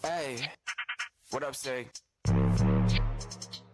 Hey, what up, say?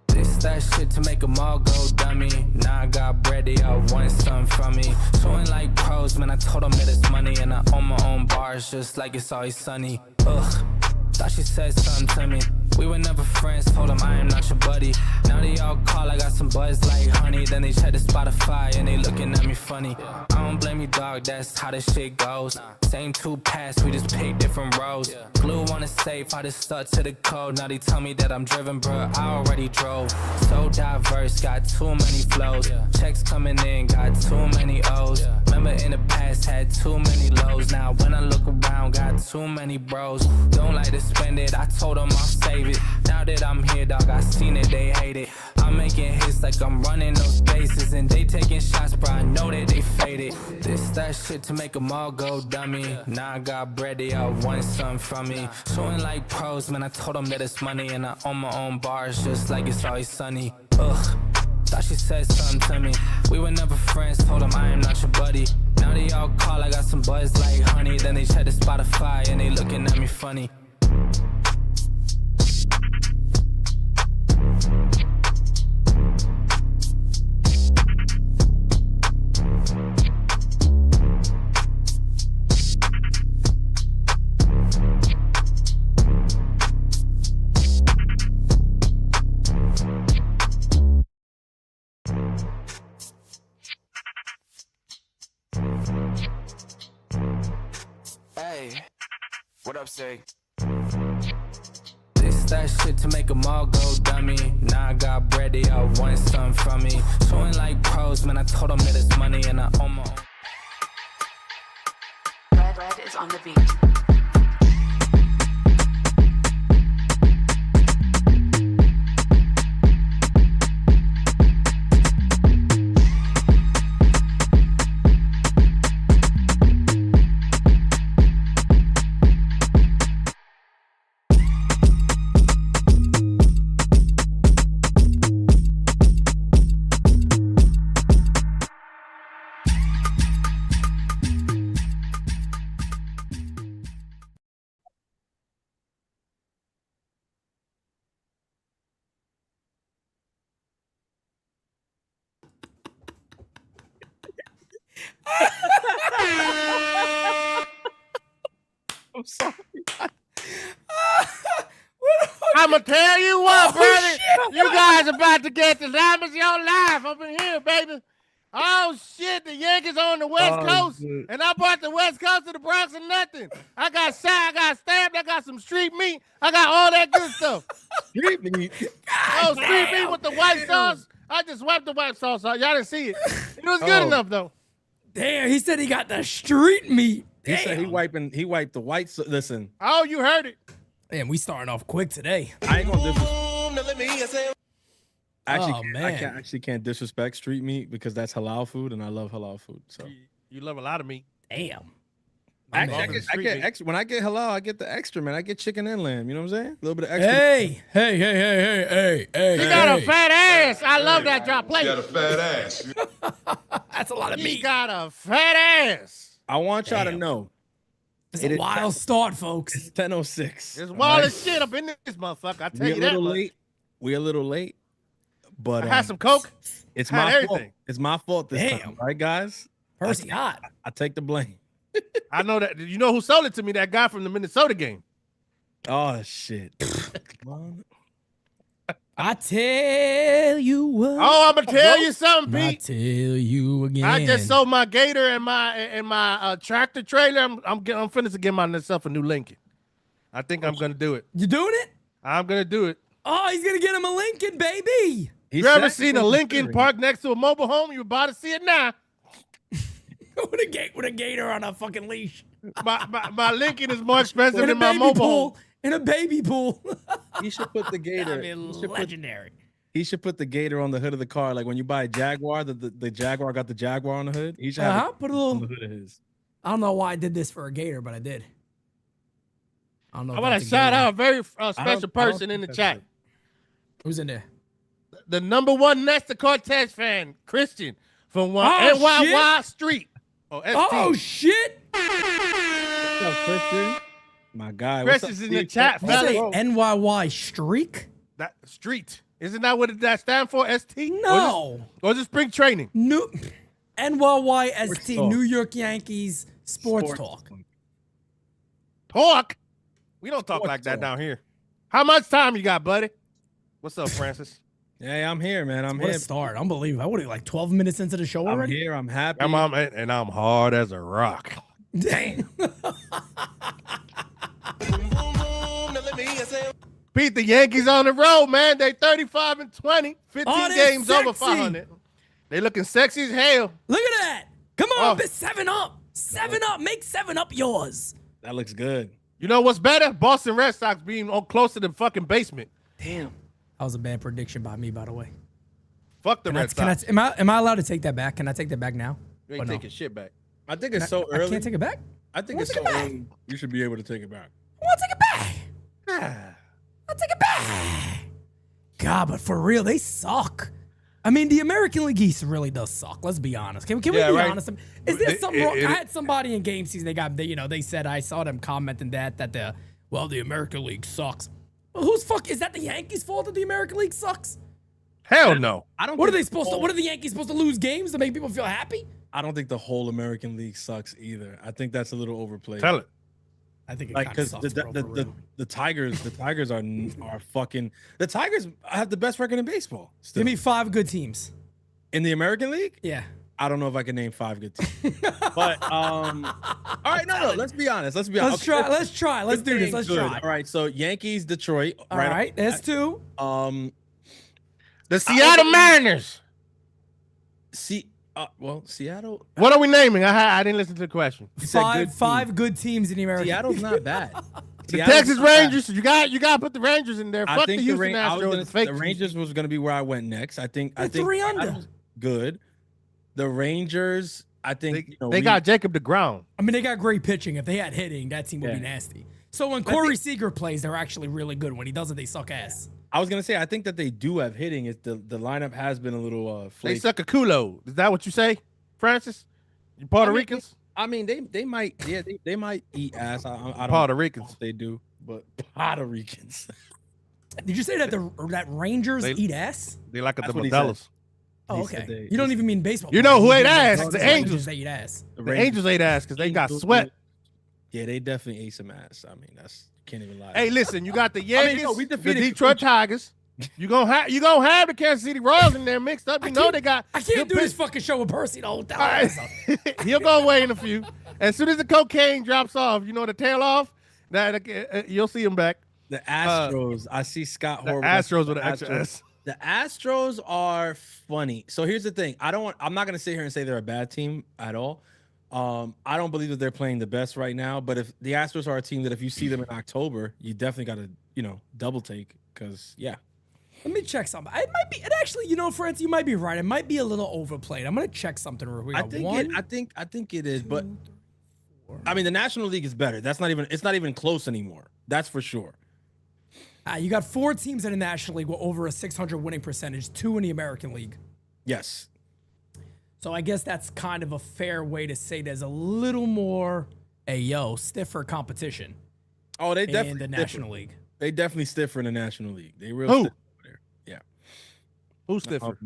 This that shit to make them all go dummy. Now I got bread, they all want something from me. Showing like pros, man, I told them that it's money. And I own my own bars just like it's always sunny. Ugh, thought she said something to me. We were never friends, told them I am not your buddy. Now they all call, I got some buzz like honey. Then they check the Spotify and they looking at me funny. I don't blame you, dog, that's how this shit goes. Same two paths, we just pick different roads. Glue on the safe, I just stuck to the code. Now they tell me that I'm driven, bro, I already drove. So diverse, got too many flows. Checks coming in, got too many O's. Remember in the past, had too many lows. Now when I look around, got too many bros. Don't like to spend it, I told them I'll save it. Now that I'm here, dog, I seen it, they hate it. I'm making hits like I'm running those bases. And they taking shots, bro, I know that they faded. This that shit to make them all go dummy. Now I got bread, they all want something from me. Showing like pros, man, I told them that it's money. And I own my own bars just like it's always sunny. Ugh, thought she said something to me. We were never friends, told them I am not your buddy. Now they all call, I got some buzz like honey. Then they check the Spotify and they looking at me funny. Hey, what up, say? This that shit to make them all go dummy. Now I got bread, they all want something from me. Showing like pros, man, I told them that it's money. And I own my own. Red is on the beat. I'm sorry. I'ma tell you what, brother. You guys about to get the diamonds of your life up in here, baby. Oh shit, the Yankees on the West Coast, good. and I brought the West Coast to the Bronx and nothing. I got shot, I got stabbed, I got some street meat, I got all that good stuff. Street meat. Oh, street meat with the white sauce. I just wiped the white sauce out. Y'all didn't see it. It was good enough though. Damn, he said he got the street meat. He Damn. said he wiped the white. Listen, Oh, you heard it. Damn, we starting off quick today. I ain't gonna disrespect. Actually, Oh, I man. can't disrespect street meat because that's halal food, and I love halal food. So You love a lot of meat. Damn. actually, loving I street get meat. extra when I get halal. I get the extra, man. I get chicken and lamb. You know what I'm saying? A little bit of extra. Hey. She got a fat ass. I love that drop play. Got a fat ass. That's a lot of She meat. got a fat ass. I want y'all to Damn. know It's it a is- wild start, folks. it's 10:06. It's wild as shit up in this motherfucker. I tell We're you a that little much. late. We're a little late, but I had some Coke. it's had my fault. everything. It's my fault this Damn. time, right, guys? Percy hot. I take the blame. I know that. You know who sold it to me? That guy from the Minnesota game. Oh shit. Come on. I tell you what. Oh, I'm gonna tell you something, I Pete. tell you again. I just sold my Gator and my tractor trailer. I'm finna to get myself a new Lincoln. I think I'm gonna do it. You doing it? I'm gonna do it. Oh, he's gonna get him a Lincoln, baby. He You ever said he seen a was Lincoln considering parked next to a mobile home? You're about to see it now. with a gator on a fucking leash. My Lincoln is more expensive In a than my baby mobile pool. home. In a baby pool. it. He should put the gator. I mean, he, should put, legendary. he should put the gator on the hood of the car. Like when you buy a Jaguar, the Jaguar got the Jaguar on the hood. He should have it Put a on the little. hood of his. I don't know why I did this for a gator, but I did. I don't know. I if want that's to a shout gator. out a very I don't- special I don't person in think the that's chat. it. Who's in there? The #1 Nestor Cortez fan, Christian, from Oh, NYY Street. Oh, ST. Oh shit! What's up, Christian? My guy. Chris What's up, is in the Steve? chat, You say fellas. NYY streak? That street. Isn't that what that stand for? ST? No. Or is it spring training? New NYYST, Talk. New York Yankees Sports Talk. Talk? We don't talk Sports like that talk. down here. How much time you got, buddy? What's up, Francis? Hey, I'm here, man. I'm What here. a start. Unbelievable. I would have like 12 minutes into the show I'm already. here. I'm happy. I'm hard as a rock. Damn. Beat the Yankees on the road, man. They 35-20, 15 Oh, they're games over sexy. 500. They looking sexy as hell. Look at that. Come on, Oh. 7 up. 7 up. Make 7 up yours. That looks good. You know what's better? Boston Red Sox being on close to the fucking basement. Damn. That was a bad prediction by me, by the way. Fuck the Red Sox. Am I allowed to take that back? Can I take that back now? You ain't Or no? taking shit back. I think it's so early. I can't take it back? I think I it's wanna so take it back. early. You should be able to take it back. I want to take it back. I'll take it back. God, but for real, they suck. I mean, the American League East really does suck. Let's be honest. Can we be honest? Is there something wrong? I had somebody in game season. They said I saw them commenting that the American League sucks. Well, whose fuck is that? The Yankees' fault that the American League sucks? Hell no. I don't. What are think they supposed to? What are the Yankees supposed to lose games to make people feel happy? I don't think the whole American League sucks either. I think that's a little overplayed. Tell it. I think it Like kind of because sucks, bro, for real. the Tigers are fucking. The Tigers have the best record in baseball. Still. Give me 5 good teams. In the American League, Yeah. I don't know if I can name 5 good teams. But all right, no. Let's be honest. Let's be honest. Let's try. Let's do this. Let's Good. try. All right, so Yankees, Detroit. All right. That's 2. The Seattle Mariners. Seattle. What are we naming? I didn't listen to the question. You said good Five teams. good teams in the American. Seattle's not bad. The Seattle's Texas not bad. Rangers. You got to put the Rangers in there. I Fuck think the Houston Astros. the Rangers was going to be where I went next. I think 3 under. Seattle's good. The Rangers, I think They got Jacob DeGrom. I mean, they got great pitching. If they had hitting, that team would be nasty. So when Corey Seager plays, they're actually really good. When he doesn't, they suck ass. I was gonna say I think that they do have hitting. It's the lineup has been a little They flaky. suck a culo. Is that what you say, Francis? You Puerto Ricans? I mean they might they might eat ass. I don't Puerto know Ricans. if they do, but Puerto Ricans. Did you say that that Rangers eat ass? They like That's the what he said. Modelos. Oh, He okay. said they- You don't even mean baseball. You know who players. ate You mean ass? like The Rangers Angels. that eat ass. The Angels ate ass because they got sweat. Yeah, they definitely ate some ass. I mean, can't even lie. Hey, listen, you got the Yankees, no, we the defeated Detroit Tigers. You gonna have the Kansas City Royals in there mixed up. You know they got. I can't good do this pitch- fucking show with Percy the whole time. All right. He'll go away in a few. As soon as the cocaine drops off, the tail off, that you'll see him back. The Astros. I see Scott The Horvath. Astros with an extra S. The Astros are funny. So here's the thing. I'm not gonna sit here and say they're a bad team at all. I don't believe that they're playing the best right now. But if the Astros are a team that if you see them in October, you definitely got to double take because Let me check something. It might be. It actually, France, you might be right. It might be a little overplayed. I'm gonna check something real quick. I think it is. But I mean, the National League is better. It's not even close anymore. That's for sure. You got 4 teams in the National League with over a 600 winning percentage, 2 in the American League. Yes. So I guess that's kind of a fair way to say there's a little more, stiffer competition. Oh, they in definitely the National League. They definitely stiffer in the National League. They real Who? stiff over there. Yeah. Who's stiffer?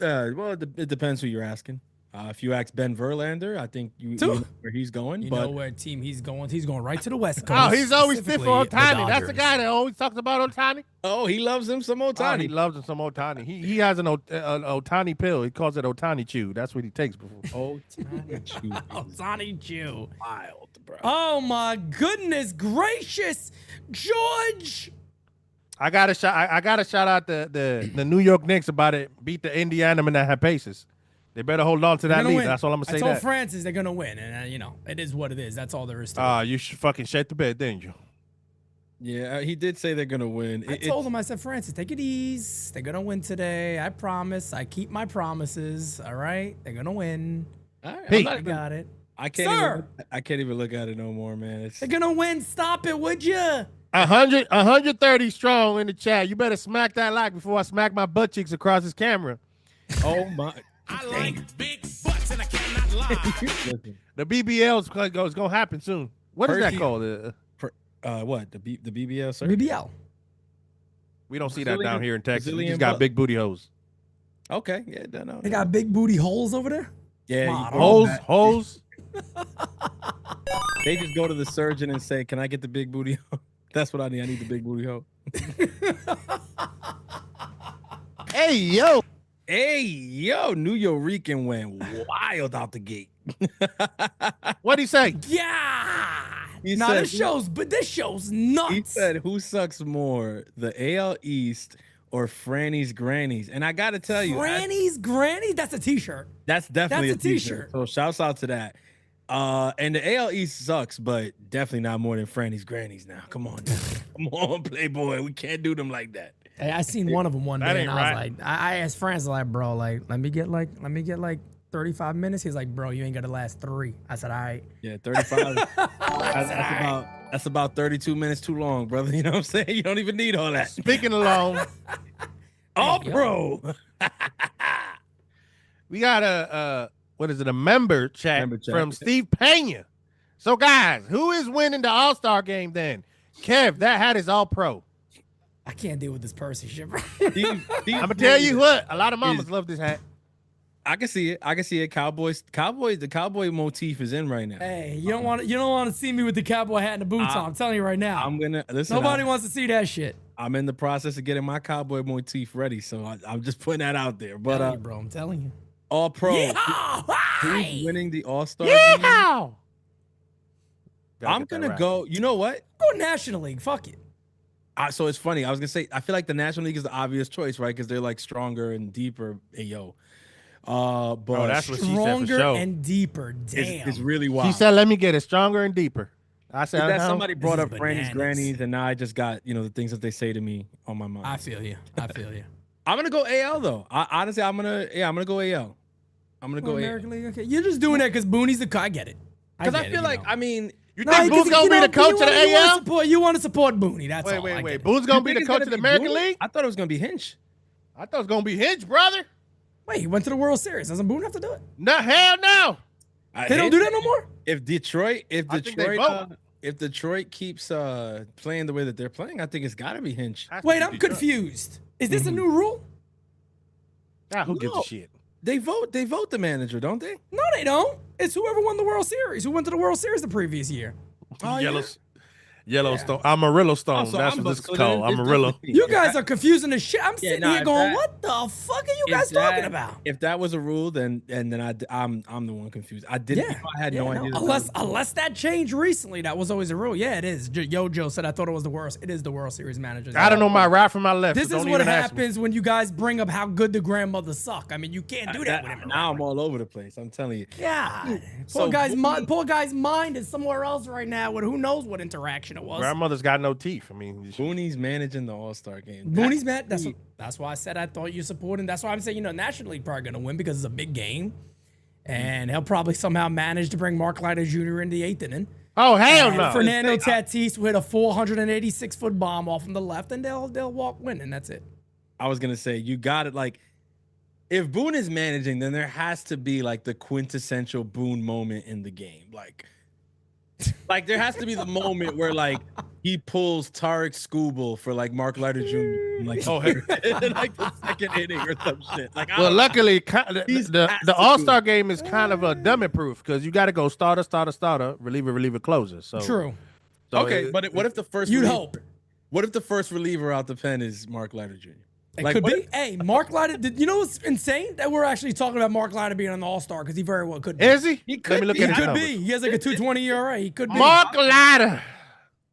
Well, it depends who you're asking. If you ask Ben Verlander, I think you know where he's going. You but know where team he's going? He's going right to the West Coast. Oh, he's always stiff specifically for the Ohtani. That's the Dodgers. guy that always talks about Ohtani. oh, he loves him some Oh, Ohtani. he loves him some Ohtani. He has an Ohtani pill. He calls it Ohtani Chew. That's what he takes before. Ohtani Chew. Ohtani Jew. Wild, bro. Oh my goodness gracious, George! I gotta shout out the New York Knicks about it. Beat the Indiana men that had Pacers. They better hold on to that lead. Win. That's all I'm gonna say. I told That. Francis they're gonna win, and it is what it is. That's all there is to it. You should fucking shut the bed, didn't you? Yeah, he did say they're gonna win. I told him, I said, Francis, take it easy. They're gonna win today. I promise. I keep my promises. All right, they're gonna win. All right, Pete. I got it. I can't even look at it no more, man. They're gonna win. Stop it, would you? 130 strong in the chat. You better smack that like before I smack my butt cheeks across this camera. Oh my. I like big butts and I cannot lie. Listen, The BBL is going to happen soon. What is that Percy- called? what the BBL, sir? BBL. We don't see that down Brazilian- here in Texas. We Brazilian just got butt. big booty hoes. Okay, yeah, no. They got big booty holes over there. Yeah, Come you on, go Hoes, back- hoes. They just go to the surgeon and say, "Can I get the big booty hoe?" That's what I need. I need the big booty hoe. Hey, yo. Hey, yo, New Yorican went wild out the gate. What'd he say? Yeah. He Nah, said- this show's nuts. He said, "Who sucks more, the AL East or Franny's Grannies?" And I got to tell you, Granny's Granny. That's a T-shirt. that's definitely That's a t-shirt. So shouts out to that. And the AL East sucks, but definitely not more than Franny's Grannies now. Come on, now. Come on, Playboy. We can't do them like that. Hey, I seen one of them one That day, ain't and I was right. like, I asked friends like, bro, like, let me get like 35 minutes. He's like, bro, you ain't got to last 3. I said, all right. Yeah, 35. That's about 32 minutes too long, brother. You know what I'm saying? You don't even need all that. Speaking alone, Oh, bro. we got a member chat, Member chat. from Steve Pena. So, guys, who is winning the All-Star game then? Kev, that hat is all pro. I can't deal with this Percy shit, bro. I'm going to tell you what, a lot of mamas love this hat. I can see it. Cowboys. The cowboy motif is in right now. Hey, you don't want to see me with the cowboy hat and the boots on. I'm telling you right now. I'm gonna listen. Nobody wants to see that shit. I'm in the process of getting my cowboy motif ready, so I'm just putting that out there. I'm But telling you, bro, I'm telling you. all pro. Yeehaw! Who's winning the All-Star game? Yeehaw! I'm gonna go. You know what? Go National League. Fuck it. So it's funny. I was gonna say I feel like the National League is the obvious choice, right? Because they're like stronger and deeper. Ayo. But Oh, that's what she said for Stronger sure. and deeper. Damn. it's really wild. She said, let me get it stronger and deeper. I said, that no. somebody brought is up Franny's bananas. Grannies, and now I just got the things that they say to me on my mind. I feel you. I'm gonna go AL though. Honestly, I'm gonna go AL. I'm gonna go AL American League. Okay, you're just doing that because Booney's the. I get it. because I get it, feel you like know. I mean You No, think because, Boone's going to be the coach of the AL? You want to support Booney. That's all. I get Wait. it. Boone's going to be you the think coach it's of the gonna be American Boone? League? I thought it was gonna be Hinch. I thought it was going to be Hinch, brother. Wait, he went to the World Series. Doesn't Boone have to do it? No, hell no. They don't do that no more? If Detroit, I think they vote. if Detroit keeps playing the way that they're playing, I think it's got to be Hinch. Has to Wait, be I'm Detroit. confused. Is this a new rule? Ah, who gives No. a shit? They vote the manager, don't they? No, they don't. It's whoever won the World Series, who went to the World Series the previous year. Oh, Yellowstone. Amarillo Stone. Oh, so That's I'm what this is so called. then it's Amarillo. definitely- You guys are confusing the shit. I'm sitting nah, here if going, that- what the fuck are you If guys talking about? If that was a rule, then I'm the one confused. I didn't. Yeah, I had no idea. Unless that changed recently, that was always a rule. Yeah, it is. Yojo said I thought it was the worst. It is the World Series manager. I don't know my right from my left. This so is don't what even ask me. happens when you guys bring up how good the grandmothers suck. I mean, you can't do that with him. Now I'm all over the place. I'm telling you. God, So poor guy's mind is somewhere else right now with who knows what interaction it was. Grandmother's got no teeth. I mean, Booney's managing the All-Star game. Booney's mad. That's why I said I thought you supported. That's why I'm saying National League probably gonna win because it's a big game, and he'll probably somehow manage to bring Mark Leiter Jr. in the 8th inning. oh hell And no. Fernando Tatis will hit a 486-foot bomb off from the left, and they'll walk win, and that's it. I was gonna say you got it. Like, if Boone is managing, then there has to be like the quintessential Boone moment in the game. Like there has to be the moment where like he pulls Tarek Skubal for like Mark Leiter Jr. Like in like the second inning or some shit. Like, Well, luckily, He's the has to All do Star game is kind of a dummy proof because you got to go starter, reliever, closer. So True. so okay, it- but what if the first You'd reliever- hope. What if the first reliever out the pen is Mark Leiter Jr.? It Like, could what be. Hey, Mark Leiter. You know what's insane? That we're actually talking about Mark Leiter being on the All Star because he very well could be. Is he? He Let could me look be. at He his could numbers. be. He has like a 2.20 ERA. He could be. Mark Leiter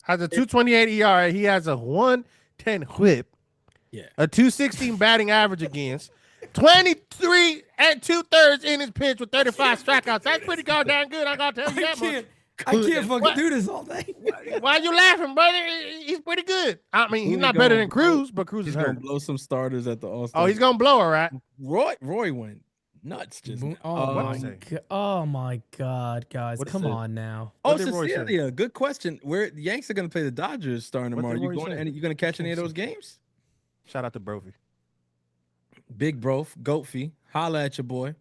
has a 2.28 ERA. He has a 1.10 whip. Yeah. A 2.16 batting average against. 23 and 2/3 innings pitched with 35 strikeouts. That's pretty goddamn good. I gotta tell you I that much. can't fucking What? do this all day. Why you laughing, brother? He's pretty good. I mean, he's Who not he better gonna than Cruz, but Cruz He's is gonna hurt. blow some starters at the All Star. Oh, he's gonna blow her, right? Roy went nuts just. now. Oh my God, guys, What's come the- on now. Oh, What did Roy say? Cecilia, good question. Where the Yanks are going to play the Dodgers starting What tomorrow? did Roy say? You going to catch any of those games? Shout out to Brophy. Big Brof, Goatfee, holla at your boy.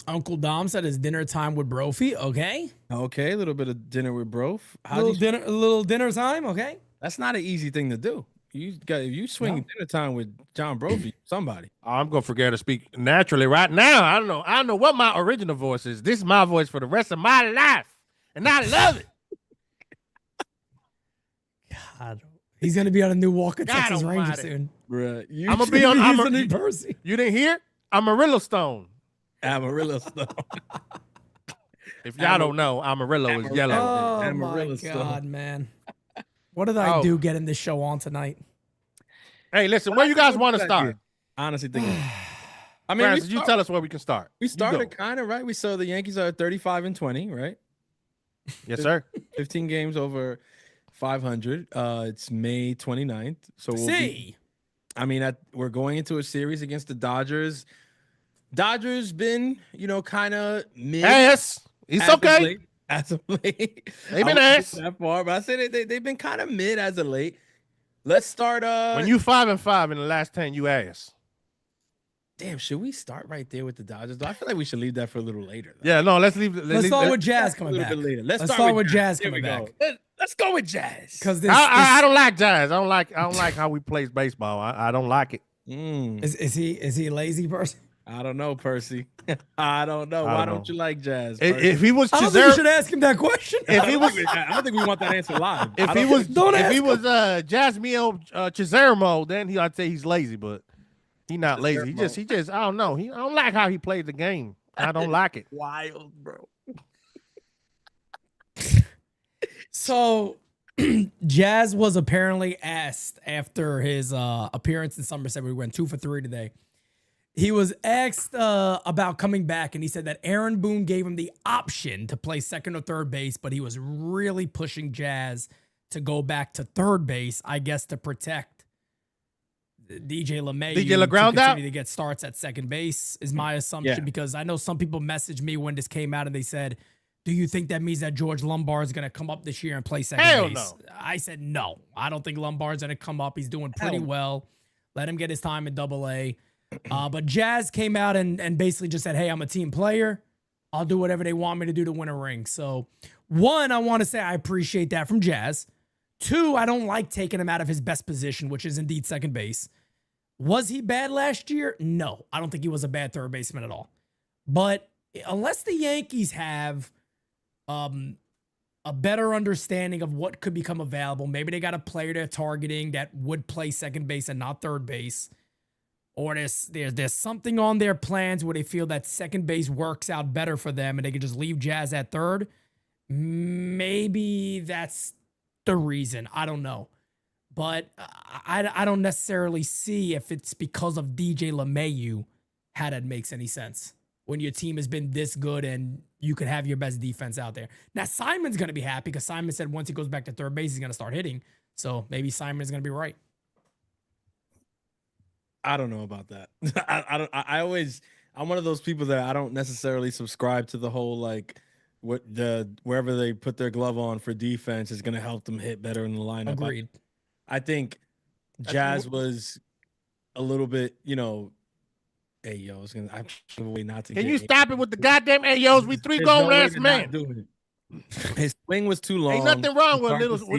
Uncle Dom said it's dinner time with Brophy. Okay. Okay, a little bit of dinner with bro. A little dinner time. Okay. That's not an easy thing to do. If you swing dinner time with John Brophy, somebody. I'm gonna forget to speak naturally right now. I don't know. I don't know what my original voice is. This is my voice for the rest of my life, and I love it. God, he's gonna be on a new Walker God Texas Ranger almighty. soon. Bruh, I'm gonna be on. He's the new Percy. You didn't hear? Amarillo Stone. Amarillo Stone. If y'all don't know, Amarillo is yellow. Oh Amarillo my Stone. God, man! What did I do getting this show on tonight? Hey, listen, where you guys want to start? Honestly, thinking. I mean, Francis, you tell us where we can start. We started kind of right. We saw the Yankees are 35-20, right? Yes, sir. 15 games over 500. It's May 29th. So we're going into a series against the Dodgers. Dodgers been, kind of mid. Yes, it's okay. As of late. They've been ass. That far, but I say they've been kind of mid as of late. Let's start. When you 5-5 in the last 10, you ass. Damn, should we start right there with the Dodgers? I feel like we should leave that for a little later. Yeah, no, let's leave. Let's start with Jazz coming back. Let's start with Jazz coming back. Let's go with Jazz. Because I don't like Jazz. I don't like how we plays baseball. I don't like it. Is he a lazy person? I don't know, Percy. I don't know. Why don't you like Jazz? If he was I don't think you should ask him that question. If he was, I don't think we want that answer live. If he was Jasmine Chisarmo, then I'd say he's lazy, but he's not lazy. He just I don't know. I don't like how he played the game. I don't like it. Wild, bro. So Jazz was apparently asked after his appearance in Somerset. We went 2 for 3 today. He was asked about coming back, and he said that Aaron Boone gave him the option to play second or third base, but he was really pushing Jazz to go back to third base, I guess, to protect DJ LeMahieu. DJ LeGround to continue out? to get starts at second base is my assumption, because I know some people messaged me when this came out and they said, do you think that means that George Lombard is going to come up this year and play second base? No. I said no. I don't think Lombard's going to come up. He's doing pretty well. Let him get his time in Double-A. But Jazz came out and basically just said, hey, I'm a team player. I'll do whatever they want me to do to win a ring. So, one, I want to say I appreciate that from Jazz. Two, I don't like taking him out of his best position, which is indeed second base. Was he bad last year? No, I don't think he was a bad third baseman at all. But unless the Yankees have a better understanding of what could become available, maybe they got a player they're targeting that would play second base and not third base, or there's something on their plans where they feel that second base works out better for them and they can just leave Jazz at third. Maybe that's the reason. I don't know. But I don't necessarily see if it's because of DJ LeMahieu how that makes any sense when your team has been this good and you could have your best defense out there. Now, Simon's going to be happy because Simon said once he goes back to third base, he's going to start hitting. So maybe Simon's going to be right. I don't know about that. I'm one of those people that I don't necessarily subscribe to the whole wherever they put their glove on for defense is going to help them hit better in the lineup. Agreed. I think Jazz was a little bit, hey yo, I'm way not to. Can you stop it with the goddamn ayos? We 3 grown ass man. His swing was too long. Ain't nothing wrong with a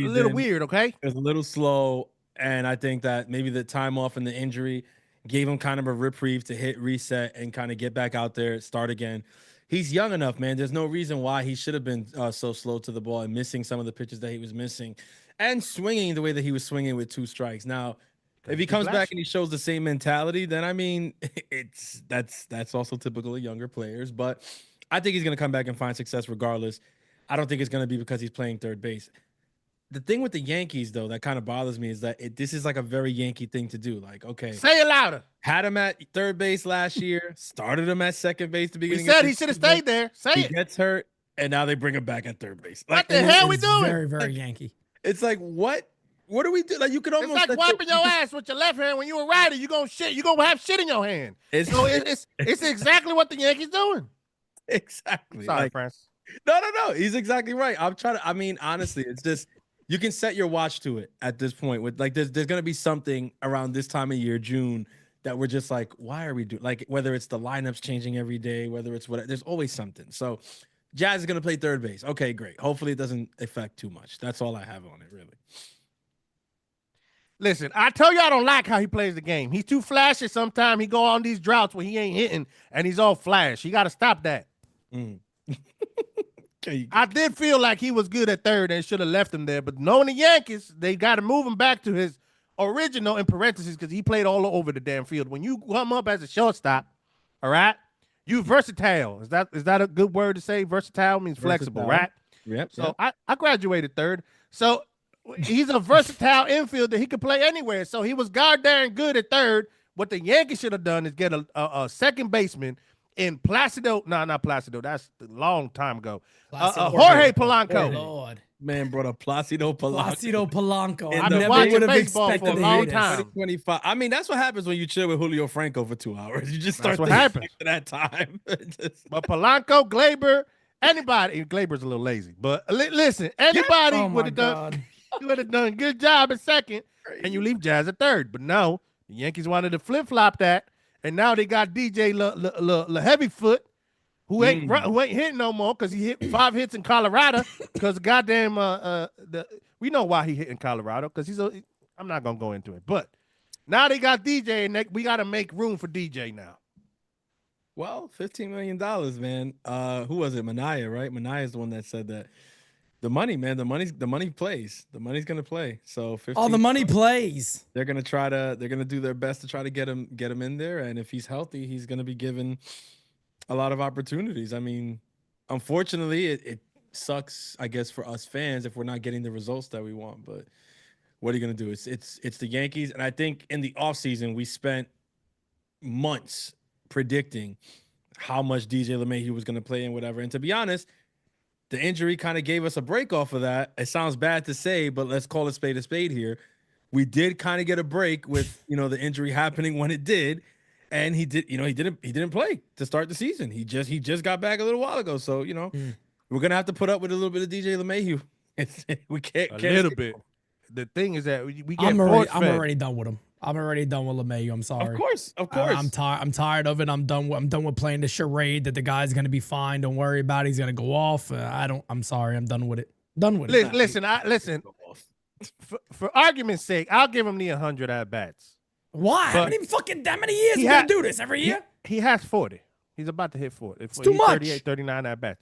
little weird, okay? It was a little slow. And I think that maybe the time off and the injury gave him kind of a reprieve to hit reset and kind of get back out there, start again. He's young enough, man. There's no reason why he should have been so slow to the ball and missing some of the pitches that he was missing and swinging the way that he was swinging with 2 strikes. Now, if he comes back and he shows the same mentality, then I mean, that's also typical of younger players. But I think he's going to come back and find success regardless. I don't think it's going to be because he's playing third base. The thing with the Yankees, though, that kind of bothers me is that this is like a very Yankee thing to do. Like, okay, say it louder. Had him at third base last year, started him at second base at the beginning. He said he should have stayed there. He gets hurt, and now they bring him back at third base. What the hell we doing? Very, very Yankee. It's like, what do we do? Like, you could almost. It's like wiping your ass with your left hand when you a righty. You gonna shit. You gonna have shit in your hand. It's exactly what the Yankees doing. Exactly. Sorry, Francis. No. He's exactly right. Honestly, it's just. You can set your watch to it at this point. With there's going to be something around this time of year, June, that we're just like, why are we doing, like, whether it's the lineups changing every day, whether it's what, there's always something. So Jazz is going to play third base. Okay, great. Hopefully it doesn't affect too much. That's all I have on it, really. Listen, I tell you I don't like how he plays the game. He's too flashy sometimes. He go on these droughts where he ain't hitting and he's all flash. He got to stop that. I did feel like he was good at third and should have left him there. But knowing the Yankees, they got to move him back to his original, in parentheses, because he played all over the damn field. When you come up as a shortstop, all right, you versatile. Is that a good word to say? Versatile means flexible, right? Yep. So I graduated third. So he's a versatile infielder. He could play anywhere. So he was goddamn good at third. What the Yankees should have done is get a second baseman in Placido. No, not Placido. That's a long time ago. Jorge Polanco. Lord. Man brought a Placido Polanco. Placido Polanco. I've been watching baseball for a long time. 2025. I mean, that's what happens when you chill with Julio Franco for 2 hours. You just start what happens at that time. But Polanco, Glaber, anybody. Glaber's a little lazy, but listen, anybody would have done. You would have done a good job at second, and you leave Jazz at third. But no, the Yankees wanted to flip flop that, and now they got DJ Le Heavyfoot, who ain't hitting no more because he hit 5 hits in Colorado. Because goddamn, we know why he hit in Colorado because I'm not gonna go into it, but now they got DJ, and we got to make room for DJ now. Well, $15 million, man. Who was it? Mania, right? Mania is the one that said that. The money, man. The money plays. The money's gonna play. So 15, the money plays. They're gonna do their best to try to get him in there. And if he's healthy, he's gonna be given a lot of opportunities. I mean, unfortunately, it sucks, I guess, for us fans if we're not getting the results that we want. But what are you gonna do? It's the Yankees, and I think in the offseason we spent months predicting how much DJ LeMahieu was gonna play and whatever. And to be honest, the injury kind of gave us a break off of that. It sounds bad to say, but let's call a spade here. We did kind of get a break with, the injury happening when it did. And he didn't play to start the season. He just got back a little while ago. So, we're going to have to put up with a little bit of DJ LeMahieu. We can't. A little bit. The thing is that we get I'm already done with him. I'm already done with LeMahieu. I'm sorry. Of course. I'm tired of it. I'm done with playing the charade that the guy's gonna be fine. Don't worry about it. He's gonna go off. I'm sorry. I'm done with it. Listen. For argument's sake, I'll give him the 100 at bats. Why? How many years he gonna do this every year? He has 40. He's about to hit 40. It's too much. 38, 39 at bats.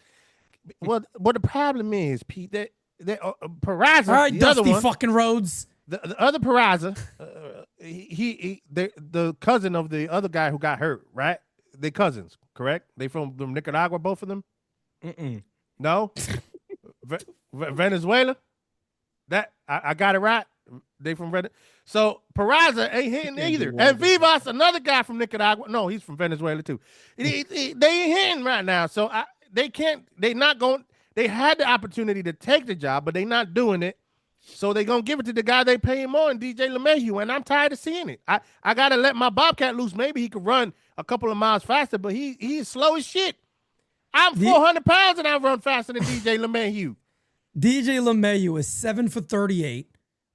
Well, what the problem is, Pete, that Peraza, all right, the Dusty other one, fucking Rhodes. The other Peraza, the cousin of the other guy who got hurt, right? They cousins, correct? They from Nicaragua, both of them? No? Venezuela? That I got it right. They from Venezuela. So Peraza ain't hitting either. And Vivas, another guy from Nicaragua. No, he's from Venezuela too. They ain't hitting right now. So they can't. They not going. They had the opportunity to take the job, but they not doing it. So they gonna give it to the guy they pay him more, and DJ LeMahieu. And I'm tired of seeing it. I gotta let my Bobcat loose. Maybe he could run a couple of miles faster, but he's slow as shit. I'm 400 pounds and I run faster than DJ LeMahieu. DJ LeMahieu is 7 for 38,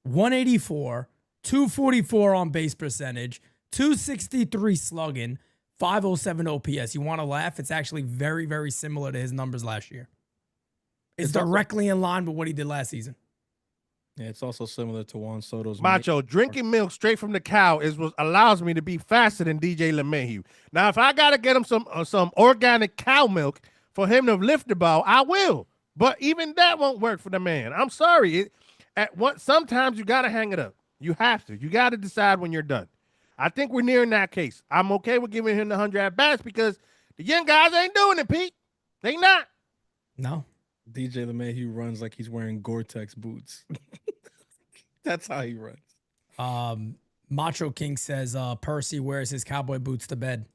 184, 244 on base percentage, 263 slugging, 507 OPS. You want to laugh? It's actually very, very similar to his numbers last year. It's directly in line with what he did last season. Yeah, it's also similar to Juan Soto's. Macho, drinking milk straight from the cow is what allows me to be faster than DJ LeMahieu. Now, if I got to get him some organic cow milk for him to lift the ball, I will. But even that won't work for the man. I'm sorry. Sometimes you got to hang it up. You have to. You got to decide when you're done. I think we're nearing that case. I'm okay with giving him the 100 at-bats because the young guys ain't doing it, Pete. They not. No. DJ LeMahieu runs like he's wearing Gore-Tex boots. That's how he runs. Macho King says Percy wears his cowboy boots to bed.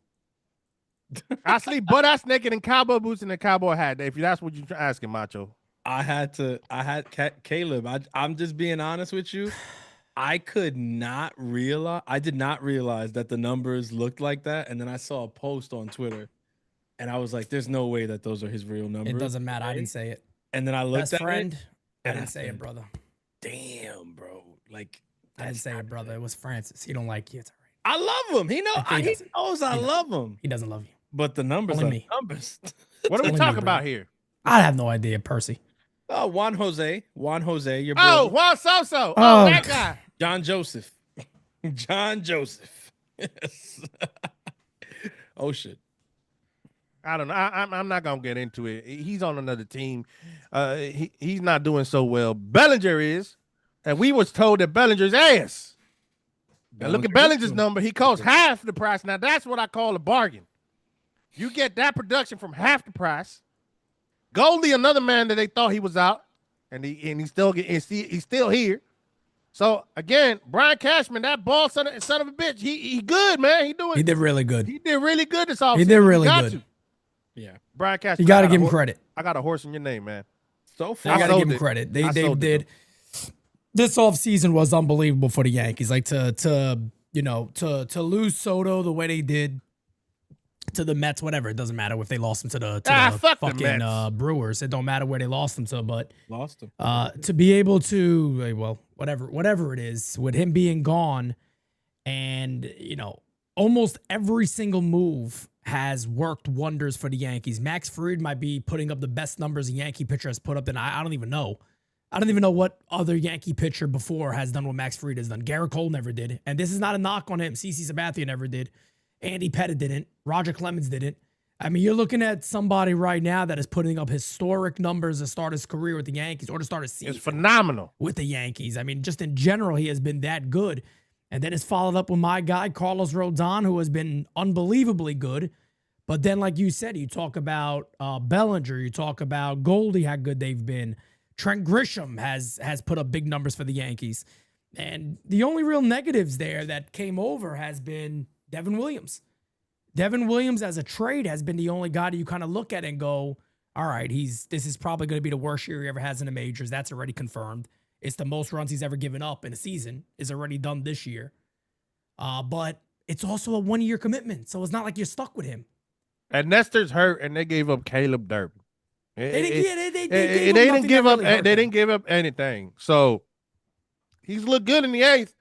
I sleep butt-ass naked in cowboy boots and a cowboy hat. If that's what you're asking, Macho. I had Caleb. I'm just being honest with you. I did not realize that the numbers looked like that. And then I saw a post on Twitter and I was like, there's no way that those are his real numbers. It doesn't matter. I didn't say it. And then I looked Best at friend. it. I didn't say it, brother. Damn, bro. Like, I didn't say it, brother. It was Francis. He don't like you. It's all right. I love him. He knows I love him. He doesn't love you. But the numbers Only are me. numbers. What are we Only talking me, bro. about here? I have no idea, Percy. Oh, Juan Jose, your boy. Oh, Juan Soso. Oh, That guy. John Joseph. John Joseph. Yes. Oh shit. I don't know. I'm not gonna get into it. He's on another team. He's not doing so well. Bellinger is, and we was told that Bellinger's ass. Now look at Bellinger's number. He costs half the price. Now that's what I call a bargain. You get that production from half the price. Goldie, another man that they thought he was out, and he's still here. So again, Brian Cashman, that ball son of a bitch, he good, man. He did really good. He did really good this offseason. He did really good. Yeah, Brian Cashman. You got to give him credit. I got a horse in your name, man. So far, You got to give him credit. They did. This offseason was unbelievable for the Yankees. Like to lose Soto the way they did to the Mets, whatever. It doesn't matter if they lost him to the fucking Brewers. It don't matter where they lost him to, but lost him. To be able to, whatever it is, with him being gone, and almost every single move has worked wonders for the Yankees. Max Fried might be putting up the best numbers a Yankee pitcher has put up, and I don't even know. I don't even know what other Yankee pitcher before has done what Max Fried has done. Garrett Cole never did. And this is not a knock on him. CeCe Sabathia never did. Andy Pettit didn't. Roger Clemens didn't. I mean, you're looking at somebody right now that is putting up historic numbers to start his career with the Yankees or to start his season. It's phenomenal. With the Yankees. I mean, just in general, he has been that good. And then it's followed up with my guy, Carlos Rodon, who has been unbelievably good. But then, like you said, you talk about Bellinger, you talk about Goldie, how good they've been. Trent Grisham has put up big numbers for the Yankees. And the only real negatives there that came over has been Devin Williams. Devin Williams as a trade has been the only guy that you kind of look at and go, all right, this is probably going to be the worst year he ever has in the majors. That's already confirmed. It's the most runs he's ever given up in a season. Is already done this year. But it's also a 1-year commitment. So it's not like you're stuck with him. And Nestor's hurt, and they gave up Caleb Durbin. They didn't give up anything. So he's looked good in the eighth.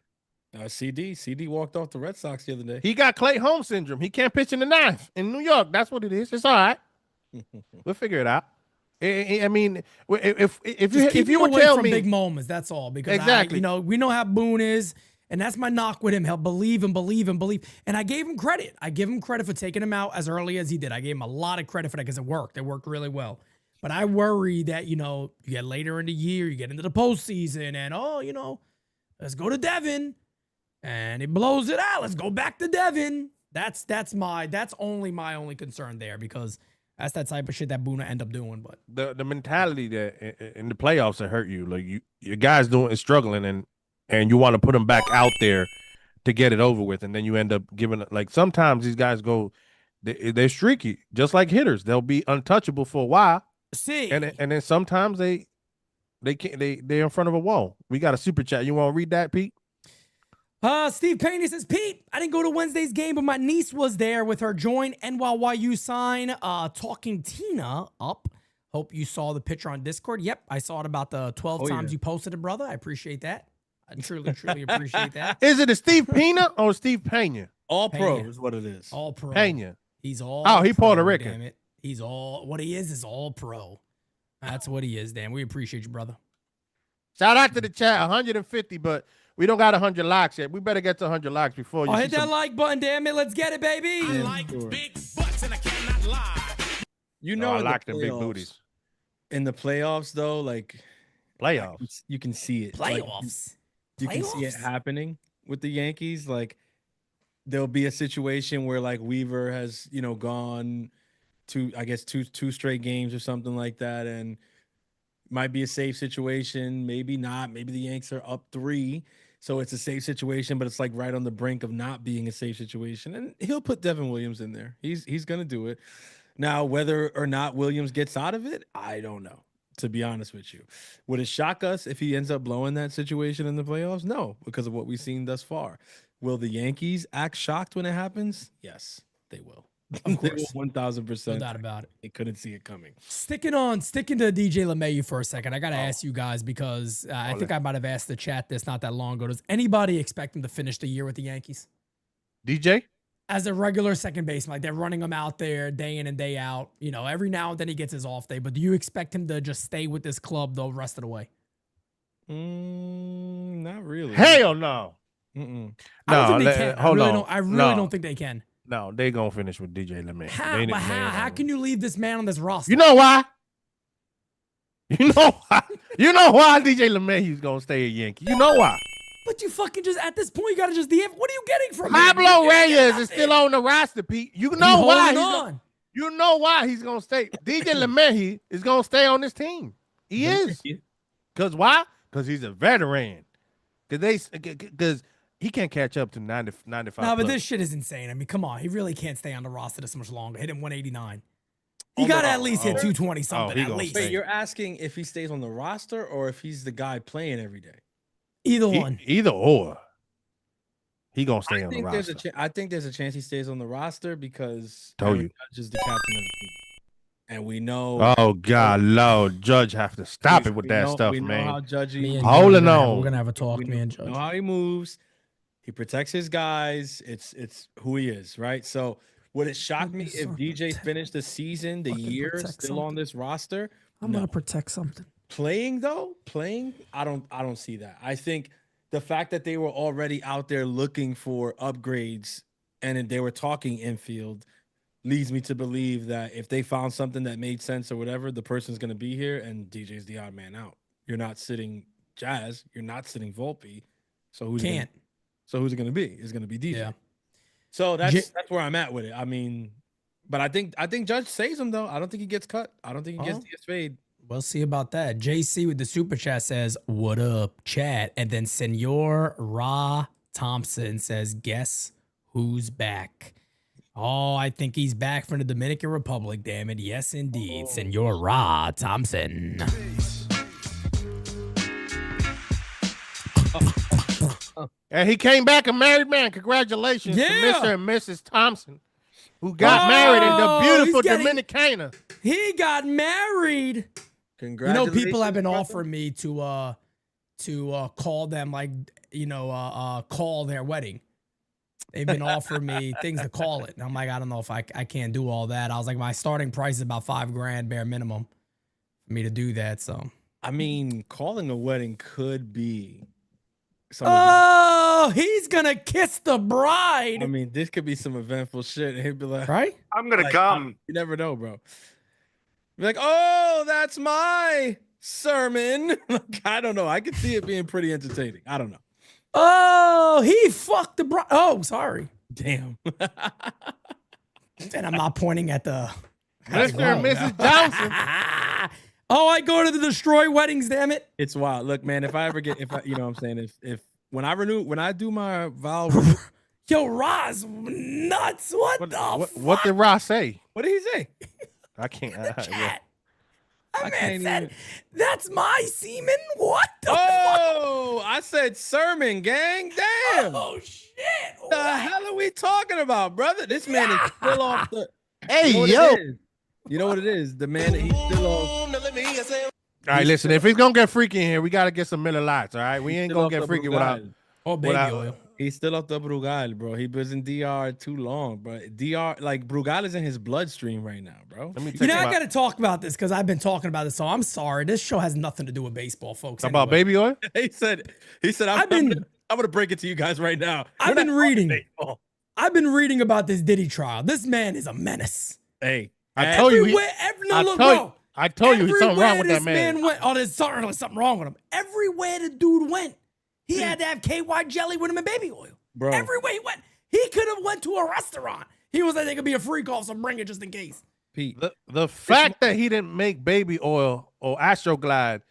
CD walked off the Red Sox the other day. He got Clay Holmes syndrome. He can't pitch in the ninth in New York. That's what it is. It's all right. We'll figure it out. I mean, if you would tell me big moments, that's all. Because exactly, we know how Boone is, and that's my knock with him. He'll believe and believe and believe. And I gave him credit. I give him credit for taking him out as early as he did. I gave him a lot of credit for that because it worked. It worked really well. But I worry that, you get later in the year, you get into the postseason, and, let's go to Devin. And he blows it out. Let's go back to Devin. That's only my only concern there, because that's that type of shit that Boone end up doing. But the mentality that in the playoffs that hurt you, like your guys is struggling, and you want to put them back out there to get it over with, and then you end up giving, like, sometimes these guys go, they're streaky, just like hitters. They'll be untouchable for a while. And then sometimes they're in front of a wall. We got a super chat. You want to read that, Pete? Steve Payne says, Pete, I didn't go to Wednesday's game, but my niece was there with her join NYYU sign, talking Tina up. Hope you saw the picture on Discord. Yep, I saw it about the 12 times you posted it, brother. I appreciate that. I truly appreciate that. Is it a Steve Pena or Steve Pena? All pro is what it is. All pro. Pena. He's all he pro, Puerto Rican. Damn it. What he is all pro. That's what he is, Dan. We appreciate you, brother. Shout out to the chat, 150, but we don't got 100 likes yet. We better get to 100 likes before you hit that like button, damn it. Let's get it, baby. I like big butts and I cannot lie. I like them big booties. In the playoffs, though, like playoffs, you can see it. Playoffs. You can see it happening with the Yankees. Like, there'll be a situation where, like, Weaver has, gone to, I guess, two straight games or something like that, and might be a safe situation, maybe not. Maybe the Yanks are up 3, so it's a safe situation, but it's like right on the brink of not being a safe situation. And he'll put Devin Williams in there. He's gonna do it. Now, whether or not Williams gets out of it, I don't know. To be honest with you, would it shock us if he ends up blowing that situation in the playoffs? No, because of what we've seen thus far. Will the Yankees act shocked when it happens? Yes, they will. Of course, 1,000%. No doubt about it. They couldn't see it coming. Sticking to DJ LeMahieu for a second, I got to ask you guys, because I think I might have asked the chat this not that long ago. Does anybody expect him to finish the year with the Yankees? DJ? As a regular second baseman, like they're running him out there day in and day out. You know, every now and then he gets his off day. But do you expect him to just stay with this club the rest of the way? Not really. Hell no. Mm-mm. I don't think they can. I really No. don't think they can. No, they gonna finish with DJ LeMahieu. How can you leave this man on this roster? You know why? You know why? You know why DJ LeMahieu's gonna stay a Yankee. You know why? But you fucking just at this point you gotta just what are you getting from Pablo Reyes is still on the roster, Pete. You know why? You know why he's gonna stay. DJ LeMahieu is gonna stay on this team. He is. Cause why? Because he's a veteran. Because he can't catch up to 95. No, but this shit is insane. I mean, come on. He really can't stay on the roster this much longer. Hit him 189. He got to at least hit 220 something at least. Wait, you're asking if he stays on the roster or if he's the guy playing every day? Either one. Either or. He gonna stay on the roster. I think there's a chance he stays on the roster because Judge is the captain of the team. And we know. Oh God, Lord, Judge have to stop it with that stuff, we know man. How Judge holding on. We're gonna have a talk, me and Judge. Know how he moves. He protects his guys. It's who he is, right? So would it shock me if DJ finished the season, the year still on this roster? I'm gonna protect something. Playing, I don't see that. I think the fact that they were already out there looking for upgrades and they were talking infield leads me to believe that if they found something that made sense or whatever, the person's going to be here and DJ's the odd man out. You're not sitting Jazz. You're not sitting Volpe. So who's it going to be? It's going to be DJ. Yeah. So that's where I'm at with it. I mean, but I think Judge saves him though. I don't think he gets cut. I don't think he gets DSV'd. We'll see about that. JC with the super chat says, "What up, chat?" And then Senor Ra Thompson says, "Guess who's back?" Oh, I think he's back from the Dominican Republic, damn it. Yes, indeed. Senor Ra Thompson. And he came back a married man. Congratulations to Mr. and Mrs. Thompson, who got married in the beautiful Dominicana. He got married. Congratulations. You know, people have been offering me to call them, like, call their wedding. They've been offering me things to call it. And I'm like, I don't know if I can't do all that. I was like, my starting price is about $5,000 bare minimum for me to do that. So, I mean, calling a wedding could be. He's gonna kiss the bride. I mean, this could be some eventful shit. And he'd be like, right? I'm gonna come. You never know, bro. Be like, oh, that's my sermon. Like, I don't know. I could see it being pretty entertaining. I don't know. Oh, he fucked the bride. Oh, sorry. Damn. And I'm not pointing at the Mr. and Mrs. Johnson. Oh, I go to the destroy weddings, damn it. It's wild. Look, man, if you know what I'm saying, if when I do my vow. Yo, Roz, nuts. What did Roz say? What did he say? I can't. That's my semen. What the fuck? I said sermon, gang. Damn. Oh shit. The hell are we talking about, brother? This man is still off the. Hey, You know what it is? The man, he's still off. All right, listen. If he's gonna get freaky in here, we gotta get some Miller Lights. All right, we ain't gonna get freaky without. Baby oil. He's still off the Brugal, bro. He was in DR too long, bro. DR, like, Brugal is in his bloodstream right now, bro. I got to talk about this because I've been talking about this, so I'm sorry. This show has nothing to do with baseball, folks. About baby oil? He said, I'm gonna break it to you guys right now. I've been reading about this Diddy trial. This man is a menace. Hey, I told you. I told you, something wrong with that man. There's something wrong with him. Everywhere the dude went, he had to have KY jelly with him and baby oil. Bro. Everywhere he went, he could have went to a restaurant. He was like, they could be a free call, so bring it just in case. Pete, the fact that he didn't make baby oil or Astroglide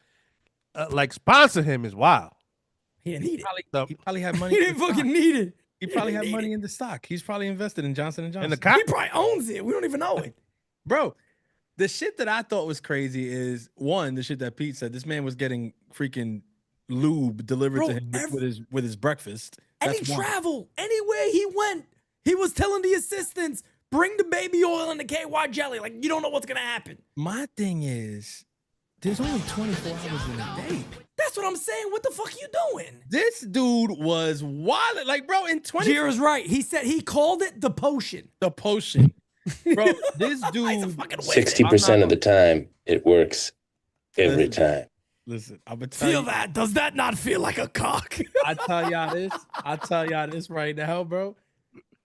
sponsor him is wild. He didn't need it. He probably had money. He didn't fucking need it. He probably had money in the stock. He's probably invested in Johnson & Johnson. He probably owns it. We don't even know it. Bro, the shit that I thought was crazy is, one, the shit that Pete said. This man was getting freaking lube delivered to him with his breakfast. And he traveled. Anywhere he went, he was telling the assistants, bring the baby oil and the KY jelly. Like, you don't know what's going to happen. My thing is, there's only 24 hours in a day. That's what I'm saying. What the fuck you doing? This dude was wild. Like, bro, in 20 Jira's right. He said he called it the potion. the potion. Bro, this dude 60% of the time, it works every time. Listen, I'm gonna tell Feel you. that? Does that not feel like a cock? I tell y'all this right now, bro.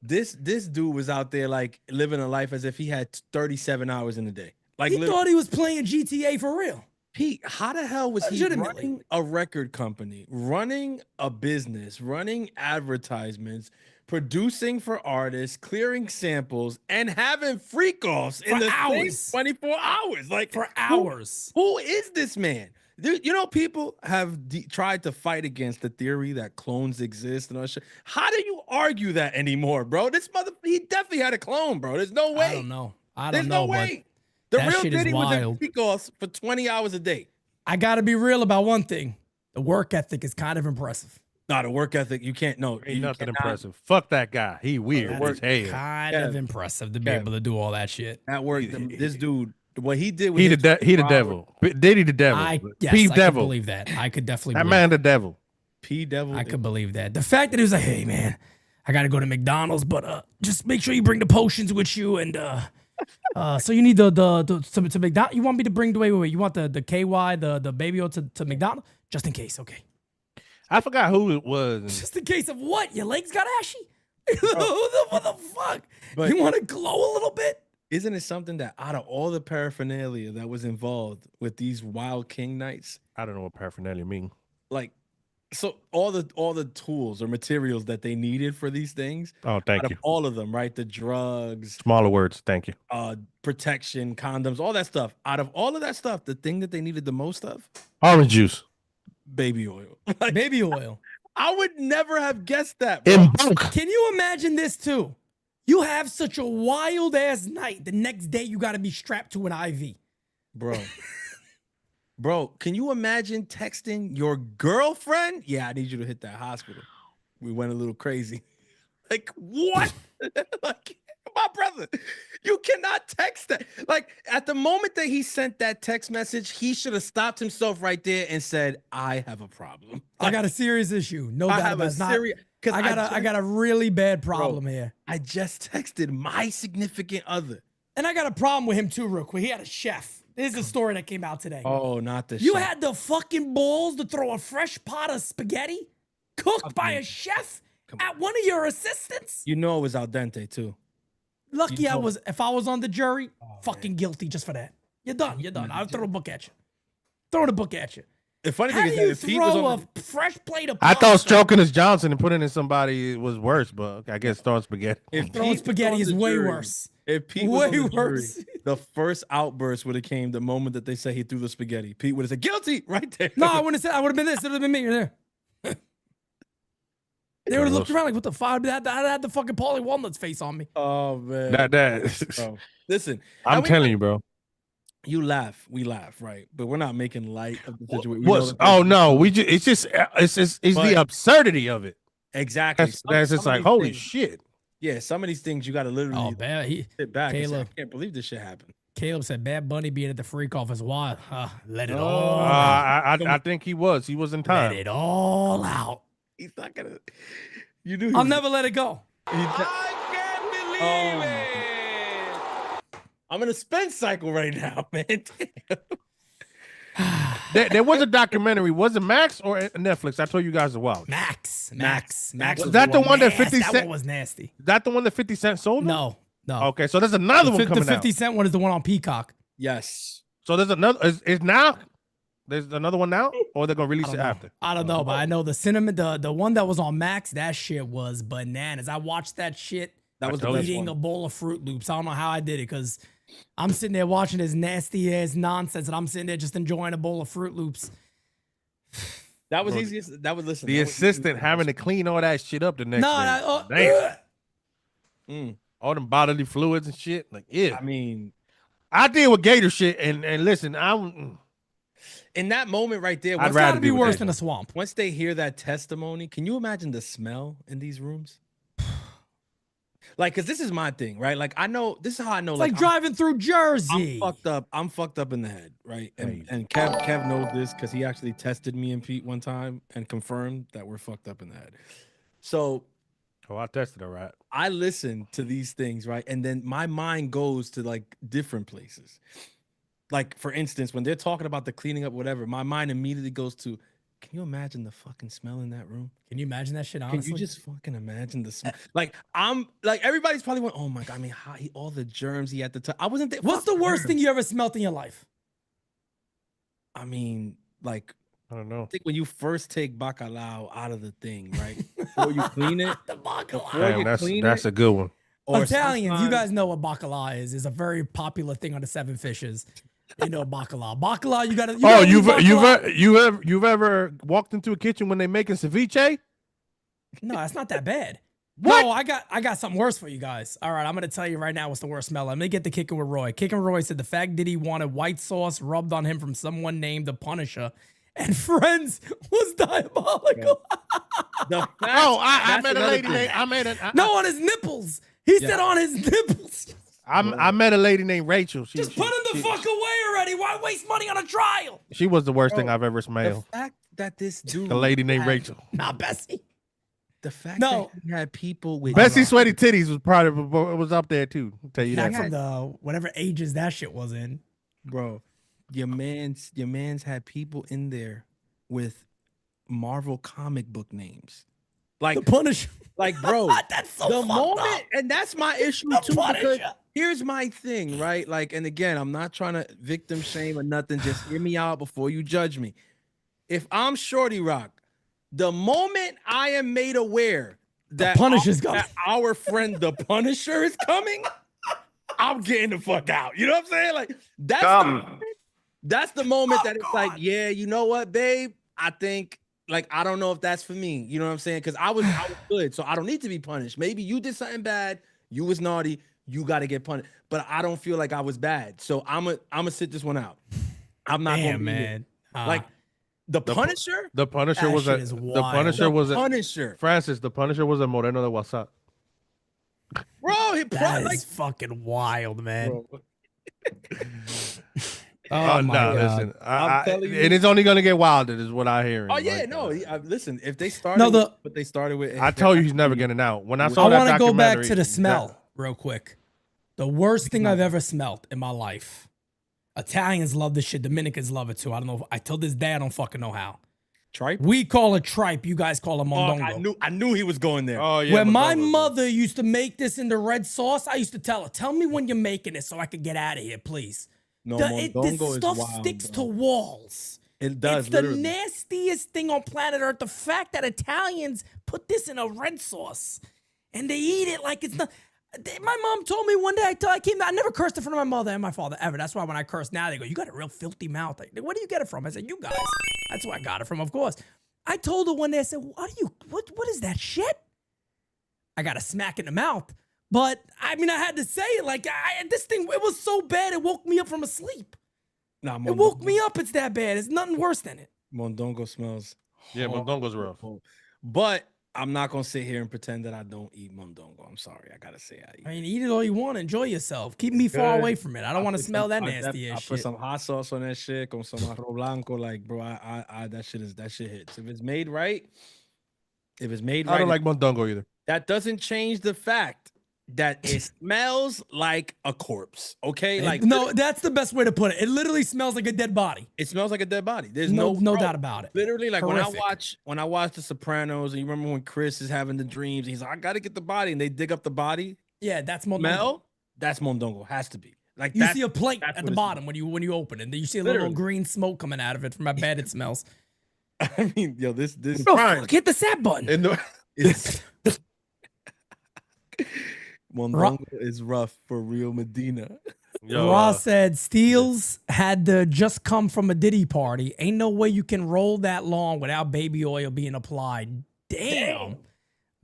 This dude was out there like living a life as if he had 37 hours in a day. Like He thought he was playing GTA for real. Pete, how the hell was he Legitimately. running a record company, running a business, running advertisements, producing for artists, clearing samples, and having freak-offs in the same hours. 24 hours? Like For hours. Who is this man? You know, people have tried to fight against the theory that clones exist and all that shit. How do you argue that anymore, bro? This he definitely had a clone, bro. There's no way. I don't know. There's no way. The that real shit is Diddy was in wild. freak-offs for 20 hours a day. I got to be real about one thing. The work ethic is kind of impressive. Nah, the work ethic, you can't know. Ain't nothing impressive. Fuck that guy. He weird as hell. Kind of impressive to be able to do all that shit. That work, this dude, what he did with He the devil. Diddy the devil. I P could devil. believe that. I could definitely That believe man the devil. P devil. I could believe that. The fact that he was like, hey man, I gotta go to McDonald's, but just make sure you bring the potions with you, and so you need the to McDonald's. You want me to bring wait. You want the KY, the baby oil to McDonald's? Just in case, okay. I forgot who it was. Just in case of what? Your legs got ashy? What the fuck? But- You want to glow a little bit? Isn't it something that out of all the paraphernalia that was involved with these Wild King nights, I don't know what paraphernalia mean. like, so all the tools or materials that they needed for these things, Oh, thank out you. of all of them, right? The drugs, Smaller words. Thank you. protection, condoms, all that stuff. Out of all of that stuff, the thing that they needed the most of, Orange juice. baby oil. Like, Baby oil. I would never have guessed that, bro. In bulk. Can you imagine this too? You have such a wild ass night. The next day you got to be strapped to an IV. Bro, can you imagine texting your girlfriend? Yeah, I need you to hit that hospital. We went a little crazy. Like, what? Like, my brother, you cannot text that. Like, at the moment that he sent that text message, he should have stopped himself right there and said, I have a problem. I got a serious issue. No I doubt have about a it. Not- serious. I got a really bad problem here. I just texted my significant other. And I got a problem with him too, real quick. He had a chef. This is a story that came out today. Oh, not the You chef. had the fucking balls to throw a fresh pot of spaghetti cooked by a chef at one of your assistants? You know it was al dente too. Lucky You I know- was, if I was on the jury, fucking guilty just for that. You're done. You're done. I'll throw the book at you. Throwing the book at you. The funny How thing do is that you if Pete was throw on a fresh plate of I pasta? thought stroking his Johnson and putting it in somebody was worse, but I guess throwing spaghetti. if Throwing Pete was spaghetti on is the way jury, worse. If Pete was on Way the jury, worse. the first outburst would have came the moment that they said he threw the spaghetti. Pete would have said guilty right there. No, I wouldn't have said. I would have been this. It would have been me. You're there. They would have looked around like, what the fuck? I had the fucking Paulie Walnut's face on me. Oh man. Bro. Listen, I'm and telling you, bro. you laugh, we laugh, right? But we're not making light of the situation. We know What's, that oh there's- no, it's But- the absurdity of it. exactly. That's just Some of like these holy things- shit. Yeah, some of these things you got to literally Oh, bad. sit back and say, Caleb. I can't believe this shit happened. Caleb said Bad Bunny being at the freak off is wild. Let it Oh. all out. I think he was in Let time. it all out. He's not gonna. You knew. I'll never let it go. I can't believe it. I'm in a spin cycle right now, man. There was a documentary. Was it Max or Netflix? I told you guys a while. Max. Was that the one that 50 That Cent? one was nasty. Is that the one that 50 Cent sold? them? No. Okay, so there's another one The coming 50 out. Cent one is the one on Peacock. Yes. So there's another. Is now? There's another one now, or they're gonna release it after? I don't know, but I know the cinnamon, the one that was on Max, that shit was bananas. I watched that shit. That was the told best Eating one. a bowl of Fruit Loops. I don't know how I did it because I'm sitting there watching this nasty ass nonsense, and I'm sitting there just enjoying a bowl of Fruit Loops. That was easiest. That was listen. The that was assistant easiest. having to clean all that shit up the next day. No, Damn. All them bodily fluids and shit. Like, yeah. I mean, I deal with Gator shit, and listen, I'm. in that moment right there, I'd once, it's rather gotta be do worse that. than a swamp. once they hear that testimony, can you imagine the smell in these rooms? Like, cause this is my thing, right? Like, I know this is how I know. It's like driving through Jersey. I'm fucked up in the head, right? And Kev knows this because he actually tested me and Pete one time and confirmed that we're fucked up in the head. So, I tested it, right? I listen to these things, right? And then my mind goes to like different places. Like, for instance, when they're talking about the cleaning up, whatever, my mind immediately goes to, can you imagine the fucking smell in that room? Can you imagine that shit, honestly? Can you just fucking imagine the smell? Like, I'm like, everybody's probably went, oh my God, I mean, all the germs he had to touch. I wasn't there. What's the worst thing you ever smelt in your life? I mean, like, I don't know. I think when you first take bacalao out of the thing, right? Before you clean it. The bacalao. Before Damn, you clean that's it, a good one. or Italians, you sometimes- guys know what bacalao is. It's a very popular thing on the Seven Fishes. You know bacalao. Bacalao, you gotta. You've ever walked into a kitchen when they making ceviche? No, that's not that bad. What? No, I got something worse for you guys. All right, I'm gonna tell you right now what's the worst smell. I'm gonna get the Kicking with Roy. Kicking with Roy said the fact that he wanted white sauce rubbed on him from someone named the Punisher and friends was diabolical. I met a lady named. No, on his nipples. He said on his nipples. I met a lady named Rachel. Just put him the fuck away already. Why waste money on a trial? She was the worst thing I've ever The smelled. fact that this dude, A lady named Rachel. Not Bessie. the fact No. that he had people with Bessie Sweaty Titties was part of it. Was up there too. I'll tell you Not that. from the whatever ages that shit was in. bro, your man's had people in there with Marvel comic book names. Like, The Punisher. like, bro, That's so the fucked moment, up. and that's my issue The too. Because Punisher. here's my thing, right? Like, and again, I'm not trying to victim shame or nothing. Just hear me out before you judge me. If I'm Shorty Rock, the moment I am made aware that Punisher's coming. that our friend the Punisher is coming, I'm getting the fuck out. You know what I'm saying? Like, that's the moment that it's like, yeah, you know what, babe? I think, like, I don't know if that's for me. You know what I'm saying? Because I was good, so I don't need to be punished. Maybe you did something bad, you was naughty, you got to get punished. But I don't feel like I was bad, so I'm a sit this one out. I'm not gonna Damn, be here. man. Like the Punisher. The Punisher That was shit a. is The wild. Punisher was a. Punisher, Francis, the Punisher was a Moreno de WhatsApp. bro. That Like, is fucking wild, man. bro. Oh my God. Listen, I'm telling you. and it's only gonna get wilder, is what I hear. Oh yeah, Like, no. Listen, if they started, with what they started with, I told you he's never getting out. When I saw I that want to go back documentary, to the smell real quick. The worst thing I've ever smelled in my life. Italians love this shit. Dominicans love it too. I don't know. Till this day, I don't fucking know how. tripe. We call it tripe. You guys call it mondongo. I knew he was going there. Oh yeah. When my Mondongo. mother used to make this in the red sauce, I used to tell her, "Tell me when you're making it so I could get out of here, please." No, This mondongo is stuff wild, sticks bro. to walls. It does. It's the Literally. nastiest thing on planet Earth. The fact that Italians put this in a red sauce and they eat it like it's not. My mom told me one day I came. I never cursed in front of my mother and my father ever. That's why when I curse now, they go, "You got a real filthy mouth." Like, where do you get it from? I said, "You guys." That's where I got it from, of course. I told her one day. I said, What is that shit?" I got a smack in the mouth, but I mean, I had to say it. Like, this thing, it was so bad, it woke me up from a sleep. Nah, It woke me up. It's that bad. It's nothing worse than it. Mondongo smells. Yeah, Mondongo's rough. horrible. But I'm not gonna sit here and pretend that I don't eat mondongo. I'm sorry, I gotta say I eat. I mean, eat it all you want. Enjoy yourself. Keep me far away from it. I don't want to smell that nasty I ass put shit. some hot sauce on that shit, con some arroz blanco. Like, bro, that shit hits. If it's made right, I don't like Mondongo either. that doesn't change the fact that it smells like a corpse. Okay, like No, that's the best way to put it. It literally smells like a dead body. it smells like a dead body. There's No bro, doubt about it. Literally, like Horrific. when I watch The Sopranos, and you remember when Chris is having the dreams, and he's like, "I gotta get the body," and they dig up the body. Yeah, that's mondongo. Smell? That's mondongo. Has to be. Like You that's, see a plate that's at what the it's- bottom when you open it. And then you see a little Literally. green smoke coming out of it from how bad it smells. I mean, yo, this Bro, fuck, hit the sap button. And the, is mondongo is rough for real Medina. yo, Ross said Steels had to just come from a Diddy party. Ain't no way you can roll that long without baby oil being applied. Damn.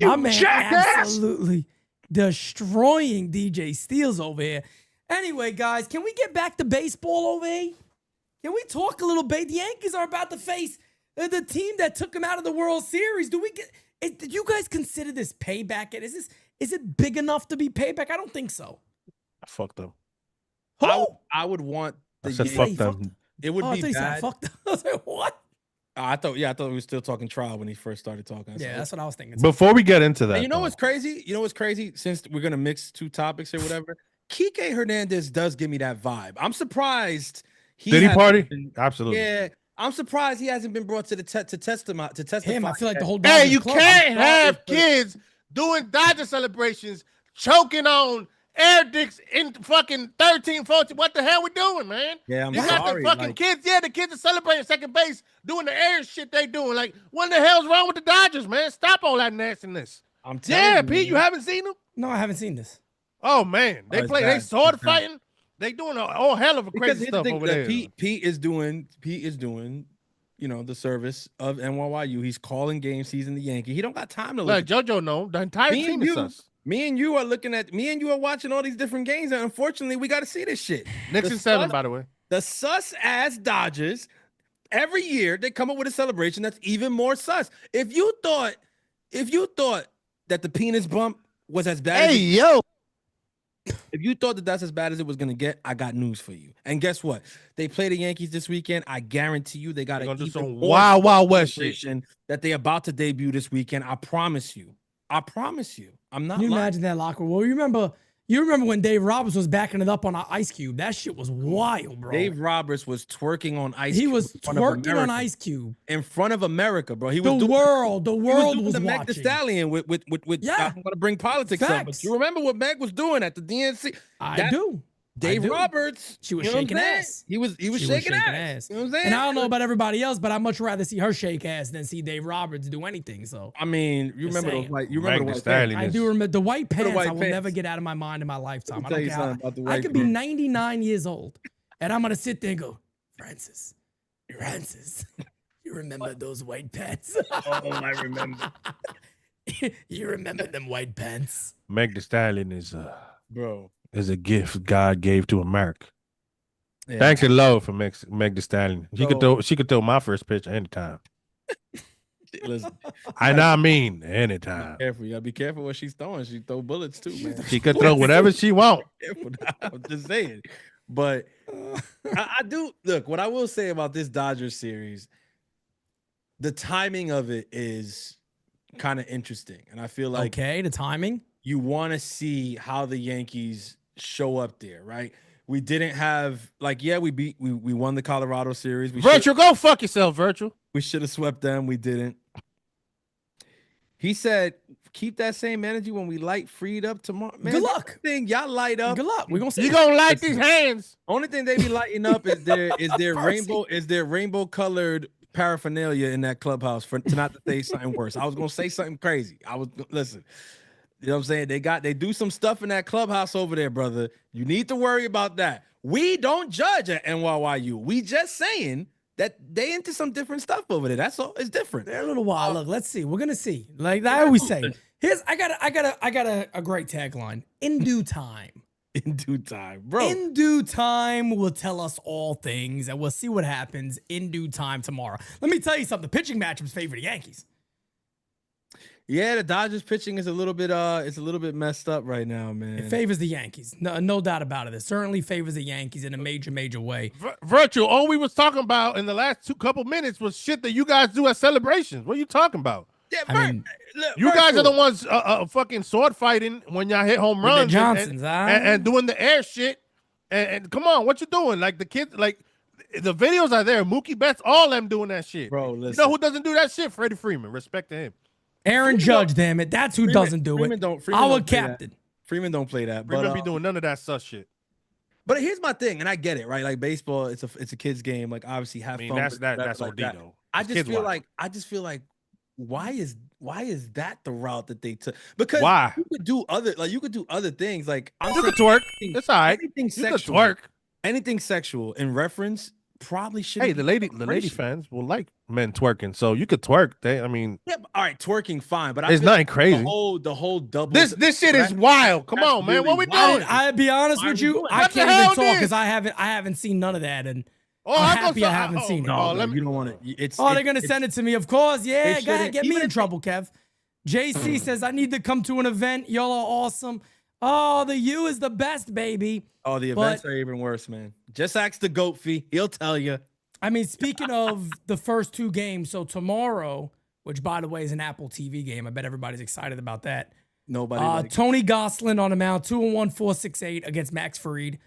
My man absolutely destroying DJ Steels over here. Anyway, guys, can we get back to baseball over here? Can we talk a little bit? The Yankees are about to face the team that took them out of the World Series. Do you guys consider this payback? Is Is it big enough to be payback? I don't think so. I fucked them. Who? I would want the I said Yankees. fuck them. It would I be thought you said I bad. fucked up. I was like, what? I thought we were still talking trial when he first started talking. Yeah, that's what I was thinking. Before we get into that, And you know though, what's crazy? You know what's crazy? Since we're gonna mix two topics or whatever, Kike Hernandez does give me that vibe. I'm surprised. Did he hasn't party? been- Absolutely. Yeah, I'm surprised he hasn't been brought to the to testify. Him, I feel like the whole Hey, Dodgers you club. can't sorry have for- kids doing Dodger celebrations, choking on air dicks in fucking 13, 14. What the hell we doing, man? Yeah, I'm You got sorry. the fucking like, kids. Yeah, the kids are celebrating second base, doing the air shit they doing. Like, what the hell's wrong with the Dodgers, man? Stop all that nastiness. I'm telling Yeah, you, Pete, you man. haven't seen them? No, I haven't seen this. Oh man, they it's play. bad. They sword It's bad. fighting. They doing all hell of a Because crazy here's the stuff thing, over that there. Pete is doing, you know, the service of NYYU. He's calling games. He's in the Yankee. He don't got time to Like look. JoJo, no, the entire Me team and is you, sus. me and you are watching all these different games, and unfortunately, we got to see this shit. Nixon The 7, sus- by the way. The sus ass Dodgers. Every year they come up with a celebration that's even more sus. If you thought that the penis bump was as bad, Hey yo, if you thought that that's as bad as it was gonna get, I got news for you. And guess what? They play the Yankees this weekend. I guarantee you they got they're an gonna do even some more wild, wild west shit. celebration that they about to debut this weekend. I promise you. I'm not Can you lying. imagine that locker room? Well, you remember when Dave Roberts was backing it up on Ice Cube? That shit was wild, bro. Dave Roberts was twerking on Ice he Cube was in front of twerking on America. Ice Cube. In front of America, bro. He The was doing world doing was the Meg Thee watching. Stallion with Yeah. I don't want to bring politics up, but Facts. you remember what Meg was doing at the DNC? I do. Dave I do. Roberts. She was you know what I'm shaking saying? ass. He was She was shaking shaking ass. ass. You know what I'm saying? And I don't know about everybody else, but I'd much rather see her shake ass than see Dave Roberts do anything. So I mean, you Just remember saying. those white? You remember Meg the Thee white Stallion. pants? I do remember the white pants. white I will pants. never get out of my mind in my lifetime. Let me I tell don't you care. something about the I white could be pants. 99 years old, and I'm gonna sit there and go, Francis, you remember those white pants? Oh, I remember, You remember them white pants? Meg Thee Stallion is bro. a gift God gave to America. Yeah. Thanks and love for Meg Thee Stallion. So- She could throw my first pitch anytime. Listen, I mean anytime. careful. You gotta be careful what she's throwing. She throw bullets too, man. She could throw whatever she want. Careful. I'm just saying. But I do look. What I will say about this Dodgers series, the timing of it is kind of interesting, and I feel like Okay, the timing. you want to see how the Yankees show up there, right? We didn't have we won the Colorado series. Virtual, go fuck yourself, Virtual. We should have swept them. We didn't. He said, "Keep that same energy when we light freed up tomorrow." Man, Good luck. Thing y'all light up. Good luck. We're gonna see. You gonna like these hands? Only thing they be lighting up is their Mercy. rainbow colored paraphernalia in that clubhouse for to not to say something worse. I was gonna say something crazy. Listen. You know what I'm saying? They do some stuff in that clubhouse over there, brother. You need to worry about that. We don't judge at NYYU. We just saying that they into some different stuff over there. That's all. It's different. They're a little while. Look, let's see. We're gonna see. Like I always say, I got a great tagline. In due time. In due time, bro. In due time will tell us all things, and we'll see what happens in due time tomorrow. Let me tell you something. The pitching matchups favor the Yankees. Yeah, the Dodgers pitching is a little bit messed up right now, man. It favors the Yankees. No doubt about it. It certainly favors the Yankees in a major way. Virtual. All we was talking about in the last couple minutes was shit that you guys do at celebrations. What are you talking about? Yeah, I mean, look, You guys are Virtual. the ones fucking sword fighting when y'all hit home With the runs and- Johnsons, and doing the air shit. And come on, what you doing? Like the kids, like the videos are there. Mookie Betts, all them doing that shit. Bro, You listen. know who doesn't do that shit? Freddie Freeman. Respect to him. Aaron Judge, damn it. That's who doesn't do Freeman it. don't Our play that. captain. Freeman don't play that. Freeman But be doing none of that sus shit. But here's my thing, and I get it, right? Like baseball, it's a kid's game. Like obviously, have I mean, fun. that's with that. it, That's like OD that. though. I It's just kids feel watching. like, why is that the route that they took? Because Why? you could do other things. Like I'm You saying could twerk. anything- It's all right. Anything You could sexual, twerk. anything sexual in reference probably should. Hey, the lady fans will like men twerking, so you could twerk. I mean, Yeah, all right, twerking fine, but I it's feel nothing crazy. the whole double. This shit is wild. Come that's on, man. What we really wild. doing? I'll be honest Why with are we you. doing I What the can't hell even talk this? because I haven't seen none of that. And Oh, I'm I'm gonna happy I say- haven't seen it. No, Oh, let me. you don't want to. It's they're gonna send it to me. Of course, yeah. they Go ahead, shouldn't- get me even in if trouble, Kev. JC says, I need to come to an event. Y'all are awesome. Oh, the U is the best, baby. Oh, the events are even worse, man. Just ask the GOAT fee. He'll tell you. I mean, speaking of the first 2 games, so tomorrow, which by the way is an Apple TV game, I bet everybody's excited about that. Nobody. Tony Gosselin on the mound, 2-1, 4.68 against Max Fried.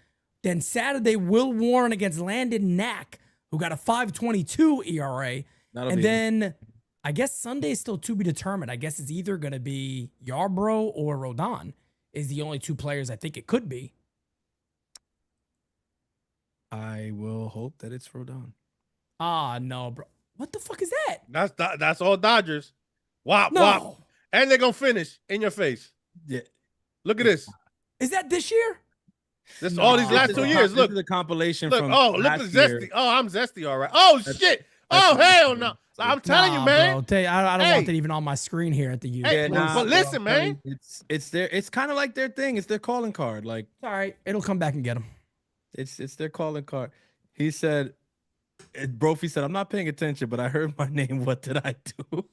Then Saturday, Will Warren against Landon Knack, who got a 5.22 ERA. And then I guess Sunday is still to be determined. I guess it's either going to be Yarbrough or Rodon is the only 2 players I think it could be. I will hope that it's Rodon. No, bro. What the fuck is that? That's all Dodgers. Wop, wop. And they're going to finish in your face. Yeah. Look at this. Is that this year? This all these last 2 years. Look. This is the compilation look, from look at Zesty. Oh, I'm Zesty, all right. Oh, shit. Oh, hell no. I'm telling you, man. Bro, I don't want that even on my screen here at the U. Hey, but listen, man. It's kind of like their thing. It's their calling card. Like, all right, it'll come back and get them. It's their calling card. He said, Brophy said, I'm not paying attention, but I heard my name. What did I do?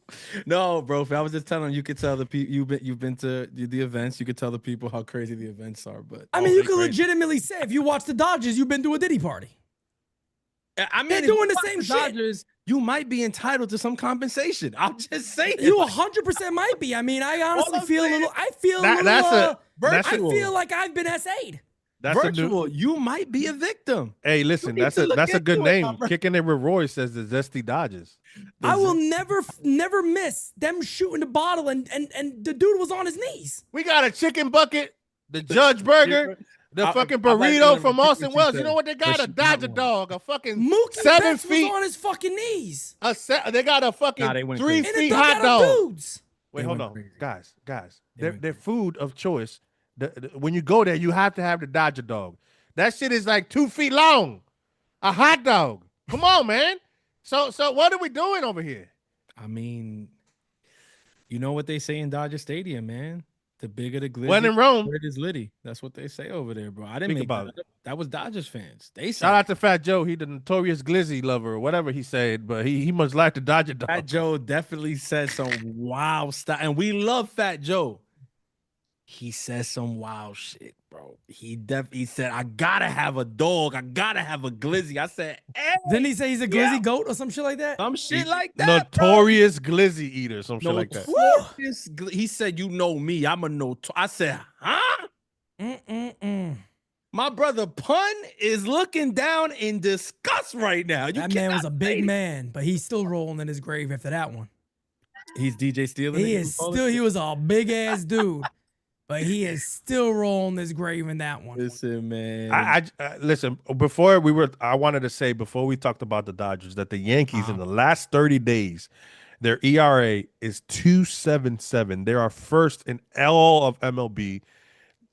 No, Brophy. I was just telling him you could tell the people you've been to the events. You could tell the people how crazy the events are. But I mean, you could legitimately say if you watch the Dodgers, you've been to a Diddy party. I mean, they're doing the same Dodgers, shit. You might be entitled to some compensation. I'm just saying. You 100% might be. I mean, I honestly feel a little. I feel like I've been SA'd. That's virtual. You might be a victim. Hey, listen, that's a good name. Kicking it with Roy says the Zesty Dodgers. I will never miss them shooting the bottle and the dude was on his knees. We got a chicken bucket, the Judge Burger, the fucking burrito from Austin Wells. You know what they got? A Dodger dog, a fucking Mookie 7 Betts feet was on his fucking knees. They got a fucking 3 feet and hot dog. Dudes. Wait, hold on, guys. Their food of choice. When you go there, you have to have the Dodger dog. That shit is like 2 feet long. A hot dog. Come on, man. So what are we doing over here? I mean, you know what they say in Dodger Stadium, man. The bigger the glizzy, when in Rome, the is litty. That's what they say over there, bro. I didn't think about it. That was Dodgers fans. They shout out to Fat Joe. He the notorious glizzy lover or whatever he said, but he must like the Dodger dog. Fat Joe definitely said some wild stuff, and we love Fat Joe. He says some wild shit, bro. He said, I gotta have a dog. I gotta have a glizzy. I said, hey, didn't he say he's a glizzy goat or some shit like that? Some shit like that. Notorious glizzy eater, some shit like that. He said, you know me. I'm a I said, huh? My brother Pun is looking down in disgust right now. That man was a big man, but he's still rolling in his grave after that one. He's DJ Steele. He was a big ass dude. But he is still rolling his grave in that one. Listen, man. I listen. I wanted to say before we talked about the Dodgers that the Yankees in the last 30 days, their ERA is 2.77. They are first in all of MLB.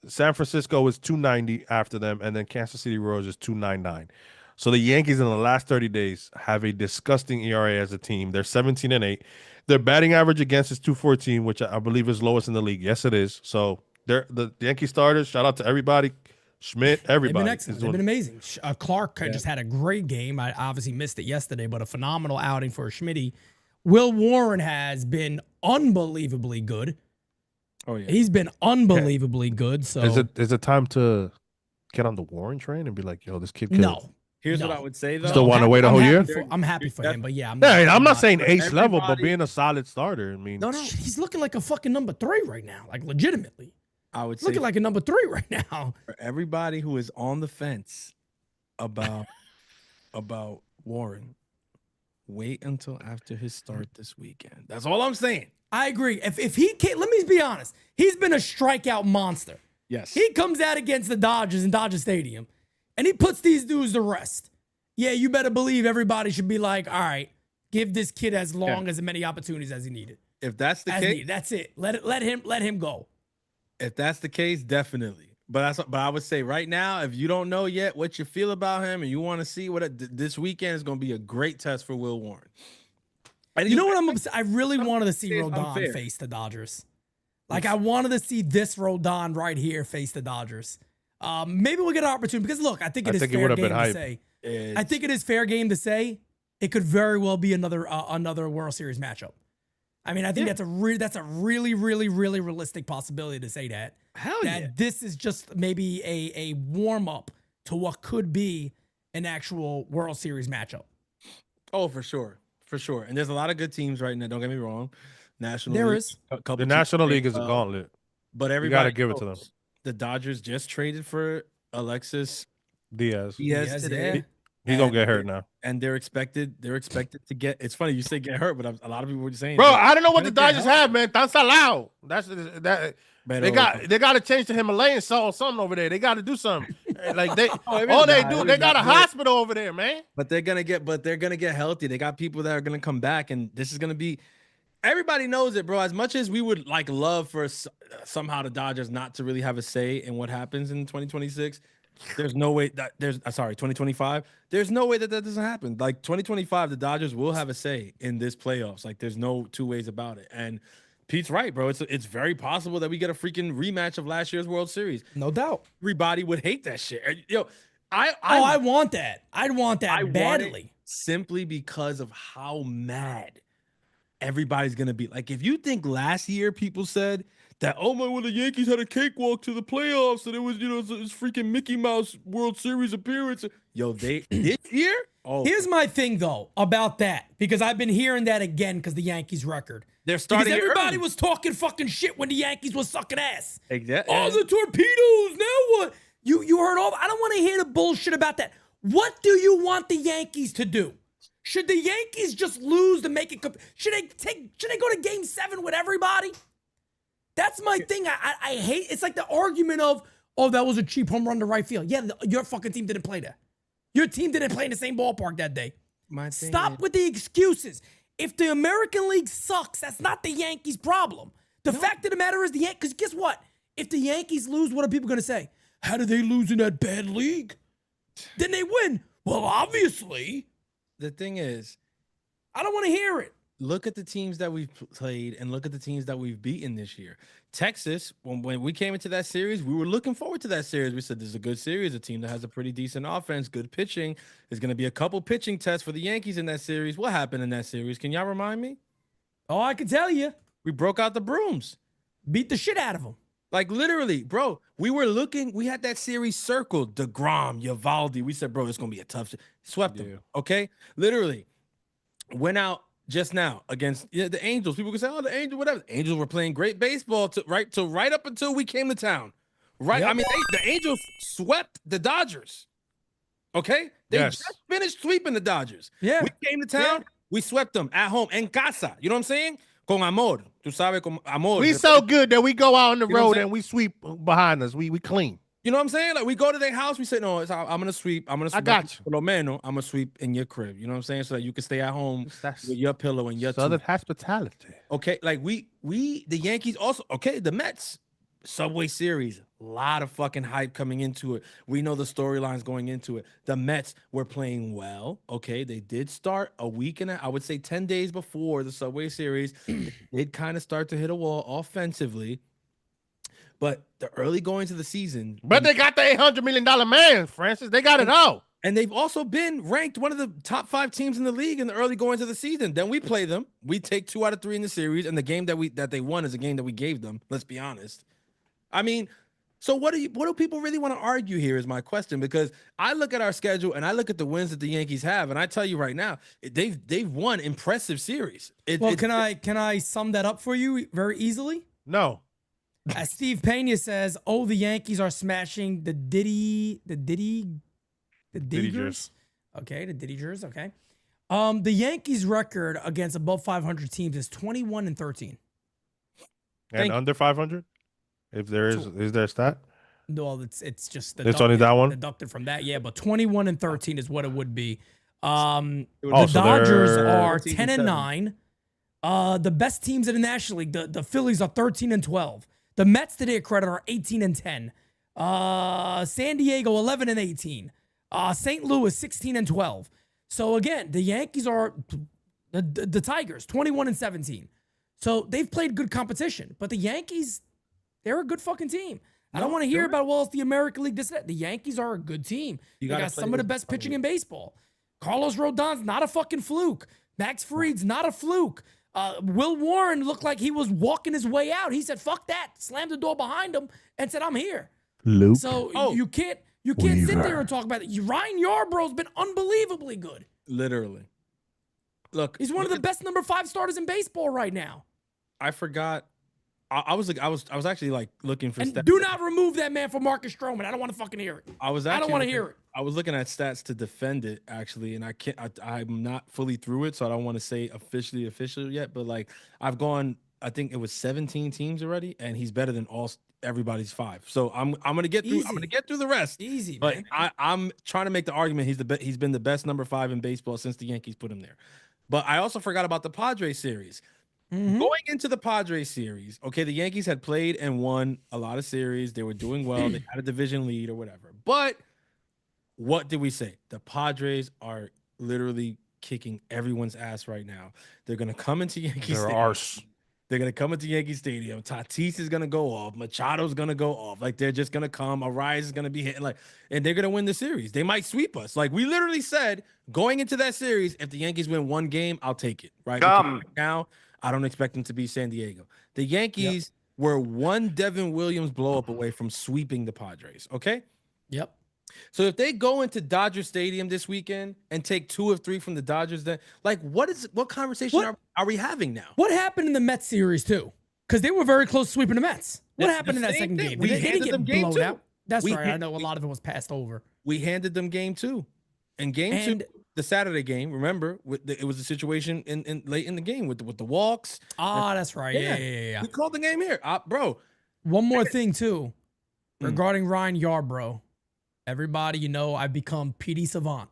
San Francisco is 2.90 after them, and then Kansas City Royals is 2.99. So the Yankees in the last 30 days have a disgusting ERA as a team. They're 17-8. Their batting average against is 2.14, which I believe is lowest in the league. Yes, it is. So they're the Yankee starters. Shout out to everybody. Schmidt, everybody. They've been excellent. They've been amazing. Clark just had a great game. I obviously missed it yesterday, but a phenomenal outing for Schmitty. Will Warren has been unbelievably good. Oh yeah, he's been unbelievably good. So is it time to get on the Warren train and be like, yo, this kid? No. Here's what I would say though. Still want to wait a whole year? I'm happy for him, but yeah, I'm not saying ace level, but being a solid starter. I mean, no, he's looking like a fucking number 3 right now, like legitimately. I would say looking like a number 3 right now. For everybody who is on the fence about Warren, wait until after his start this weekend. That's all I'm saying. I agree. If he can't, let me be honest, he's been a strikeout monster. Yes, he comes out against the Dodgers in Dodger Stadium. And he puts these dudes to rest. Yeah, you better believe everybody should be like, all right, give this kid as many opportunities as he needed. If that's the case, that's it. Let him go. If that's the case, definitely. But I would say right now, if you don't know yet what you feel about him and you want to see this weekend is going to be a great test for Will Warren. You know what I really wanted to see Rodon face the Dodgers. Like I wanted to see this Rodon right here face the Dodgers. Maybe we'll get an opportunity because look, I think it is fair game to say. I think it is fair game to say it could very well be another World Series matchup. I mean, I think that's a really, really, really realistic possibility to say that. Hell that yeah. this is just maybe a warm up to what could be an actual World Series matchup. Oh, for sure. For sure. And there's a lot of good teams right now. Don't get me wrong. National There League, is. a couple The teams National playing League is a well, gauntlet. but You everybody got to give it to them. knows the Dodgers just traded for Alexis Diaz. Diaz today. yeah. He gonna get hurt they're- now. And they're expected to get. It's funny you say get hurt, but a lot of people were saying, Bro, like, I don't know what the gonna get Dodgers help. have, man. Tan salao. That's that. They got to change the Himalayan salt or something over there. They got to do something. Like they all they do, they got a hospital over there, man. But they're gonna get healthy. They got people that are gonna come back, and this is gonna be. Everybody knows it, bro. As much as we would like love for somehow the Dodgers not to really have a say in what happens in 2026, there's no way that 2025. There's no way that doesn't happen. Like 2025, the Dodgers will have a say in this playoffs. Like there's no two ways about it. And Pete's right, bro. It's very possible that we get a freaking rematch of last year's World Series. No doubt. Everybody would hate that shit. Yo, I want that. I'd want that I want badly. it simply because of how mad everybody's gonna be. Like, if you think last year people said that, oh my, well, the Yankees had a cakewalk to the playoffs and it was, this freaking Mickey Mouse World Series appearance. Yo, this year? Oh, Here's my thing though about that, because I've been hearing that again because the Yankees record. they're starting. Because everybody early. was talking fucking shit when the Yankees was sucking ass. Exactly. Oh, the torpedoes. Now what? You heard all. I don't want to hear the bullshit about that. What do you want the Yankees to do? Should the Yankees just lose to make it? Should they go to Game 7 with everybody? That's my thing. I hate. It's like the argument of, oh, that was a cheap home run to right field. Yeah, your fucking team didn't play there. Your team didn't play in the same ballpark that day. Stop with the excuses. If the American League sucks, that's not the Yankees' problem. The fact of the matter is the Yankees. Because guess what? If the Yankees lose, what are people going to say? How did they lose in that bad league? Then they win. Well, obviously. The thing is, I don't want to hear it. look at the teams that we've played and look at the teams that we've beaten this year. Texas, when we came into that series, we were looking forward to that series. We said this is a good series, a team that has a pretty decent offense, good pitching. There's going to be a couple pitching tests for the Yankees in that series. What happened in that series? Can y'all remind me? Oh, I can tell you. We broke out the brooms. Beat the shit out of them. Like literally, bro, we were looking, we had that series circled, DeGrom, Eovaldi. We said, bro, it's going to be a tough shit. Swept them, okay? Literally, went out just now against the Angels. People can say, oh, the Angels, whatever. The Angels were playing great baseball right up until we came to town. Right? Yep. I mean, the Angels swept the Dodgers, okay? They just finished sweeping the Dodgers. Yeah. We came to town, we swept them at home, en casa. You know what I'm saying? Con amor. Tú sabes, con amor. We so good that we go out on the You know what road I'm saying? and we sweep behind us. We clean. You know what I'm saying? Like we go to their house, we say, no, I'm gonna sweep. I'm gonna sweep. I got you. Por lo menos, I'm gonna sweep in your crib. You know what I'm saying? So that you can stay at home That's with your pillow and your Southern tooth. hospitality. Okay, like we the Yankees also, okay, the Mets, Subway Series, a lot of fucking hype coming into it. We know the storylines going into it. The Mets were playing well, okay? They did start a week and I would say 10 days before the Subway Series. They did kind of start to hit a wall offensively. But the early going to the season, But they got the $800 million man, Francis. They got it all. and they've also been ranked one of the top 5 teams in the league in the early going to the season. Then we play them. We take 2 out of 3 in the series, and the game that they won is a game that we gave them. Let's be honest. I mean, so what do people really want to argue here is my question, because I look at our schedule and I look at the wins that the Yankees have, and I tell you right now, they've won impressive series. Can I sum that up for you very easily? No. As Steve Pena says, oh, the Yankees are smashing the Diddygers. Okay, the Diddygers. Okay. The Yankees' record against above 500 teams is 21-13. And under 500? If there is there a stat? No, it's just It's only that one? deducted from that. Yeah, but 21-13 is what it would be. The Oh, so Dodgers they're are 14-7. 10-9. The best teams in the National League, the Phillies are 13-12. The Mets, to their credit, are 18-10. San Diego 11-18. St. Louis 16-12. So again, the Yankees are the Tigers 21-17. So they've played good competition, but the Yankees, they're a good fucking team. I don't want to hear about, well, it's the American League, this, that. The Yankees are a good team. They got some of the best pitching in baseball. Carlos Rodon's not a fucking fluke. Max Fried's not a fluke. Will Warren looked like he was walking his way out. He said, "Fuck that!" Slammed the door behind him and said, "I'm here." Luke. So you can't sit there and talk about it. Ryan Yarbrough's been unbelievably good. Literally. Look, He's one of the best number 5 starters in baseball right now. I forgot. I was actually like looking for And stats. do not remove that man for Marcus Stroman. I don't want to fucking hear it. I don't want to hear it. I was looking at stats to defend it actually, and I'm not fully through it, so I don't want to say official yet. But like I've gone, I think it was 17 teams already, and he's better than everybody's 5. So I'm gonna get through. Easy. I'm gonna get through the rest. Easy, But man. I'm trying to make the argument he's been the best number 5 in baseball since the Yankees put him there. But I also forgot about the Padres series. Going into the Padres series, okay, the Yankees had played and won a lot of series. They were doing well. They had a division lead or whatever. But what did we say? The Padres are literally kicking everyone's ass right now. They're going to come into Yankee They're Stadium. arse. They're going to come into Yankee Stadium. Tatis is going to go off. Machado's going to go off. Like, they're just going to come. Arias is going to be hitting. Like, and they're going to win the series. They might sweep us. Like, we literally said, going into that series, if the Yankees win one game, I'll take it. Right now, I don't expect them to beat San Diego. The Yankees were one Devin Williams blow up away from sweeping the Padres. Okay. Yep. So if they go into Dodger Stadium this weekend and take 2 of 3 from the Dodgers, then like what conversation are we having now? What happened in the Mets series too? Because they were very close to sweeping the Mets. What happened in that second game? We They didn't handed them get game blown 2. out. That's right. I know a lot of it was passed over. We handed them game 2. And game 2, the Saturday game, remember, it was a situation in late in the game with the walks. Oh, that's right. Yeah. We called the game here. Bro. One more thing too, regarding Ryan Yarbrough. Everybody, I've become PD Savant.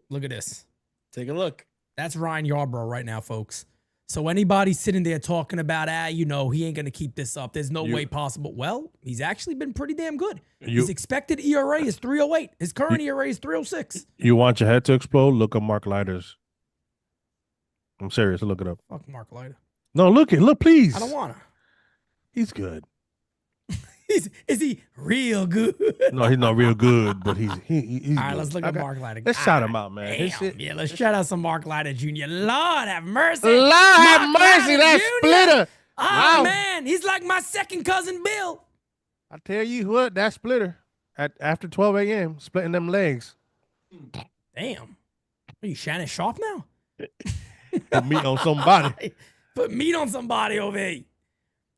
Look at this. Take a look. That's Ryan Yarbrough right now, folks. So anybody sitting there talking about, he ain't going to keep this up. There's no way possible. Well, he's actually been pretty damn good. His expected ERA is 3.08. His current ERA is 3.06. You want your head to explode? Look up Mark Leiter's. I'm serious. Look it up. Fuck Mark Leiter. No, look, please. I don't want to. He's good. Is he real good? No, he's not real good, but he's All good. right, let's look at Mark Leiter. Let's shout him out, man. Damn, yeah, let's shout out some Mark Leiter Jr. Lord have mercy. Lord have Mark mercy, Leiter that Jr. splitter. Oh, Wow. man, he's like my second cousin Bill. I tell you what, that splitter after 12 a.m. splitting them legs. Damn. Are you Shannon Sharp now? Put meat on somebody. Put meat on somebody over here.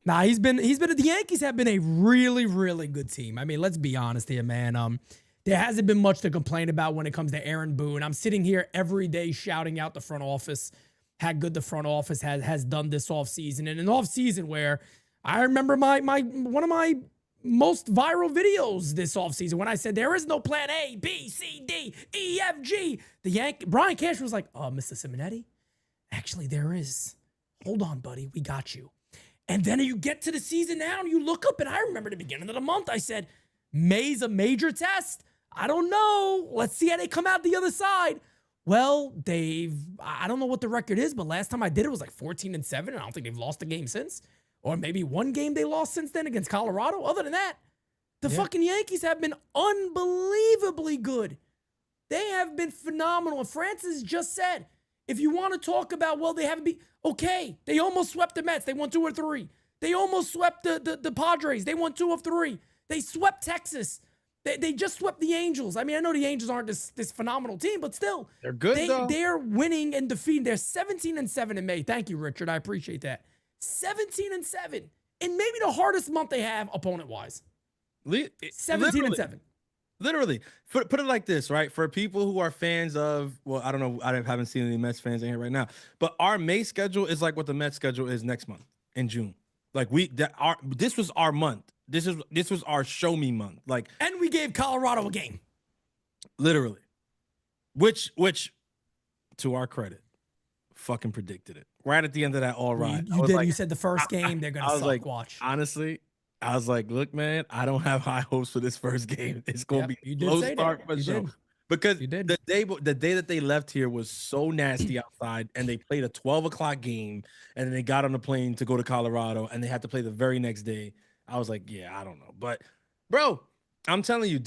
Nah, the Yankees have been a really, really good team. I mean, let's be honest here, man. There hasn't been much to complain about when it comes to Aaron Boone. I'm sitting here every day shouting out the front office, how good the front office has done this offseason. And an offseason where I remember one of my most viral videos this offseason when I said there is no plan A, B, C, D, E, F, G. Brian Cash was like, Mr. Simonetti, actually there is. Hold on, buddy. We got you. And then you get to the season now and you look up, and I remember the beginning of the month, I said, May's a major test. I don't know. Let's see how they come out the other side. Well, I don't know what the record is, but last time I did it was like 14-7, and I don't think they've lost a game since. Or maybe one game they lost since then against Colorado. Other than that, the fucking Yankees have been unbelievably good. They have been phenomenal. And Francis just said, if you want to talk about, well, they haven't been, okay, they almost swept the Mets. They won 2 or 3. They almost swept the Padres. They won 2 of 3. They swept Texas. They just swept the Angels. I mean, I know the Angels aren't this phenomenal team, but still. They're good, though. They're winning and defeating. They're 17-7 in May. Thank you, Richard. I appreciate that. 17-7. And maybe the hardest month they have opponent-wise. 17-7. Literally, put it like this, right? For people who are fans of, well, I don't know, I haven't seen any Mets fans in here right now, but our May schedule is like what the Mets schedule is next month in June. Like this was our month. This was our show me month. Like, and we gave Colorado a game. Literally, which to our credit, fucking predicted it right at the end of that all right. You did. Like, you said the first game they're gonna suck. Like, watch. Honestly. I was like, look, man, I don't have high hopes for this first game. It's going to be a slow start for the show. Because the day that they left here was so nasty outside, and they played a 12 o'clock game, and then they got on the plane to go to Colorado, and they had to play the very next day. I was like, yeah, I don't know. But, bro, I'm telling you,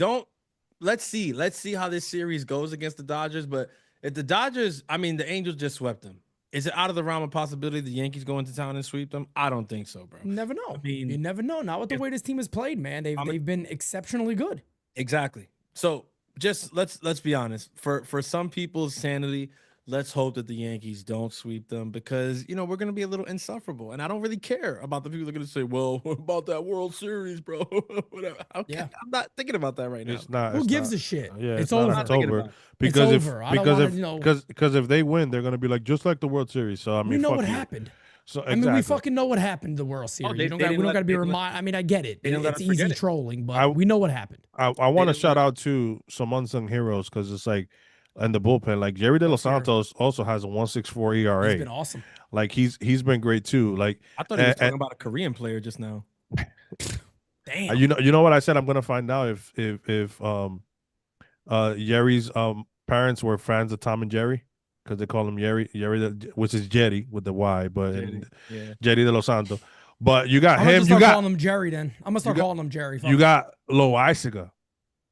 let's see how this series goes against the Dodgers. But if the Dodgers, I mean, the Angels just swept them. Is it out of the realm of possibility the Yankees go into town and sweep them? I don't think so, bro. You never know. I mean, you never know. Not with the way this team has played, man. They've been exceptionally good. Exactly. So just let's be honest. For some people's sanity, let's hope that the Yankees don't sweep them because we're gonna be a little insufferable. And I don't really care about the people that are gonna say, well, what about that World Series, bro? Whatever. Yeah. I'm not thinking about that right now. It's not. Who gives a shit? Yeah, it's not over. October. It's Because over. I don't wanna, because if they win, they're gonna be like just like the World Series. So I mean, we know fuck what you. happened. So I mean, we fucking know what happened in the World Series. they we don't got to be reminded. I mean, I get it. It's easy trolling, but we know what happened. I want to shout out to some unsung heroes because it's like, and the bullpen, like Jerry De Los Santos also has a 1.64 ERA. He's been awesome. Like he's been great too. Like I thought he was talking about a Korean player just now. Damn. You know what I said? I'm gonna find out if Jerry's parents were fans of Tom and Jerry. Because they call him Jerry, which is Jerry with the Y, but Jerry De Los Santos. But you got him. You got calling him Jerry. Then I'm gonna start calling him Jerry. You got Loaizaga.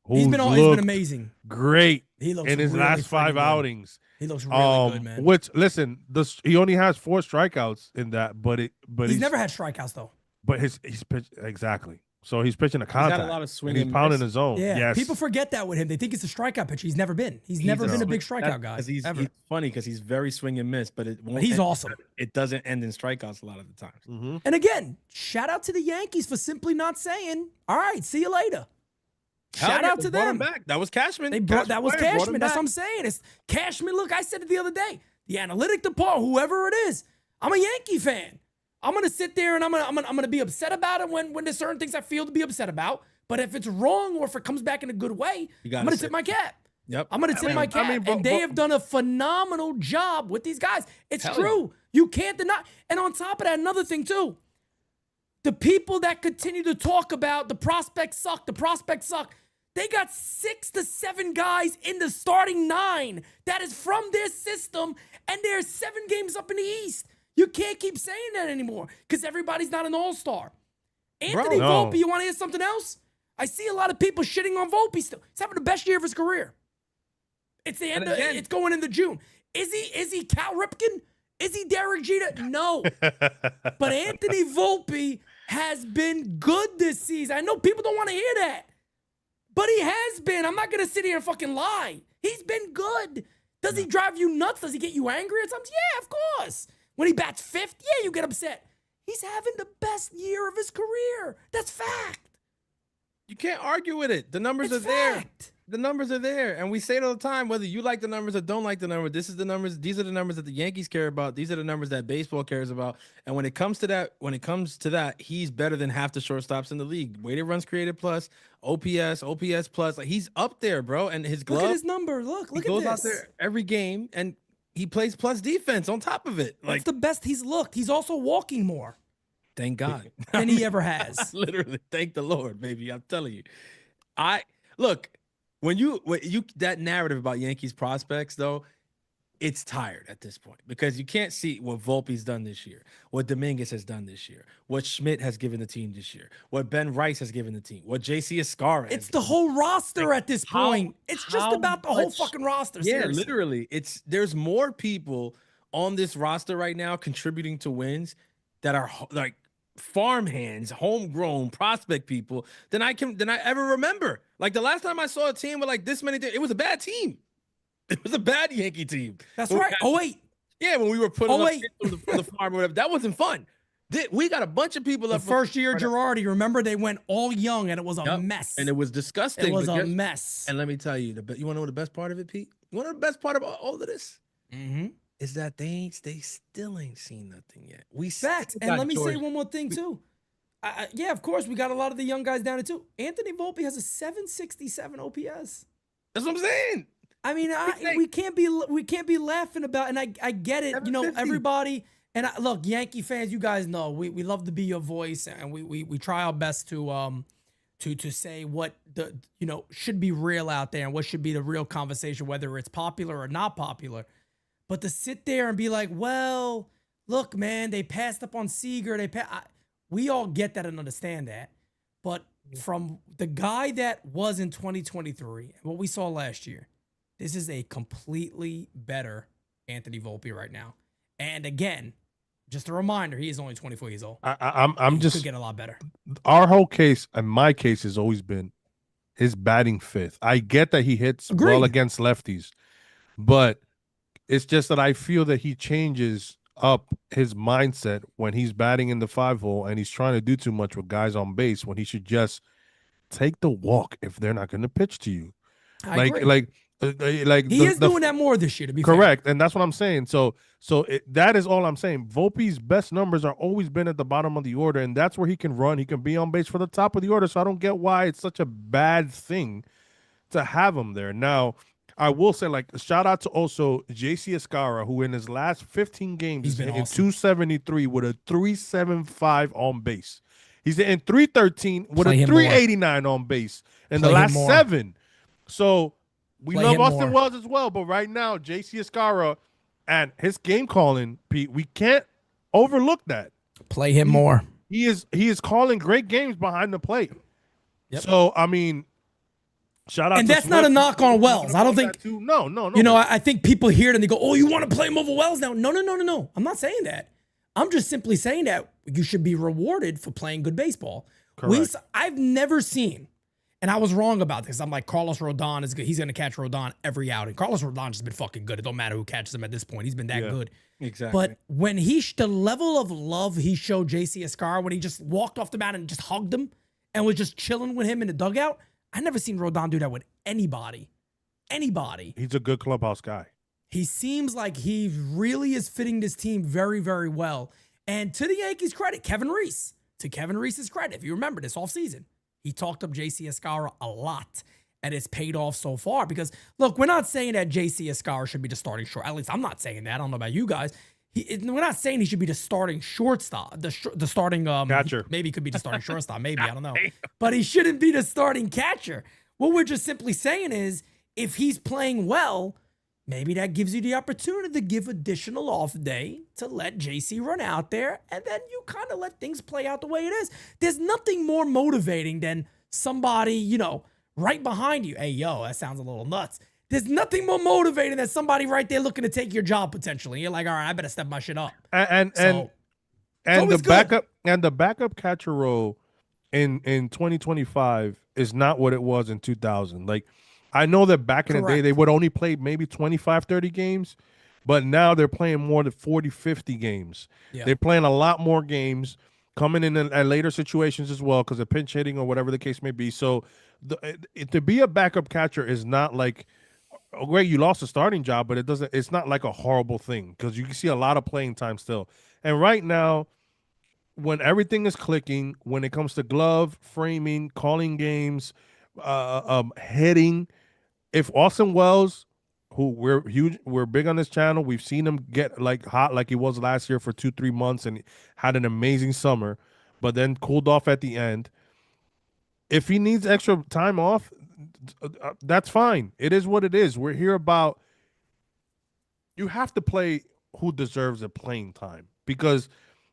He's been amazing. Great. He looks in his really last 5 outings. He looks really good, man. Which listen, he only has 4 strikeouts in that, but he's never had strikeouts though. But he's pitched exactly. So he's pitching a contact. He's got a lot of swing. He's pounding his zone. Yeah, yes. People forget that with him. They think it's a strikeout pitcher. He's never been. He's never been a big strikeout guy. He's funny because he's very swing and miss, but he's awesome. It doesn't end in strikeouts a lot of the times. Mm-hmm. And again, shout out to the Yankees for simply not saying, "All right, see you later." Shout out to them. Back. That was Cashman. That was Cashman. That's what I'm saying. It's Cashman. Look, I said it the other day. The analytic department, whoever it is, I'm a Yankee fan. I'm gonna sit there and I'm gonna be upset about it when there's certain things I feel to be upset about. But if it's wrong or if it comes back in a good way, I'm gonna tip my cap. Yep. I'm gonna tip my cap. And they have done a phenomenal job with these guys. It's true. You can't deny. And on top of that, another thing too. The people that continue to talk about the prospects suck, they got 6 to 7 guys in the starting 9 that is from their system, and they're 7 games up in the East. You can't keep saying that anymore because everybody's not an all-star. Anthony Volpe, you want to hear something else? I see a lot of people shitting on Volpe still. He's having the best year of his career. It's the end. It's going into June. Is he Cal Ripken? Is he Derek Jeter? No. But Anthony Volpe has been good this season. I know people don't want to hear that. But he has been. I'm not going to sit here and fucking lie. He's been good. Does he drive you nuts? Does he get you angry at times? Yeah, of course. When he bats 5th, yeah, you get upset. He's having the best year of his career. That's fact. You can't argue with it. The numbers are there. The numbers are there. And we say it all the time, whether you like the numbers or don't like the numbers, this is the numbers. These are the numbers that the Yankees care about. These are the numbers that baseball cares about. And when it comes to that, he's better than half the shortstops in the league. Weighted runs created plus, OPS plus. Like, he's up there, bro. And his glove. Look at his number. Look at this. He goes out there every game and he plays plus defense on top of it. That's the best he's looked. He's also walking more. Thank God. Than he ever has. Literally, thank the Lord, baby. I'm telling you. Look, when you that narrative about Yankees prospects, though, it's tired at this point because you can't see what Volpe's done this year, what Dominguez has done this year, what Schmidt has given the team this year, what Ben Rice has given the team, what JC Escarra has. It's the whole roster at this point. It's just about the whole fucking roster. Yeah, seriously. literally. There's more people on this roster right now contributing to wins that are like farmhands, homegrown prospect people than I ever remember. Like the last time I saw a team with like this many, it was a bad team. It was a bad Yankee team. That's right. Oh wait. Yeah, when we were putting up from the farm or whatever, that wasn't fun. We got a bunch of people. The first year Girardi, remember they went all young and it was a mess. And it was disgusting. It was a mess. And let me tell you, you want to know the best part of it, Pete? You want to know the best part of all of this? Mm-hmm. Is that they still ain't seen nothing yet. Fact. And let me say one more thing too. Yeah, of course, we got a lot of the young guys down there too. Anthony Volpe has a 767 OPS. That's what I'm saying. I mean, we can't be laughing about, and I get it. You know, everybody. And look, Yankee fans, you guys know we love to be your voice, and we try our best to say what should be real out there and what should be the real conversation, whether it's popular or not popular. But to sit there and be like, well, look, man, they passed up on Seager. We all get that and understand that. But from the guy that was in 2023 and what we saw last year, this is a completely better Anthony Volpe right now. And again, just a reminder, he is only 24 years old. I'm He just could get a lot better. our whole case and my case has always been his batting fifth. I get that he hits well Agreed. against lefties, but it's just that I feel that he changes up his mindset when he's batting in the 5-hole and he's trying to do too much with guys on base when he should just take the walk if they're not going to pitch to you. I agree. Like He is doing that more this year, to be correct, and that's what I'm saying. So that is all I'm saying. Volpe's best numbers are always been at the bottom of the order, and that's where he can run. He can be on base for the top of the order. So I don't get why it's such a bad thing to have him there. Now, I will say, like, shout out to also JC Escara, who in his last 15 games He's is been hitting awesome. 273 with a 375 on base. He's hitting 313 with Play a him more. 389 on base in the Play him last more. 7. So we Play love him Austin more. Wells as well, but right now, JC Escara and his game calling, Pete, we can't overlook that. Play him more. He is calling great games behind the plate. Yep. So I mean, shout out. And to that's not a Swift. knock on Wells. I don't think. That too. No. You know, I think people hear it and they go, "Oh, you want to play him over Wells now?" No. I'm not saying that. I'm just simply saying that you should be rewarded for playing good baseball. Correct. I've never seen, and I was wrong about this. I'm like, Carlos Rodon is good. He's going to catch Rodon every outing. Carlos Rodon's just been fucking good. It don't matter who catches him at this point. He's been that good. Exactly. But when the level of love he showed JC Escar when he just walked off the mound and just hugged him and was just chilling with him in the dugout, I never seen Rodon do that with anybody. Anybody. He's a good clubhouse guy. He seems like he really is fitting this team very, very well. And to the Yankees' credit, to Kevin Reese's credit, if you remember this offseason, he talked up JC Escara a lot. And it's paid off so far because, look, we're not saying that JC Escara should be the starting short. At least I'm not saying that. I don't know about you guys. We're not saying he should be the starting shortstop, the starting catcher. Maybe he could be the starting shortstop. Maybe, I don't know. But he shouldn't be the starting catcher. What we're just simply saying is if he's playing well, maybe that gives you the opportunity to give additional off day to let JC run out there, and then you kind of let things play out the way it is. There's nothing more motivating than somebody, right behind you. Hey, yo, that sounds a little nuts. There's nothing more motivating than somebody right there looking to take your job potentially. You're like, all right, I better step my shit up. And the backup catcher role in 2025 is not what it was in 2000. Like, I know that back in the day they would only play maybe 25, 30 games, but now they're playing more than 40, 50 games. Yeah. They're playing a lot more games, coming in at later situations as well because of pinch hitting or whatever the case may be. So to be a backup catcher is not like, oh, great, you lost a starting job, but it's not like a horrible thing because you can see a lot of playing time still. And right now, when everything is clicking, when it comes to glove, framing, calling games, hitting, if Austin Wells, who we're big on this channel, we've seen him get like hot like he was last year for 2-3 months and had an amazing summer, but then cooled off at the end. If he needs extra time off, that's fine. It is what it is. We're here about you have to play who deserves the playing time because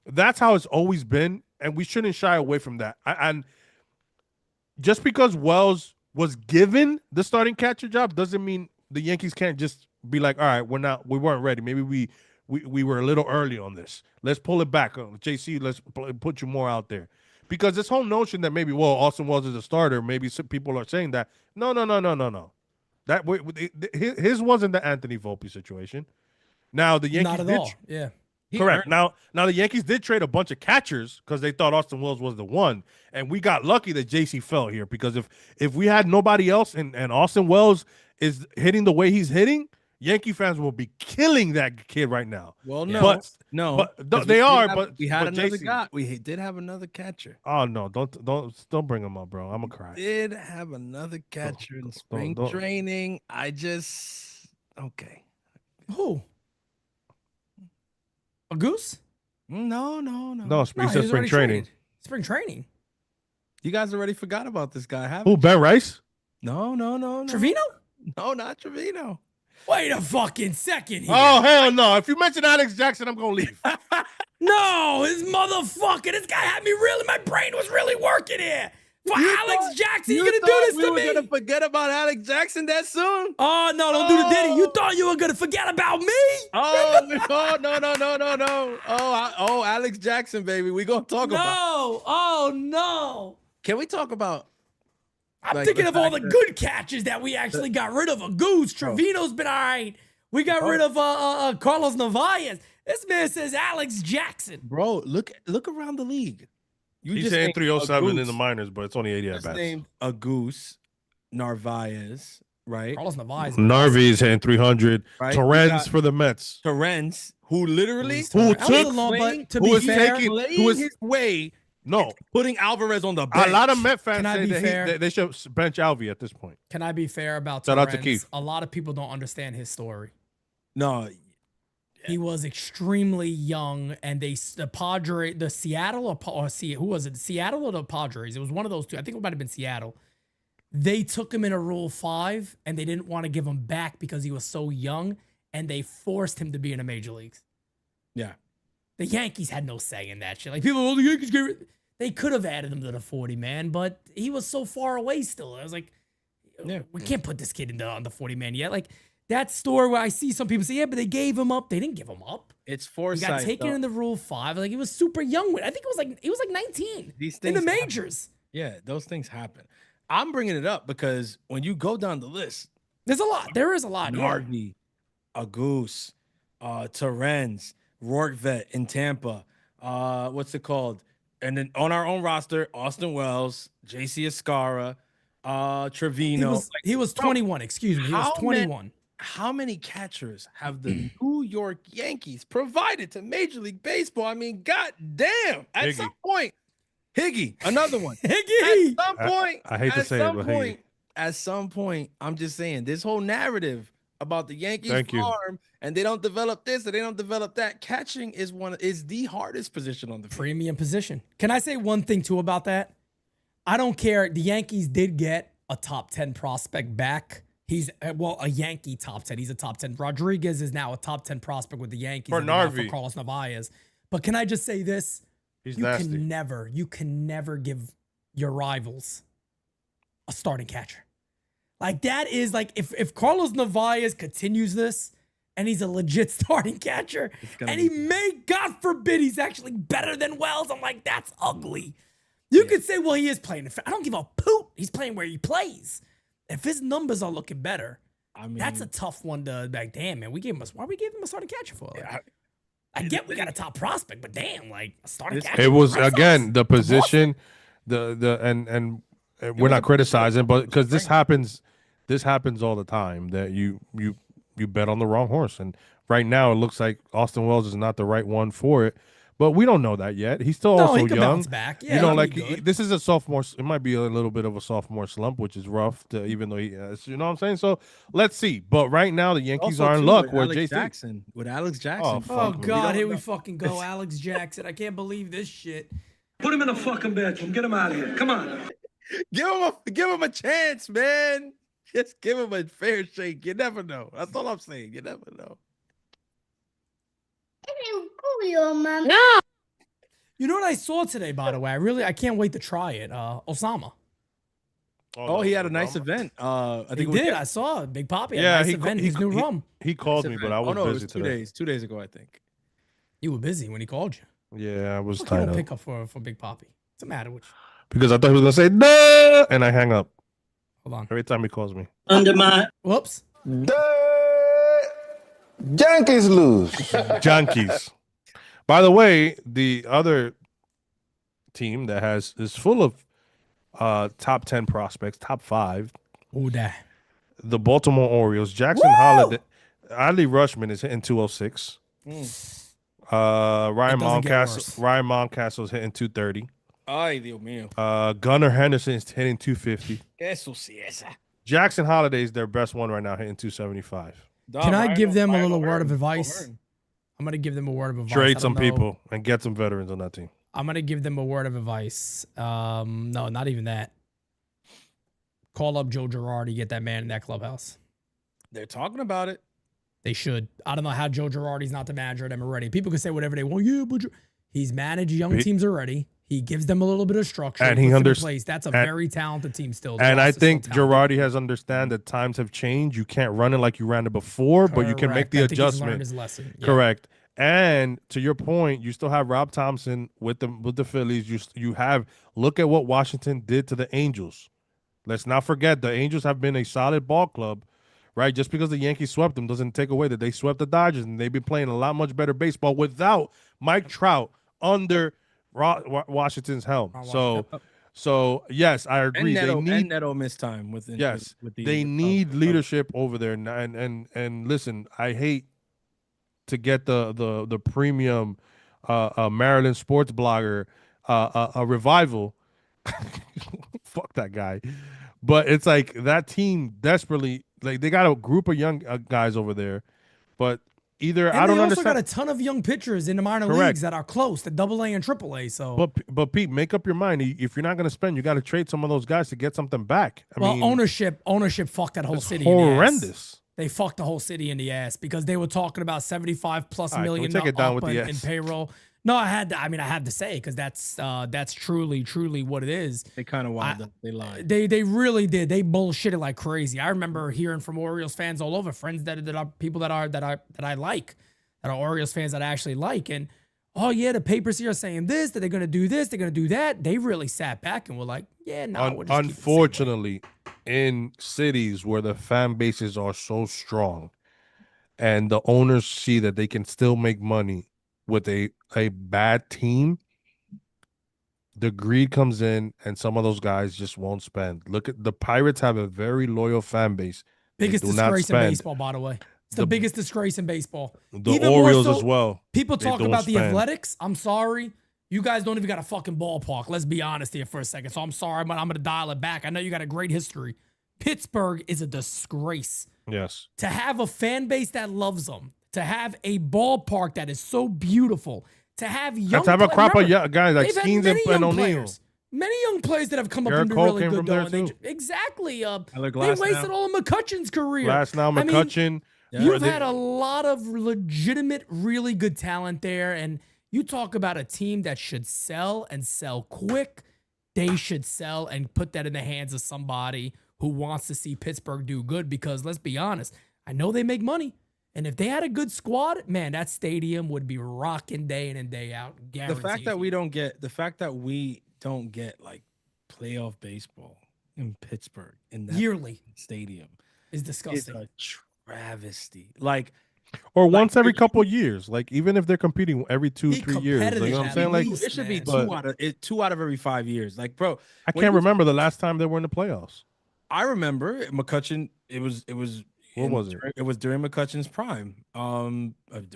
that's how it's always been, and we shouldn't shy away from that. And just because Wells was given the starting catcher job doesn't mean the Yankees can't just be like, all right, we weren't ready. Maybe we were a little early on this. Let's pull it back. JC, let's put you more out there. Because this whole notion that maybe, well, Austin Wells is a starter, maybe some people are saying that. No. His wasn't the Anthony Volpe situation. Now the Yankees not at all. Yeah. Correct. Now the Yankees did trade a bunch of catchers because they thought Austin Wells was the one, and we got lucky that JC fell here because if we had nobody else and Austin Wells is hitting the way he's hitting, Yankee fans will be killing that kid right now. Well, but they are. But we had but another JC, guy. We did have another catcher. Oh no! Don't bring him up, bro. I'm gonna cry. Did have another catcher in spring training. Okay. Who? A Goose? No. Spring training. Traded. Spring training. You guys already forgot about this guy, haven't Who? Ben Rice? No. Trevino? No, not Trevino. Wait a fucking second here. Oh, hell no. If you mention Alex Jackson, I'm going to leave. No, his motherfucker. This guy had me really, my brain was really working here. For Alex Jackson, you gonna do this to me? We were gonna forget about Alex Jackson that soon? Oh no, don't do the Diddy. You thought you were gonna forget about me? Oh, no. Oh, Alex Jackson, baby. We gonna talk about. No. Oh no. Can we talk about? I'm like, thinking the of all fact the that- good catches that we actually got rid of. A Goose. Trevino's been all right. We got rid of Carlos Narvaez. This man says Alex Jackson. Bro, look around the league. You He's just hitting named 307 in Goose. the minors, but it's only 80 at Just bats. named a Goose, Narvaez, right? Carlos Narvaez. Narvi's hitting 300. Right. Torrens We got- for the Mets. Terrence, who literally Who That was a took- long, but to who be was fair, taking- playing who was- his way, No, putting Alvarez on the bench. a lot of Met fans Can I say be that fair? they should bench Alvey at this point. can I be fair about Shout out to Torrens? Keith. A lot of people don't understand his story. No, He was extremely young, and the Seattle who was it? Seattle or the Padres? It was one of those two. I think it might have been Seattle. They took him in a Rule 5, and they didn't want to give him back because he was so young, and they forced him to be in the major leagues. yeah. The Yankees had no say in that shit. Like people, the Yankees they could have added him to the 40 man, but he was so far away still. I was like, we can't put this kid on the 40 man yet. Like that story where I see some people say, yeah, but they gave him up. They didn't give him up. It's He foresight. got taken though. in the Rule 5. Like he was super young. I think he was like 19 These in the things happen. majors. Yeah, those things happen. I'm bringing it up because when you go down the list, There's a lot. There is a lot. Yeah. Narvi, a Goose, Terrens, Rourke Vet in Tampa. What's it called? And then on our own roster, Austin Wells, JC Escara, Trevino. He was 21. Excuse me. He was how many- 21. How many catchers have the New York Yankees provided to Major League Baseball? I mean, god damn. At some point, Higgy, another one. Higgy. At some point, I hate to say it, but Higgy. at some point, I'm just saying this whole narrative about the Yankees Thank you. farm and they don't develop this and they don't develop that. Catching is the hardest position on the field. Premium position. Can I say one thing too about that? I don't care. The Yankees did get a top 10 prospect back. He's a Yankee top 10. He's a top 10. Rodriguez is now a top 10 prospect with the Yankees. For and now Narvi. for Carlos Narvaez. But can I just say this? He's You nasty. can never give your rivals a starting catcher. Like that is like if Carlos Narvaez continues this and he's a legit starting catcher and he may, God forbid, he's actually better than Wells, I'm like, that's ugly. You could say, well, he is playing. I don't give a poop. He's playing where he plays. If his numbers are looking better, I mean, that's a tough one to like, damn, man, why we gave him a starting catcher for? Like, I get we got a top prospect, but damn, like a starting catcher. It was Red Sox? again the position, and we're not criticizing, but because this happens all the time that you bet on the wrong horse, and right now it looks like Austin Wells is not the right one for it. But we don't know that yet. He's still also he could young. bounce back. Yeah, you know, he'll like be good. this is a sophomore. It might be a little bit of a sophomore slump, which is rough. Even though he, you know what I'm saying. So let's see. But right now the Yankees also, are in too, luck with where Alex JC. Jackson. With Alex Jackson. Oh, Oh fuck, man. God, here we know. fucking go, Alex Jackson. I can't believe this shit. Put him in a fucking bedroom. Get him out of here. Come on. Give him a chance, man. Just give him a fair shake. You never know. That's all I'm saying. You never know. You know what I saw today, by the way? I can't wait to try it. Osama. Oh, he had a nice event. I He think it was did. I saw it. Big Poppy had Yeah, a nice event. His new rum. He called me, but I was it busy was 2 today. days. 2 days ago, I think. You were busy when he called you. Yeah, I was What you tied don't up pick up for Big Poppy? What's the matter with you? because I thought he was gonna say no, and I hang up Hold on. every time he calls me. Under my Whoops. Yankees lose. Junkies. By the way, the other team that is full of top 10 prospects, top 5, Who that? the Baltimore Orioles. Jackson Holiday, Adley Rushman is hitting 206. Ryan doesn't get worse. Mountcastle is hitting 230. Ay, Dios mío. Gunnar Henderson is hitting 250. Eso sí, esa. Jackson Holiday is their best one right now, hitting 275. Can I give them a little word of advice? I'm going to give them a word of advice. I Trade don't some know. people and get some veterans on that team. I'm going to give them a word of advice. No, not even that. Call up Joe Girardi, get that man in that clubhouse. They're talking about it. They should. I don't know how Joe Girardi's not the manager of them already. People can say whatever they want. Yeah, but he's managed young teams already. He gives them a little bit of structure. And he puts them in understands. place. That's a very talented team still. The And I roster's still think talented. Girardi has understand that times have changed. You can't run it like you ran it before, but you can make Correct. the I think he's learned adjustment. his lesson. Yeah. Correct. And to your point, you still have Rob Thompson with the Phillies. You have look at what Washington did to the Angels. Let's not forget the Angels have been a solid ball club, right? Just because the Yankees swept them doesn't take away that they swept the Dodgers, and they've been playing a lot much better baseball without Mike Trout under Washington's helm. So yes, I agree. Neto missed time with they need leadership over there. And listen, I hate to get the premium Maryland sports blogger a revival. Fuck that guy. But it's like that team desperately, like they got a group of young guys over there, but either And I don't they also understand. got a ton of young pitchers in the minor Correct. leagues that are close to AA and AAA. So, But Pete, make up your mind. If you're not going to spend, you got to trade some of those guys to get something back. I mean, ownership fucked that whole it's city. In the ass. horrendous. They fucked the whole city in the ass because they were talking about 75+ All right, million can we take it down up with the in ass? payroll. No, I had to say because that's truly what it is. They kind of wild up. They lied. They really did. They bullshitted like crazy. I remember hearing from Orioles fans all over, friends that are people that I like, that are Orioles fans that I actually like, and oh yeah, the papers here are saying this, that they're gonna do this, they're gonna do that. They really sat back and were like, yeah, no. We'll just Unfortunately, in cities where the fan bases are so strong, and the owners see that they can still make money with a bad team, the greed comes in, and some of those guys just won't spend. Look at the Pirates have a very loyal fan base. Biggest They do not disgrace in spend. baseball, by the way. It's the biggest disgrace in baseball. The Even more Orioles so, as well. People They talk don't about the spend. Athletics. I'm sorry. You guys don't even got a fucking ballpark. Let's be honest here for a second. So I'm sorry, but I'm going to dial it back. I know you got a great history. Pittsburgh is a disgrace. Yes. To have a fan base that loves them, to have a ballpark that is so beautiful, to have young To have a crop of remember, guys like they've had Skenes many and young O'Neal. players. Many young players that have come up Garrett and been Cole really came good from though. there, And they too. exactly. They Glass wasted now. all of McCutcheon's career. Glass now, I mean, McCutcheon. You've had a lot of legitimate, really good talent there. And you talk about a team that should sell and sell quick. They should sell and put that in the hands of somebody who wants to see Pittsburgh do good because let's be honest, I know they make money. And if they had a good squad, man, that stadium would be rocking day in and day out. The fact that we don't get like playoff baseball in Pittsburgh in that yearly stadium is is disgusting. a travesty. Like, Or once every couple years. Like, even if they're competing every 2-3 years. Like, competitive you know what I'm at saying? Like, least, it should be man. two out of every 5 years. Like, bro, I when can't you- remember the last time they were in the playoffs. I remember McCutcheon. It was. What was it? It was during McCutcheon's prime,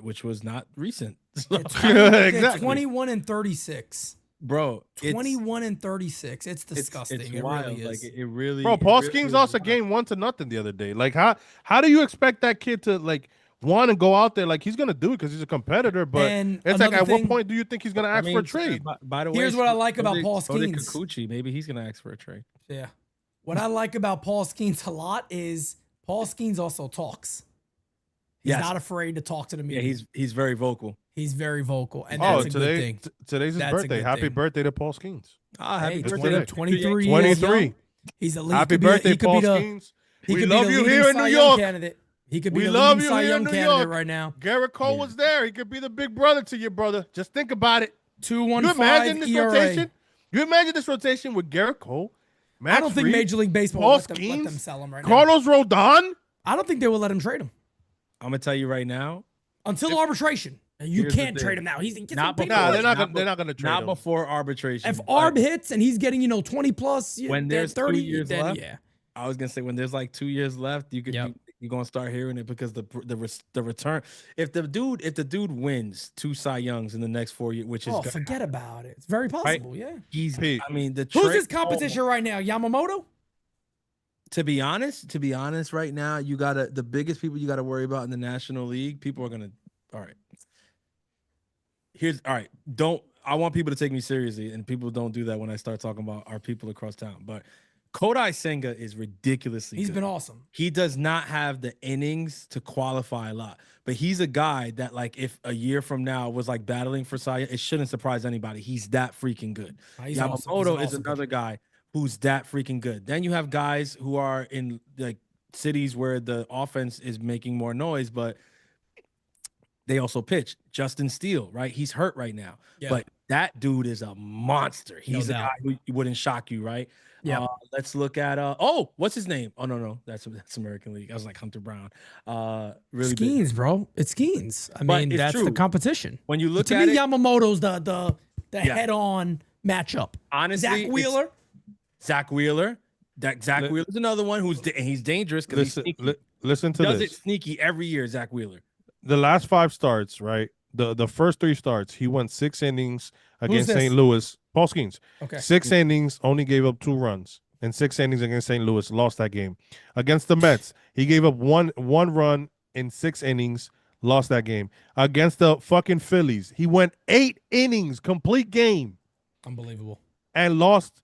which was not recent. So, Exactly. 21 and 36. bro, 21 and 36. It's disgusting. It's it wild. really is. Like it really. Bro, Paul it really Skenes is lost a wild. game 1-0 the other day. Like, how do you expect that kid to like want to go out there? Like, he's gonna do it because he's a competitor. But And it's like, another at what thing- point do you think he's gonna ask for a trade? By the way, Here's what I like about Paul so did Skenes. Kikuchi. Maybe he's gonna ask for a trade. Yeah. What I like about Paul Skenes a lot is Paul Skenes also talks. He's Yes. not afraid to talk to the Yeah, media. he's very vocal. He's very vocal, and Oh, that's a good today thing. today's his That's a birthday. good Happy thing. birthday to Paul Skenes. Ah, Hey, happy 20, birthday. 23 years 23. young. He's a lead. Happy birthday, Paul Skenes. He We could love be the you leading here in Cy New Young York. candidate. He could be We the love leading you Cy here in Young New candidate York. right now. Garrett Cole was there. He could be the big brother to your brother. Just think about it. You 2.15 imagine this ERA. rotation? You imagine this rotation with Garrett Cole, Max I don't think Fried, Major League Baseball Paul will let them Skenes, sell him right now. Carlos Rodon. I don't think they will let him trade him I'm gonna tell you right now. until arbitration. And you Here's the can't thing. trade him now. He's Not before- Nah, they're Not not gonna trade Not him. before arbitration. If but Arb hits and he's getting 20 plus, When then there's 30 2 years then left, yeah. I was gonna say when there's like 2 years left, you could Yep. you're gonna start hearing it because the return. If the dude wins 2 Cy Youngs in the next 4 years, which is Oh, forget about it. It's very possible. Yeah. he's. Pete. I mean, the Who's trade- his competition right now? Yamamoto? To be honest, right now the biggest people you gotta worry about in the National League. People are gonna. All right. I want people to take me seriously, and people don't do that when I start talking about our people across town. But Kodai Senga is ridiculously He's good. been awesome. He does not have the innings to qualify a lot, but he's a guy that, like, if a year from now was like battling for Cy Young, it shouldn't surprise anybody. He's that freaking good. He's awesome. Yamamoto He's is awesome another guy who's that freaking good. Then you have guys who are in like cities where the offense is making more noise, but they also pitch. Justin Steele, right? He's hurt right now, but that dude is a monster. He's a guy who wouldn't shock you, right? Yeah. Let's look at what's his name? Oh no, that's American League. I was like Hunter Brown. Really Skenes, big. bro. It's Skenes. I But mean, it's that's true. the competition. When you look to at me, it, Yamamoto's the head-on matchup. honestly, Zach Wheeler. Zach Wheeler. Zach Wheeler's another one he's dangerous because he's sneaky. Listen to Does this. it sneaky every year, Zach Wheeler. The last 5 starts, right? The first 3 starts, he went 6 innings against this? St. Louis. Paul Skenes. Okay. 6 innings, only gave up 2 runs. And 6 innings against St. Louis, lost that game. Against the Mets, he gave up one run in 6 innings, lost that game. Against the fucking Phillies, he went 8 innings, complete game, Unbelievable. and lost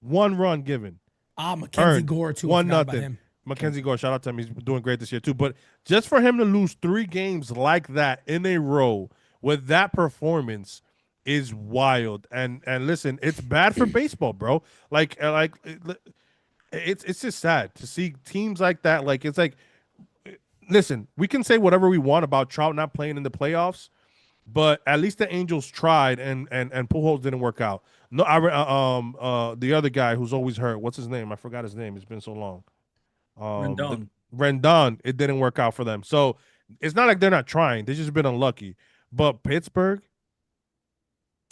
1 run given. Mackenzie Gore, too. 1-0. Mackenzie Gore, shout out to him. He's doing great this year, too. But just for him to lose 3 games like that in a row with that performance is wild. And listen, it's bad for baseball, bro. It's just sad to see teams like that. Like, it's like, listen, we can say whatever we want about Trout not playing in the playoffs, but at least the Angels tried, and Pujols didn't work out. No, the other guy who's always hurt, what's his name? I forgot his name. It's been so long. Rendon. It didn't work out for them. So it's not like they're not trying. They've just been unlucky. But Pittsburgh.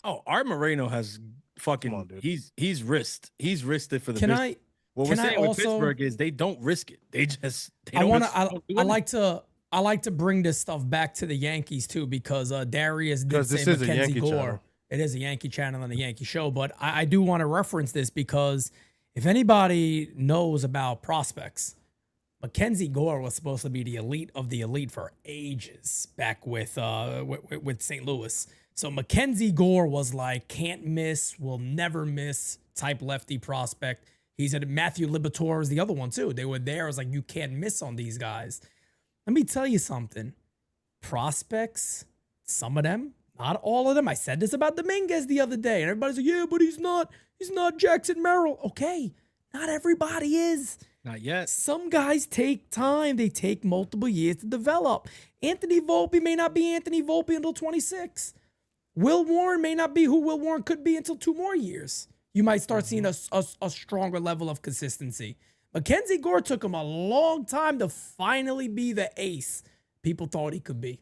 Oh, Art Moreno has fucking. On, dude. He's risked. He's risked it for the. What we're Can saying I with also, Pittsburgh is they don't risk it. They just. They I don't want risk- to. don't do I like to bring this stuff back to the Yankees too, because Darius did Because say this is a Mackenzie Yankee Gore. channel. It is a Yankee channel and a Yankee show, but I do want to reference this because if anybody knows about prospects, Mackenzie Gore was supposed to be the elite of the elite for ages back with St. Louis. So Mackenzie Gore was like can't miss, will never miss type lefty prospect. He said Matthew Liberatore is the other one too. They were there. I was like, you can't miss on these guys. Let me tell you something. Prospects, some of them, not all of them. I said this about Dominguez the other day, and everybody's like, yeah, but he's not Jackson Merrill. Okay, not everybody is. Not yet. Some guys take time. They take multiple years to develop. Anthony Volpe may not be Anthony Volpe until 26. Will Warren may not be who Will Warren could be until 2 more years. You might start seeing a stronger level of consistency. Mackenzie Gore took him a long time to finally be the ace people thought he could be.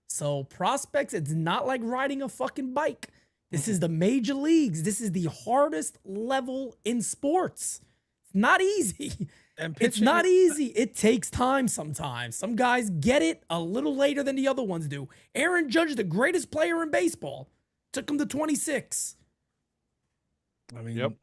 So prospects, it's not like riding a fucking bike. This is the major leagues. This is the hardest level in sports. It's not easy. And It's not easy. It takes time sometimes. Some guys get it a little later than the other ones do. Aaron Judge, the greatest player in baseball, took him to 26. I mean, Yep.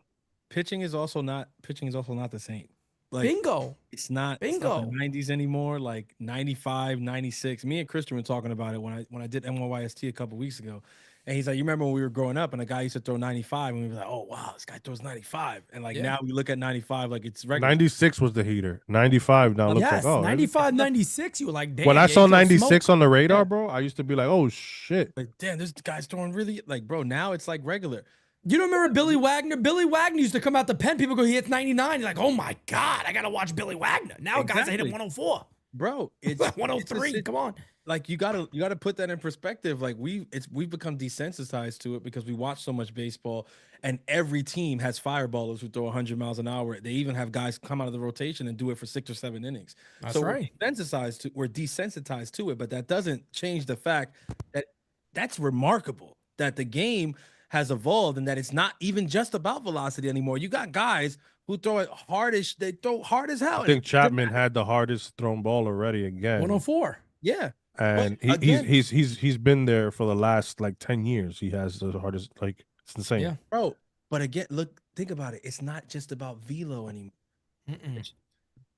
pitching is also not the same. Like, Bingo. It's not Bingo. the 90s anymore, like 95, 96. Me and Christian were talking about it when I did NYYST a couple weeks ago. And he's like, you remember when we were growing up and a guy used to throw 95 and we were like, oh, wow, this guy throws 95. And like now we look at 95 like it's regular. 96 was the heater. 95 now looks Yes, like, oh. 95, 96, you were like, damn. When I they saw throw 96 smoke. on the radar, bro, I used to be like, oh, shit. Like, damn, this guy's throwing really, like, bro, now it's like regular. You don't remember Billy Wagner? Billy Wagner used to come out the pen. People go, he hits 99. You're like, oh my God, I got to watch Billy Wagner. Now guys hit him 104. Bro, it's 103. Come on. Like you gotta put that in perspective. Like we've become desensitized to it because we watch so much baseball, and every team has fireballers who throw 100 miles an hour. They even have guys come out of the rotation and do it for 6 or 7 innings. That's so right. We're desensitized to it, but that doesn't change the fact that that's remarkable that the game has evolved and that it's not even just about velocity anymore. You got guys who throw it hardish. They throw hard as hell. I think Chapman had the hardest thrown ball already again. 104. Yeah. And But he's been there for the last like 10 years. He has the hardest, like, it's insane. Yeah. Bro, but again, think about it. It's not just about velo anymore.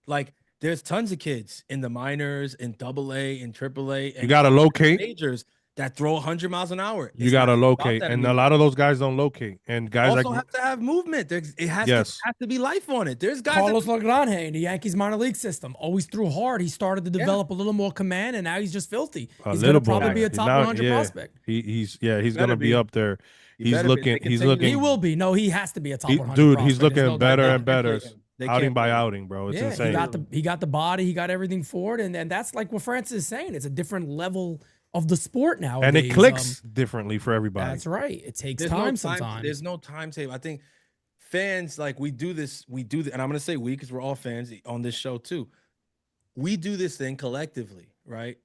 Like, there's tons of kids in the minors, in AA, in AAA. You got to locate. Majors that throw 100 miles an hour. You got to locate, and anymore. a lot of those guys don't locate. And guys also like have to have movement. It has to be life on it. There's guys. Carlos Lagrange in the Yankees minor league system always threw hard. He started to develop a little more command, and now he's just filthy. He's going to probably be a top 100 prospect. He's going to be up there. He's looking. He will be. No, he has to be a top 100 dude. prospect. He's looking no better doubt. and better, outing by outing, bro. It's insane. He got the body. He got everything for it, and that's like what Francis is saying. It's a different level of the sport now, and it clicks differently for everybody. That's right. It takes time sometimes. There's no timetable. I think fans, like, we do this, and I'm gonna say we because we're all fans on this show too. We do this thing collectively, right?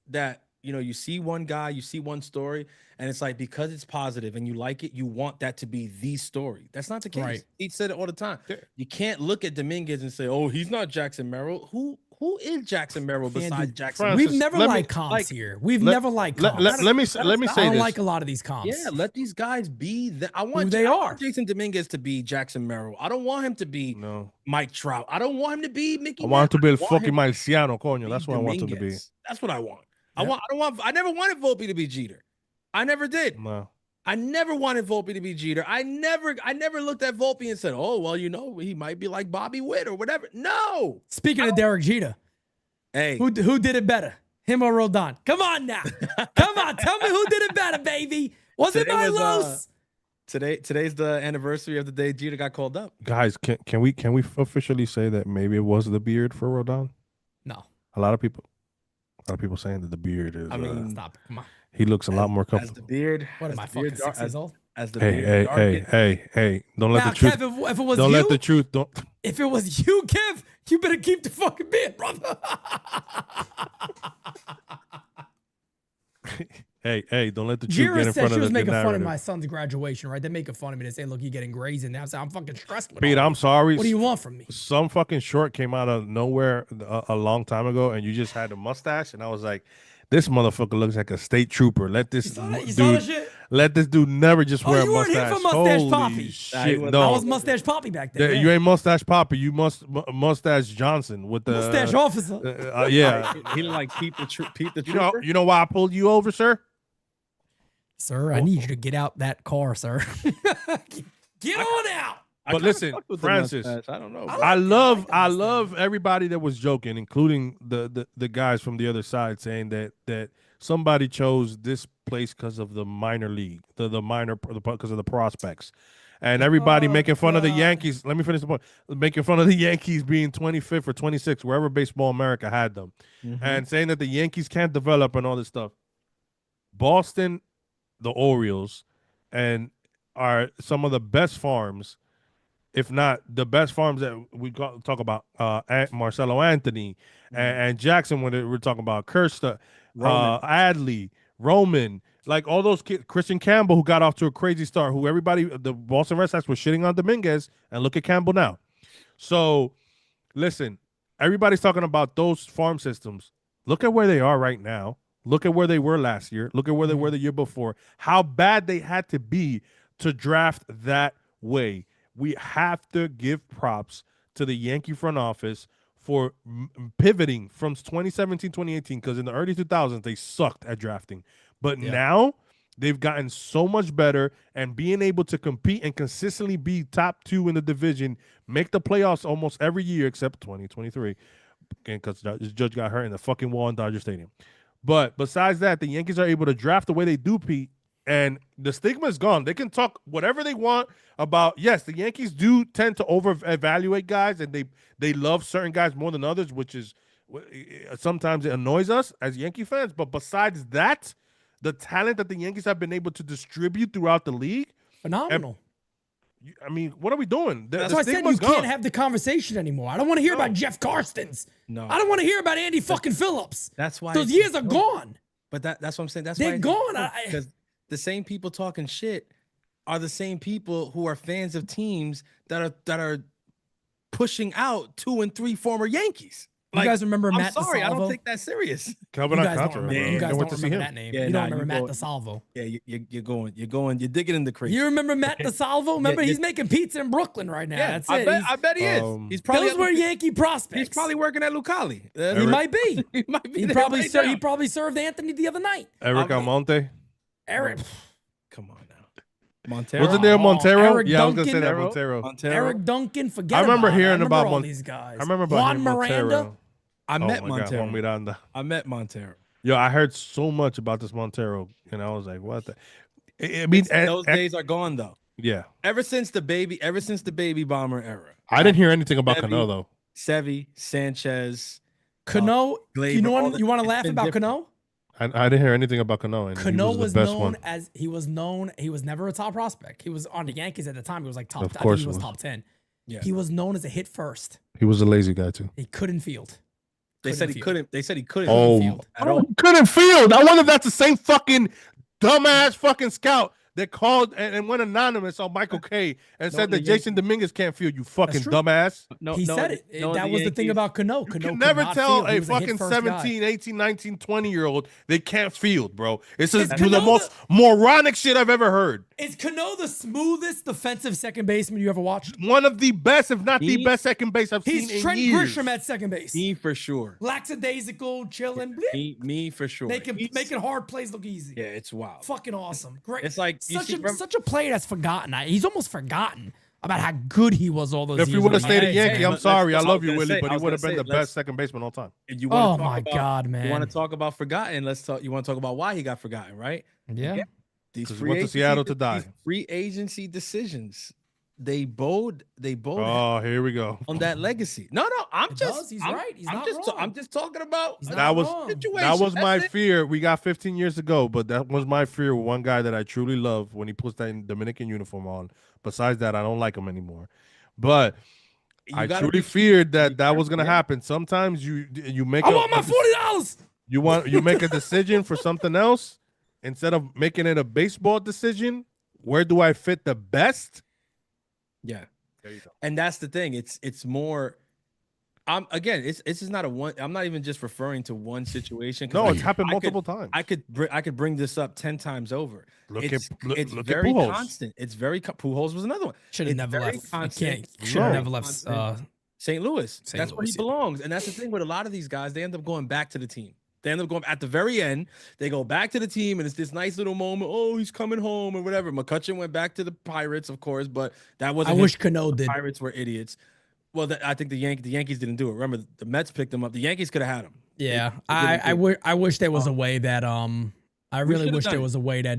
That, you know, you see one guy, you see one story, and it's like, because it's positive and you like it, you want that to be the story. That's not the case. Right. He said it all the time. You can't look at Dominguez and say, "Oh, he's not Jackson Merrill." Who is Jackson Merrill besides Jackson? Francis, We've never liked comps here. We've never liked comps. Let me say I don't this. like a lot of these comps. Yeah, let these guys be. I want Jason Dominguez to be Jackson Merrill. I don't want him to be Mike Trout. I don't want him to be Mickey. I want him to be el fucking Marciano, coño. That's what I want him to be. That's what I want. Yep. I never wanted Volpe to be Jeter. I never did. No. I never wanted Volpe to be Jeter. I never looked at Volpe and said, "Oh, well, you know, he might be like Bobby Witt or whatever." No. Speaking of Derek Jeter, hey, who did it better, him or Rodon? Come on now, come on, tell me who did it better, baby. Was it Milos? Today's the anniversary of the day Jeter got called up. Guys, can we officially say that maybe it was the beard for Rodon? No. A lot of people saying that the beard is. I mean, stop. Come on. He looks a lot more comfortable. As the beard. What am I, fucking 6 years old? As the beard. Hey! Don't let now, the truth. Kev, if it was don't you, let the truth. Don't. If it was you, Kev, you better keep the fucking beard, brother. Hey! Don't let the truth get in front of the narrative. she was making fun of my son's graduation, right? They're making fun of me. They say, "Look, you're getting grays in there." I'm fucking stressed. Pete, I'm sorry. What do you want from me? Some fucking short came out of nowhere a long time ago, and you just had a mustache, and I was like, "This motherfucker looks like a state trooper." Let this dude never just wear a mustache. You weren't here for Mustache Poppy. Shit, no. I was Mustache Poppy back then. You ain't Mustache Poppy. You Mustache Johnson with the Mustache Officer. Yeah, he didn't like Pete the Trooper. You know why I pulled you over, sir? Sir, I need you to get out that car, sir. Get on out. But listen, Francis, I don't know. I love everybody that was joking, including the guys from the other side, saying that somebody chose this place because of the minor league, because of the prospects, and everybody making fun of the Yankees. Let me finish the point. Making fun of the Yankees being 25th or 26th, wherever Baseball America had them, and saying that the Yankees can't develop and all this stuff. Boston, the Orioles, and are some of the best farms, if not the best farms that we talk about. Marcelo Anthony and Jackson, when we're talking about Kersta, Adley, Roman, like all those kids, Christian Campbell, who got off to a crazy start, who everybody, the Boston Red Sox, was shitting on Dominguez, and look at Campbell now. So, listen, everybody's talking about those farm systems. Look at where they are right now. Look at where they were last year. Look at where they were the year before. How bad they had to be to draft that way. We have to give props to the Yankee front office for pivoting from 2017, 2018, because in the early 2000s, they sucked at drafting. But now they've gotten so much better, and being able to compete and consistently be top 2 in the division, make the playoffs almost every year except 2023, because Judge got hurt in the fucking wall in Dodger Stadium. But besides that, the Yankees are able to draft the way they do, Pete, and the stigma is gone. They can talk whatever they want about. Yes, the Yankees do tend to over-evaluate guys, and they love certain guys more than others, which is sometimes it annoys us as Yankee fans. But besides that, the talent that the Yankees have been able to distribute throughout the league, phenomenal. I mean, what are we doing? That's why I said you can't have the conversation anymore. I don't want to hear about Jeff Karstens. No. I don't want to hear about Andy fucking Phillips. That's why those years are gone. But that's what I'm saying. That's they're why gone. Because the same people talking shit are the same people who are fans of teams that are pushing out 2 and 3 former Yankees. You guys remember I'm Matt sorry, I DeSalvo? don't take that serious. Kelvin You guys Alcantara. don't remember, bro. you guys Can't wait don't to see remember him. that name. Yeah, You don't nah, remember you Matt go- DeSalvo. Yeah, you're digging in the crazy. You remember Matt DeSalvo? Remember, he's making pizza in Brooklyn right now. Yeah, That's I it. bet he is. He's probably Those were Yankee prospects. he's probably working at Lucali. He might be. He might be. He there probably right now. he probably served Anthony the other night. Eric Almonte. Eric. Come on now, Montero. Wasn't there Montero? Eric Yeah, I was gonna say Duncan. that Montero. Montero. Eric Duncan. Forget. I remember about it. hearing I remember about all Mon- these guys. I remember about Juan hearing Miranda. Montero. I met my God, Montero. Juan Miranda. I met Montero. Yo, I heard so much about this Montero, and I was like, "What the?" I mean, Those days are gone though. yeah. Ever since the baby bomber era. I didn't hear anything about Sevy. Cano though. Sevy, Sanchez. Cano. Gleyber, You know all what? the- You want to it's laugh been about different. Cano? I didn't hear anything about Cano, and Cano he was the best known one. as he was never a top prospect. He was on the Yankees at the time. He was like top. Of I course think he was he was. top 10. Yeah. He was known as a hit first. He was a lazy guy too. He couldn't field. They said he field. couldn't. They said he couldn't. Oh, field at all. couldn't field. I wonder if that's the same fucking dumbass fucking scout that called and went anonymous on Michael K and said the that Jason Dominguez can't field. You fucking true. dumbass. No, He no, said it. no, That was the thing Yankees- about Cano. You Cano can could never not tell field. He a was hit fucking first guy. 17, 18, 19, 20-year-old they can't field, bro. It's Is the Cano most moronic shit I've ever heard. Is Cano the smoothest defensive second baseman you ever watched? One of the best, if not the He- best second base I've He's seen in Trent years. Grisham at second base. Me for sure. Lackadaisical, chilling, Me for sure. making hard plays look easy. Yeah, it's wild. Fucking awesome. Great. It's like you see, remember- such a player that's forgotten. He's almost forgotten about how good he was all those If years. he would have in the stayed a Yankees, Yankee, man. I'm sorry. I let's- love you, I was gonna Willie, say- but I he was would have gonna been the say, let's- best second baseman all time. You wanna Oh talk my about- God, man. You want to talk about forgotten? Let's talk. You want to talk about why he got forgotten, right? Yeah. These 'Cause he went to Seattle to die. these free agency decisions, they bowed Oh, here we go. on that legacy. No, I'm It just. does. He's I'm- right. He's I'm not just. wrong. I'm just talking about He's That not was- wrong. situation. That was my That's it. fear. We got 15 years ago, but that was my fear with one guy that I truly love when he puts that Dominican uniform on. Besides that, I don't like him anymore. But You I gotta truly be- feared that that was careful, gonna yeah. happen. Sometimes you make I want my $40. you make a decision for something else instead of making it a baseball decision. Where do I fit the best? Yeah. There you go. And that's the thing. It's more. It's just not a one. I'm not even just referring to one situation. 'cause No, I- it's happened I could- multiple times. I could bring this up 10 times over. Look it's at look at very Pujols. constant. It's very Pujols was another one. Should have It's never very left. I constant. can't. Should have No. never left. St. Louis. St. That's where he Louis, yeah. belongs. And that's the thing with a lot of these guys. They end up going back to the team. They end up going at the very end. They go back to the team, and it's this nice little moment. Oh, he's coming home or whatever. McCutcheon went back to the Pirates, of course, but that wasn't. I wish his- Cano the did. Pirates were idiots. Well, I think the Yankees didn't do it. Remember, the Mets picked him up. The Yankees could have had him. Yeah, They didn't do it. I wish there was a way that I really should've wish done there it. was a way that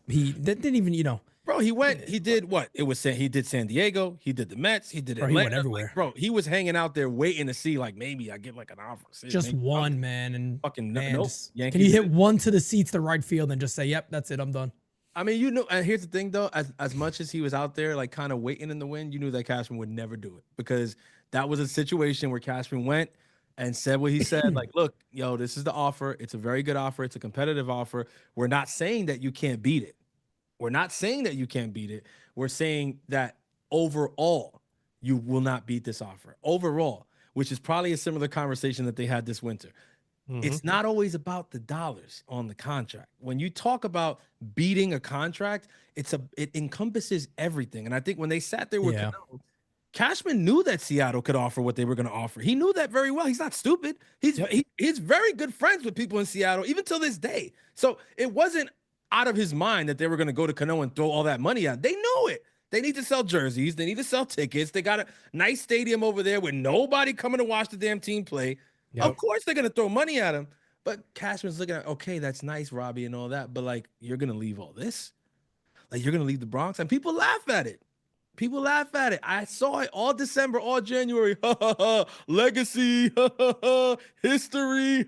he that didn't even Bro, he went. He did what? He did San Diego. He did the Mets. He did Bro, he went Atlanta. everywhere. Bro, he was hanging out there waiting to see like maybe I get like an offer. See, just maybe one man and Fucking man, nope. just- Yankees can you hit did it. one to the seats to right field and just say, "Yep, that's it, I'm done." I mean, and here's the thing though, as much as he was out there like kind of waiting in the wind, you knew that Cashman would never do it because that was a situation where Cashman went and said what he said, like, look, yo, this is the offer. It's a very good offer. It's a competitive offer. We're not saying that you can't beat it. We're not saying that you can't beat it. We're saying that overall, you will not beat this offer. Overall, which is probably a similar conversation that they had this winter. It's not always about the dollars on the contract. When you talk about beating a contract, it encompasses everything. And I think when they sat there with Yeah. Cano, Cashman knew that Seattle could offer what they were going to offer. He knew that very well. He's not stupid. He's very good friends with people in Seattle, even till this day. So it wasn't out of his mind that they were going to go to Cano and throw all that money out. They knew it. They need to sell jerseys. They need to sell tickets. They got a nice stadium over there with nobody coming to watch the damn team play. Yep. Of course they're going to throw money at him. But Cashman's looking at, okay, that's nice, Robbie, and all that. But like, you're going to leave all this? Like, you're going to leave the Bronx? And people laugh at it. People laugh at it. I saw it all December, all January. Legacy, history,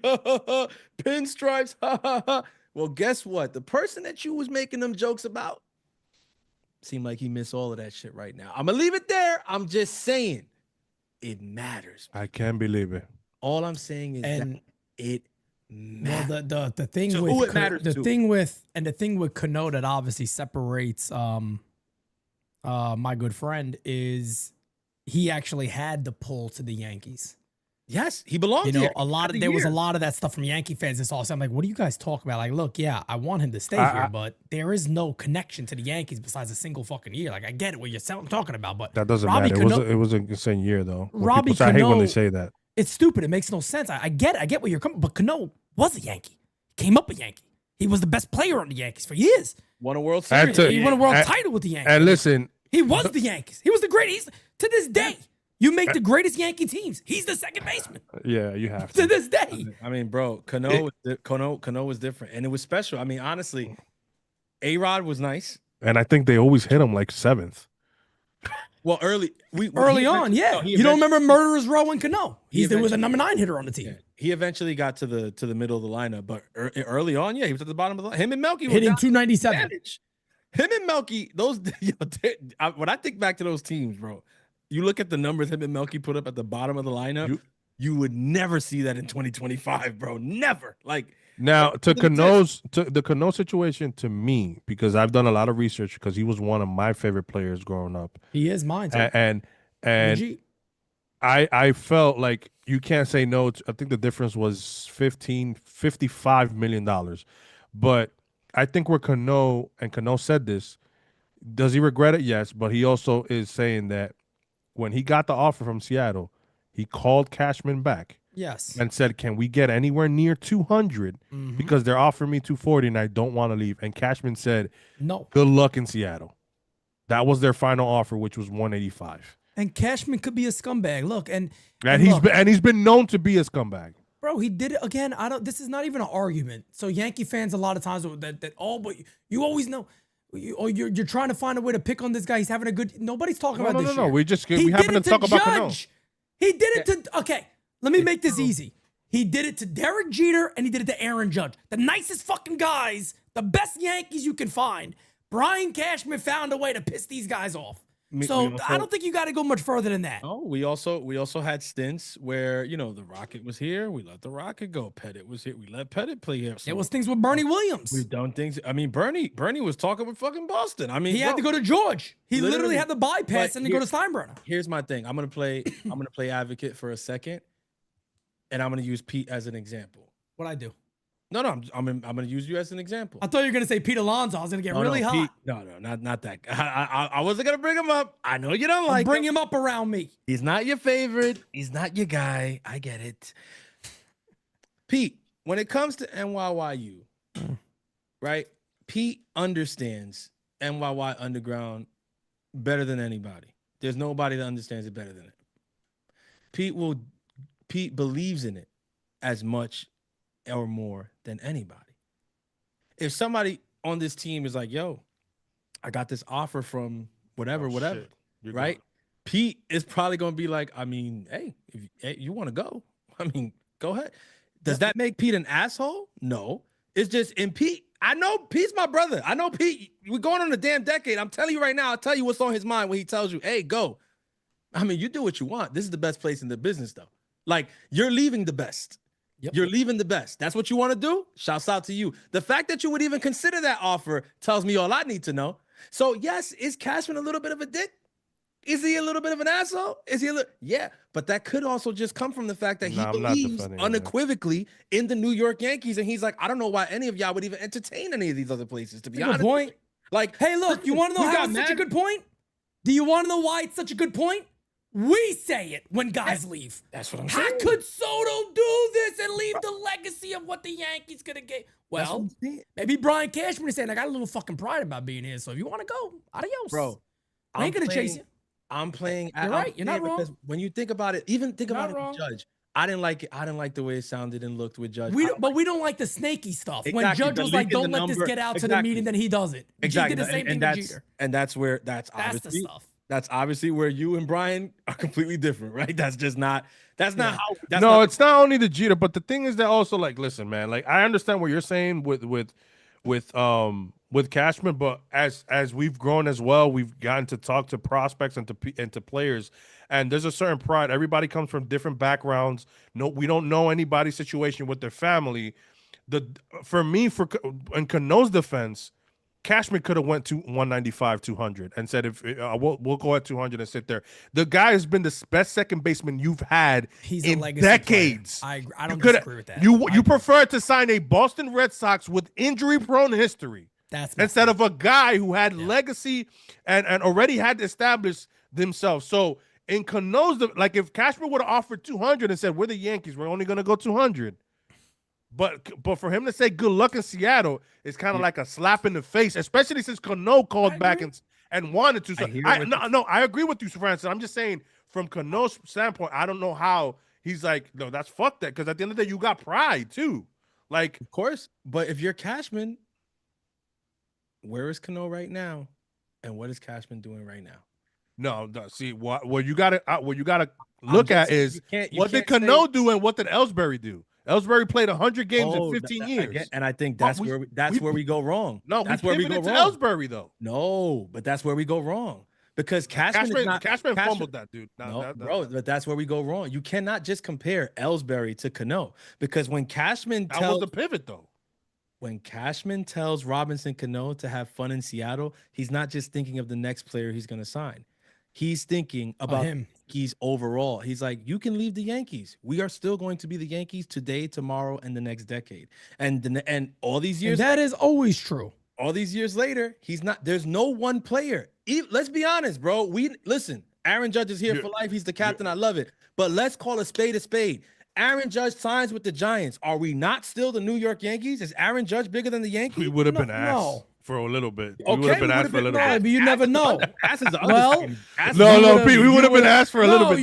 pinstripes. Well, guess what? The person that you was making them jokes about seemed like he missed all of that shit right now. I'm going to leave it there. I'm just saying it matters. I can't believe it. All I'm saying is And that it matters. well, the thing To with who it matters the to. thing with Cano that obviously separates my good friend is he actually had the pull to the Yankees. Yes, he belongs You know, here. there was a lot of that stuff from Yankee fans this all. I'm like, what are you guys talking about? Like, look, yeah, I want him to stay here, but there is no connection to the Yankees besides a single fucking year. Like, I get it what you're talking about, but That doesn't Robbie matter. It was an insane year though. Robbie I hate when they Cano- say that. It's stupid. It makes no sense. I get it. I get where you're coming, but Cano was a Yankee. He came up a Yankee. He was the best player on the Yankees for years. Won a World Series. He won a world title with the Yankees. And listen, he was the Yankees. He was the greatest. To this day, you make the greatest Yankee teams. He's the second baseman. Yeah, you have to this day. I mean, bro, Cano was different, and it was special. I mean, honestly, A-Rod was nice, and I think they always hit him like 7th. Well, early on, yeah. You don't remember Murderers Row and Cano? There was a number 9 hitter on the team. Yeah. He eventually got to the middle of the lineup, but early on, yeah, he was at the bottom of the line. Him and Melky hitting 297. Him and Melky, when I think back to those teams, bro, you look at the numbers him and Melky put up at the bottom of the lineup, you would never see that in 2025, bro. Never. Like now to the Cano situation to me, because I've done a lot of research because he was one of my favorite players growing up. He is mine too. And I felt like you can't say no to, I think the difference was $55 million. But I think where Cano said this, does he regret it? Yes, but he also is saying that when he got the offer from Seattle, he called Cashman back. Yes. And said, can we get anywhere near 200? Because they're offering me 240 and I don't want to leave. And Cashman said, no. Good luck in Seattle. That was their final offer, which was 185. And Cashman could be a scumbag. Look, and he's been known to be a scumbag. Bro, he did it again. This is not even an argument. So Yankee fans a lot of times but you always know. You're trying to find a way to pick on this guy. He's having a good. Nobody's talking about this. No. We happen to talk about Cano. He did it to. Okay, let me make this easy. He did it to Derek Jeter and he did it to Aaron Judge, the nicest fucking guys, the best Yankees you can find. Brian Cashman found a way to piss these guys off. I don't think you got to go much further than that. Oh, we also had stints where the Rocket was here. We let the Rocket go. Pettit was here. We let Pettit play here. There was things with Bernie Williams. We've done things. I mean, Bernie was talking with fucking Boston. I mean, he had to go to George. He literally had the bypass and to go to Steinbrenner. Here's my thing. I'm gonna play advocate for a second, and I'm gonna use Pete as an example. What'd I do? No, I'm gonna use you as an example. I thought you were gonna say Pete Alonso. I was gonna get really hot. Pete, no, not that. I wasn't gonna bring him up. I know you don't like. Bring him up around me. He's not your favorite. He's not your guy. I get it. Pete, when it comes to NYYU, right? Pete understands NYY Underground better than anybody. There's nobody that understands it better than it. Pete believes in it as much or more than anybody. If somebody on this team is like, yo, I got this offer from whatever, right? Pete is probably going to be like, I mean, hey, if you want to go, I mean, go ahead. Does that make Pete an asshole? No. It's just, in Pete, I know Pete's my brother. I know Pete, we're going on a damn decade. I'm telling you right now, I'll tell you what's on his mind when he tells you, hey, go. I mean, you do what you want. This is the best place in the business, though. Like, you're leaving the best. Yep. You're leaving the best. That's what you want to do? Shouts out to you. The fact that you would even consider that offer tells me all I need to know. So, yes, is Cashman a little bit of a dick? Is he a little bit of an asshole? Yeah, but that could also just come from the fact that he believes unequivocally in the New York Yankees, and he's like, I don't know why any of y'all would even entertain any of these other places, to be honest. Good point. Like, hey, look, you want to know how it's such a good point? Do you want to know why it's such a good point? We say it when guys leave. That's what I'm saying. How could Soto do this and leave the legacy of what the Yankees could have gave? Well, maybe Brian Cashman is saying, I got a little fucking pride about being here, so if you want to go, adios. Bro, I ain't going to chase you. I'm playing. You're right. You're not wrong. When you think about it, even think about it with Judge. I didn't like it. I didn't like the way it sounded and looked with Judge. But we don't like the snaky stuff. Exactly. When Judge was like, don't let this get out to the meeting, then he does it. Exactly. He did the same thing with Jeter. And that's the stuff. That's obviously where you and Brian are completely different, right? That's just not. It's not only the Jeter, but the thing is that also, like, listen, man, like, I understand what you're saying with Cashman, but as we've grown as well, we've gotten to talk to prospects and to players, and there's a certain pride. Everybody comes from different backgrounds. No, we don't know anybody's situation with their family. In Cano's defense, Cashman could have went to 195, 200 and said, if we'll go at 200 and sit there. The guy has been the best second baseman you've had in decades. I don't disagree with that. You prefer to sign a Boston Red Sox with injury-prone history instead of a guy who had legacy and already had established themselves. So in Cano's, like if Cashman would have offered 200 and said, we're the Yankees, we're only going to go 200. But for him to say good luck in Seattle is kind of like a slap in the face, especially since Cano called back and wanted to. So I agree with you, Francis. I'm just saying from Cano's standpoint, I don't know how he's like, no, that's fuck that. Because at the end of the day, you got pride too. Like, of course. But if you're Cashman, where is Cano right now? And what is Cashman doing right now? No. See, what you gotta look at is what did Cano do and what did Ellsbury do? Ellsbury played 100 games in 15 years. And I think that's where we go wrong. No, that's where we go wrong. Ellsbury, though. No, but that's where we go wrong. Because Cashman fumbled that, dude. Bro, but that's where we go wrong. You cannot just compare Ellsbury to Cano. Because when Cashman that was the pivot, though. When Cashman tells Robinson Cano to have fun in Seattle, he's not just thinking of the next player he's going to sign. He's thinking about him. Yankees overall. He's like, you can leave the Yankees. We are still going to be the Yankees today, tomorrow, and the next decade. And all these years, and that is always true. All these years later, he's not. There's no one player. Let's be honest, bro. Listen. Aaron Judge is here for life. He's the captain. I love it. But let's call a spade a spade. Aaron Judge signs with the Giants. Are we not still the New York Yankees? Is Aaron Judge bigger than the Yankees? We would have been asked. For a little bit. Okay, we would have been asked for a little bit. But you never know. No, Pete, we would have been asked for a little bit.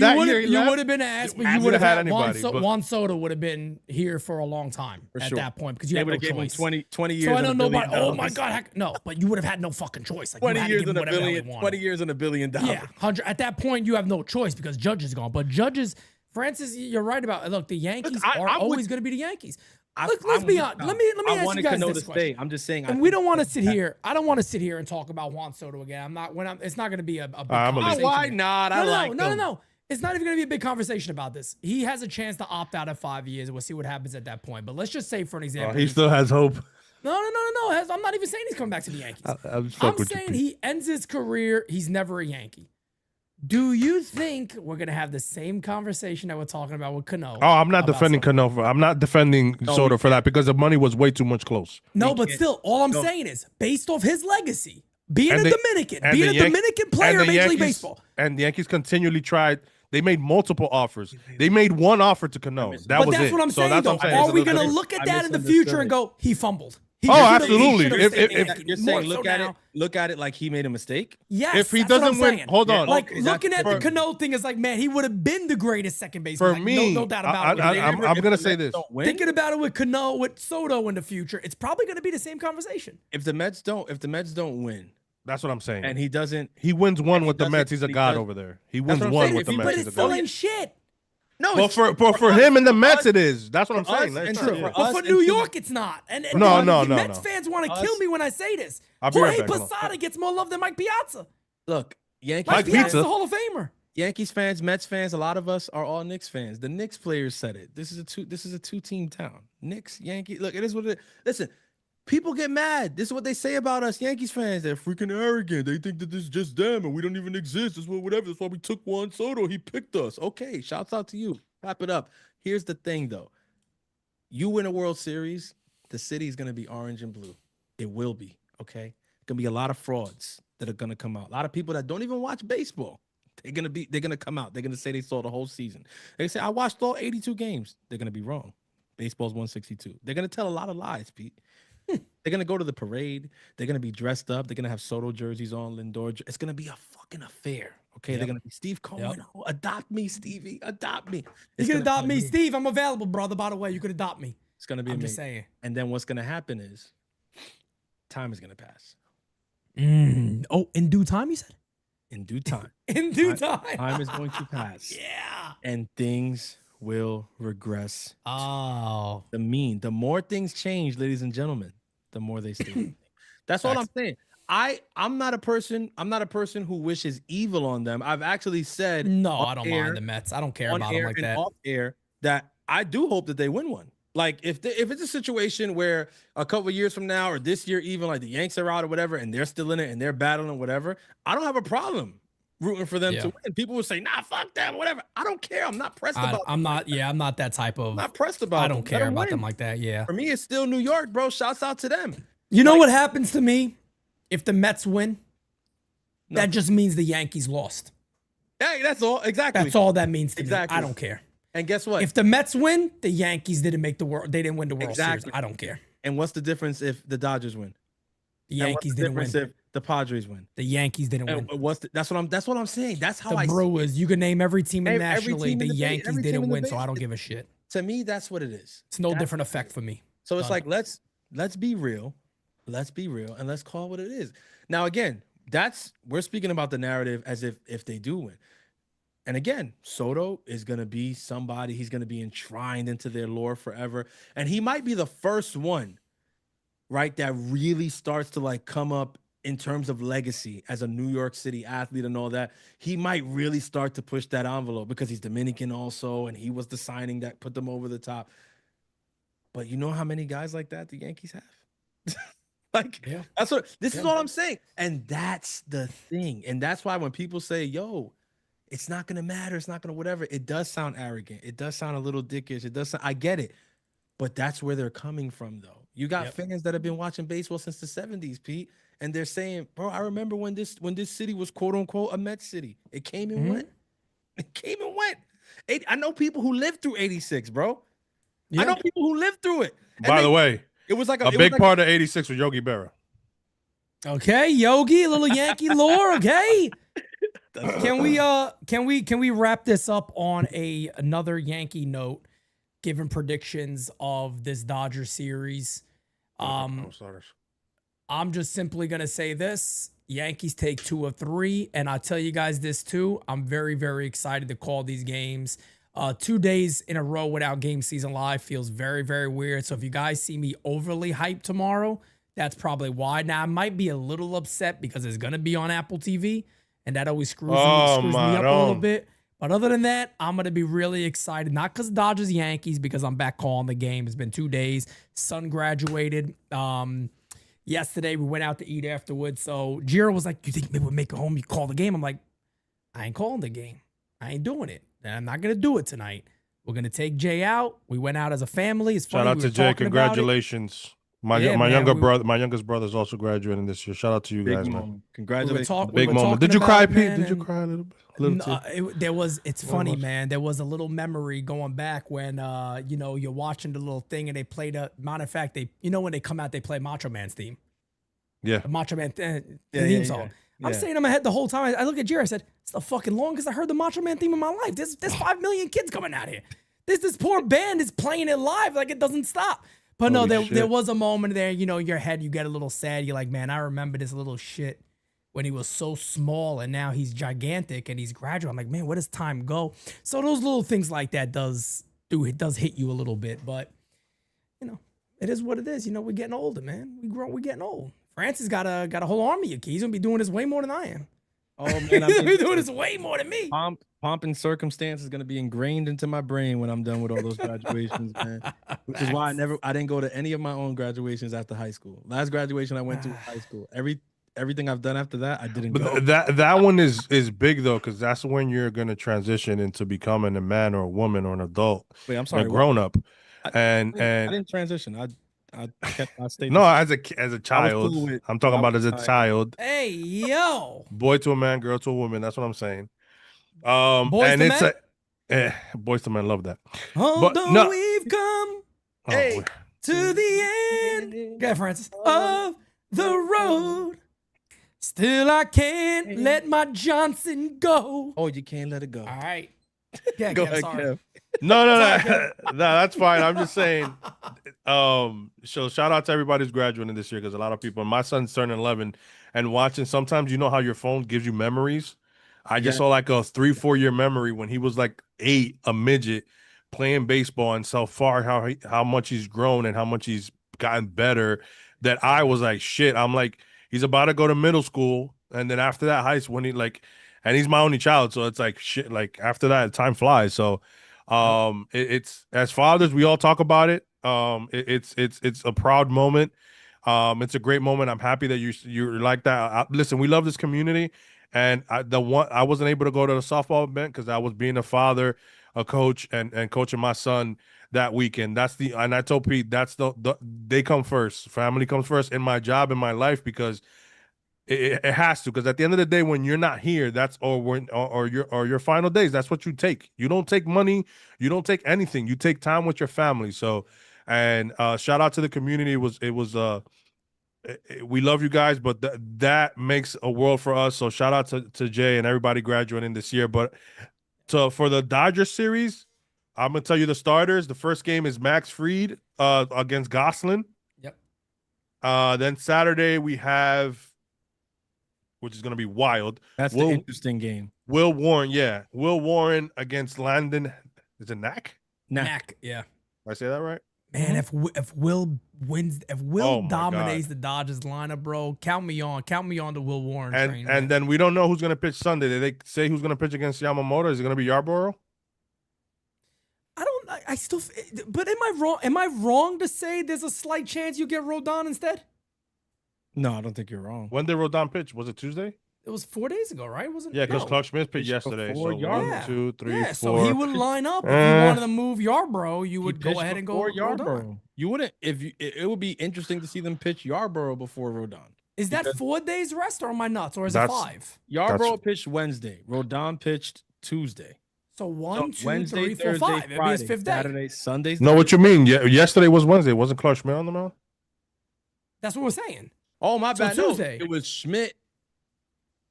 You would have been asked, but you would have had anybody. Juan Soto would have been here for a long time at that point because you had no choice. 20 years. So I don't know about, oh my God, no, but you would have had no fucking choice. Like 20 years and $1 billion. 20 years and $1 billion. Yeah, 100. At that point, you have no choice because Judge is gone. But Judges, Francis, you're right about. Look, the Yankees are always going to be the Yankees. Look, let's be honest. Let me ask you guys this question. I'm just saying. And we don't want to sit here. I don't want to sit here and talk about Juan Soto again. It's not going to be a big conversation. Why not? No. It's not even going to be a big conversation about this. He has a chance to opt out at 5 years. We'll see what happens at that point. But let's just say, for an example, he still has hope. No. I'm not even saying he's coming back to the Yankees. I'm saying he ends his career. He's never a Yankee. Do you think we're gonna have the same conversation that we're talking about with Cano? Oh, I'm not defending Cano. I'm not defending Soto for that because the money was way too much close. No, but still, all I'm saying is based off his legacy, being a Dominican player in Major League Baseball, and the Yankees continually tried. They made multiple offers. They made one offer to Cano. That's what I'm saying. Though. Are we gonna look at that in the future and go, he fumbled? Absolutely. If you're saying look at it like he made a mistake. Yes. If he doesn't win, hold on. Like looking at the Cano thing is like, man, he would have been the greatest second baseman. For me, no doubt about it. I'm gonna say this. Thinking about it with Cano, with Soto in the future, it's probably gonna be the same conversation. If the Mets don't win, that's what I'm saying. And he doesn't. He wins one with the Mets. He's a god over there. He wins one with the Mets. But it's still ain't shit. No, but for him and the Mets, it is. That's what I'm saying. That's true. But for New York, it's not. And no. Mets fans want to kill me when I say this. Jorge Posada gets more love than Mike Piazza. Look, Mike Piazza's a Hall of Famer. Yankees fans, Mets fans, a lot of us are all Knicks fans. The Knicks players said it. This is a two-team town. Knicks, Yankees. Look, it is what it is. Listen, people get mad. This is what they say about us Yankees fans. They're freaking arrogant. They think that this is just them and we don't even exist. That's whatever. That's why we took Juan Soto. He picked us. Okay, shouts out to you. Wrap it up. Here's the thing, though. You win a World Series, the city is going to be orange and blue. It will be, okay? Going to be a lot of frauds that are going to come out. A lot of people that don't even watch baseball. They're going to come out. They're going to say they saw the whole season. They say, I watched all 82 games. They're going to be wrong. Baseball's 162. They're going to tell a lot of lies, Pete. They're going to go to the parade. They're going to be dressed up. They're going to have Soto jerseys on, Lindor. It's going to be a fucking affair. Okay, They're going to be Steve Cohen. Oh, adopt me, Stevie. Adopt me. You can adopt me. Steve, I'm available, brother. By the way, you could adopt me. It's going to be amazing. Just saying. And then what's going to happen is time is going to pass. Oh, in due time, you said? In due time. In due time. Time is going to pass. Yeah. And things will regress. Oh. The more things change, ladies and gentlemen, the more they stay. That's all I'm saying. I'm not a person who wishes evil on them. I've actually said no, I don't mind the Mets. I don't care about them like that. Off air that I do hope that they win one. Like if it's a situation where a couple of years from now or this year even like the Yanks are out or whatever and they're still in it and they're battling whatever, I don't have a problem rooting for them to win. People will say, "Nah, fuck them, whatever." I don't care. I'm not pressed about. I'm not. Yeah, I'm not that type of. I'm not pressed about. I don't care about them like that. Yeah. For me, it's still New York, bro. Shouts out to them. You know what happens to me if the Mets win? That just means the Yankees lost. Hey, that's all. Exactly. That's all that means to me. I don't care. And guess what? If the Mets win, the Yankees didn't make the world. They didn't win the World Series. I don't care. And what's the difference if the Dodgers win? The Yankees didn't win. If the Padres win? The Yankees didn't win. That's what I'm saying. That's how the Brewers. You can name every team in the National League. The Yankees didn't win, so I don't give a shit. To me, that's what it is. It's no different effect for me. So it's like let's be real. Let's be real and let's call it what it is. Now again, we're speaking about the narrative as if they do win. And again, Soto is going to be somebody, he's going to be enshrined into their lore forever. And he might be the first one, right, that really starts to like come up in terms of legacy as a New York City athlete and all that. He might really start to push that envelope because he's Dominican also, and he was the signing that put them over the top. But you know how many guys like that the Yankees have? This is all I'm saying. And that's the thing. And that's why when people say, yo, it's not going to matter, it's not going to whatever, it does sound arrogant. It does sound a little dickish. It does sound, I get it. But that's where they're coming from, though. You got fans that have been watching baseball since the 70s, Pete, and they're saying, bro, I remember when this city was quote unquote a Mets city. It came and went. It came and went. I know people who lived through 86, bro. I know people who lived through it. By the way, it was like a big part of 86 was Yogi Berra. Okay, Yogi, a little Yankee lore, okay? Can we wrap this up on another Yankee note, given predictions of this Dodger series? I'm just simply gonna say this: Yankees take 2 of 3, and I'll tell you guys this too. I'm very, very excited to call these games. 2 days in a row without Game Season Live feels very, very weird. So if you guys see me overly hyped tomorrow, that's probably why. Now I might be a little upset because it's gonna be on Apple TV. And that always screws me up a little bit. But other than that, I'm going to be really excited. Not because Dodgers-Yankees, because I'm back calling the game. It's been 2 days. Son graduated. Yesterday, we went out to eat afterwards. So Jiro was like, you think maybe we'll make it home? You call the game? I'm like, I ain't calling the game. I ain't doing it. And I'm not going to do it tonight. We're going to take Jay out. We went out as a family. It's funny. Shout out to Jay. Congratulations. My youngest brother is also graduating this year. Shout out to you guys, man. Congratulations. Big moment. Did you cry, Pete? Did you cry a little bit? It's funny, man. There was a little memory going back when you're watching the little thing and they played matter of fact, when they come out, they play Macho Man's theme. Yeah. The Macho Man theme song. I'm saying in my head the whole time. I look at Jerry, I said, it's the fucking longest I heard the Macho Man theme in my life. There's 5 million kids coming out here. This poor band is playing it live like it doesn't stop. But no, there was a moment there, your head, you get a little sad. You're like, man, I remember this little shit when he was so small and now he's gigantic and he's graduating. I'm like, man, where does time go? So those little things like that does hit you a little bit. But, it is what it is. We're getting older, man. We're getting old. Francis got a whole army of kids. He's going to be doing this way more than I am. Oh, man. He's going to be doing this way more than me. Pomp and circumstance is going to be ingrained into my brain when I'm done with all those graduations, man. Which is why I didn't go to any of my own graduations after high school. Last graduation I went to high school. Everything I've done after that, I didn't go. That one is big though, because that's when you're going to transition into becoming a man or a woman or an adult. Wait, I'm sorry, a grown up. I didn't transition. I kept my statement. No, as a child. Cool I'm talking about as a child. Hey, yo. Boy to a man, girl to a woman. That's what I'm saying. Boys and to it's men? Boys to men love that. Although we've come to the end, go Francis, of the road, still I can't let my Johnson go. Oh, you can't let it go. All right. Yeah, go Kev, ahead, sorry. Kev. No, that's fine. I'm just saying. So shout out to everybody who's graduating this year because a lot of people. My son's turning 11, and watching. Sometimes how your phone gives you memories. I just saw like a 3-4 year memory when he was like 8, a midget, playing baseball, and so far how much he's grown and how much he's gotten better. That I was like, shit. I'm like, he's about to go to middle school, and then after that, high school. When and he's my only child, so it's like shit. Like after that, time flies. So, it's as fathers, we all talk about it. It's a proud moment. It's a great moment. I'm happy that you're like that. Listen, we love this community, and I wasn't able to go to the softball event because I was being a father, a coach, and coaching my son that weekend. And I told Pete they come first. Family comes first in my job, in my life, because it has to, because at the end of the day, when you're not here, or your final days, that's what you take. You don't take money, you don't take anything. You take time with your family. So, and shout out to the community. We love you guys, but that makes a world for us. So shout out to Jay and everybody graduating this year. But for the Dodgers series, I'm gonna tell you the starters. The first game is Max Fried against Gosselin. Yep. Then Saturday we have, which is going to be wild. That's the interesting game. Will Warren against Landon. Is it Knack? Knack, yeah. Did I say that right? Man, if Will wins, if Will dominates God. the Dodgers lineup, bro, count me on the Will Warren train. And then we don't know who's going to pitch Sunday. Did they say who's going to pitch against Yamamoto? Is it going to be Yarborough? I still, but am I wrong? Am I wrong to say there's a slight chance you get Rodon instead? No, I don't think you're wrong. When did Rodon pitch? Was it Tuesday? It was 4 days ago, right? Wasn't? Yeah, because no. Clark Smith pitched yesterday. So 1, 2, 3, 4. So he would line up if you wanted to move Yarborough. You would go ahead and go Yarborough. Rodon. You wouldn't it would be interesting to see them pitch Yarborough before Rodon. Is that 4 days rest, or am I nuts, or is it 5? Yarborough pitched Wednesday. Rodon pitched Tuesday. So 1, 2, Wednesday, 3, 4, Thursday, 5. It'd be his Friday, 5th day. Saturday, Sunday. No, what you mean? Yeah, yesterday was Wednesday. Wasn't Clark Schmidt on the mound? That's what we're saying. Oh, my bad. Tuesday. No, it was Schmidt.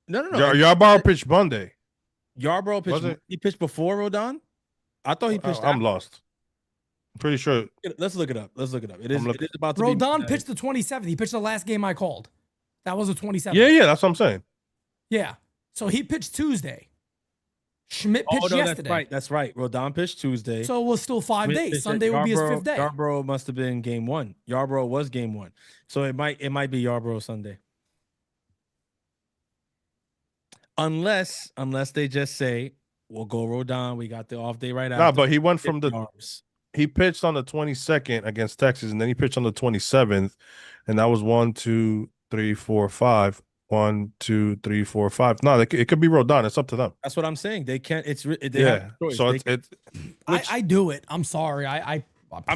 No. Yarborough pitched Monday. Yarborough pitched. He pitched before Rodon. I thought he pitched. I'm lost. I'm pretty sure. Let's look it up. It is about to Rodon be pitched the 27th. He pitched the last game I called. That was the 27th. Yeah, that's what I'm saying. Yeah. So he pitched Tuesday. Schmidt pitched yesterday. That's right. Rodon pitched Tuesday. So it was still 5 days. Sunday will be his 5th day. Yarborough must have been game 1. Yarborough was game 1. So it might be Yarborough Sunday. Unless they just say, we'll go Rodon. We got the off day right after. No, but he went from he pitched on the 22nd against Texas, and then he pitched on the 27th, and that was 1, 2, 3, 4, 5. 1, 2, 3, 4, 5. No, it could be Rodon. It's up to them. That's what I'm saying. They can't. They yeah. So I do it. I'm sorry. I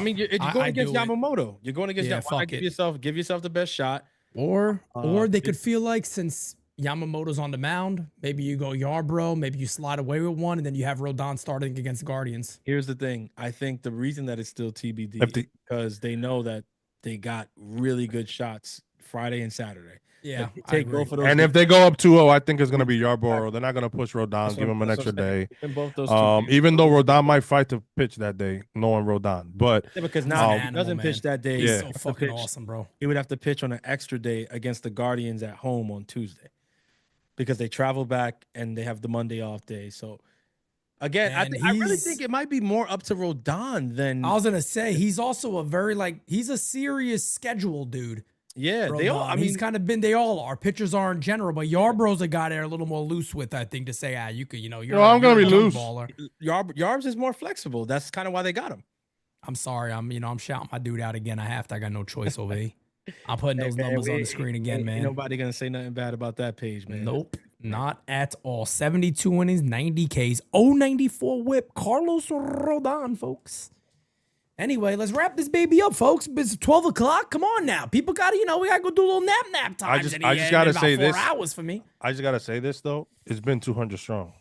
mean, you're going against Yamamoto. You're going against Yamamoto. Give yourself the best shot. Or they could feel like, since Yamamoto's on the mound, maybe you go Yarborough, maybe you slide away with one, and then you have Rodon starting against the Guardians. Here's the thing. I think the reason that it's still TBD is because they know that they got really good shots Friday and Saturday. Yeah, take both of those. And if they go up 2-0, I think it's going to be Yarborough. They're not going to push Rodon, give him an extra day. Even though Rodon might fight to pitch that day, knowing Rodon. But because now he doesn't pitch that day. He's so fucking awesome, bro. He would have to pitch on an extra day against the Guardians at home on Tuesday, because they travel back and they have the Monday off day. So again, I really think it might be more up to Rodon than I was gonna say. He's also he's a serious schedule dude. Yeah, Rodon. they all. I mean, he's kind of been. They all are. Pitchers are in general, but Yarborough's a guy they're a little more loose with. I think to say, you could, you're. I'm gonna be loose. Yarbs is more flexible. That's kind of why they got him. I'm sorry. I'm shouting my dude out again. I got no choice over here. I'm putting those numbers on the screen again, man. Ain't nobody gonna say nothing bad about that page, man. Nope, not at all. 72 innings, 90 Ks, 094 whip. Carlos Rodon, folks. Anyway, let's wrap this baby up, folks. It's 12 o'clock. Come on now. People got to, we got to go do a little nap time. I just got to say this. 4 hours for me. I just got to say this, though. It's been 200 strong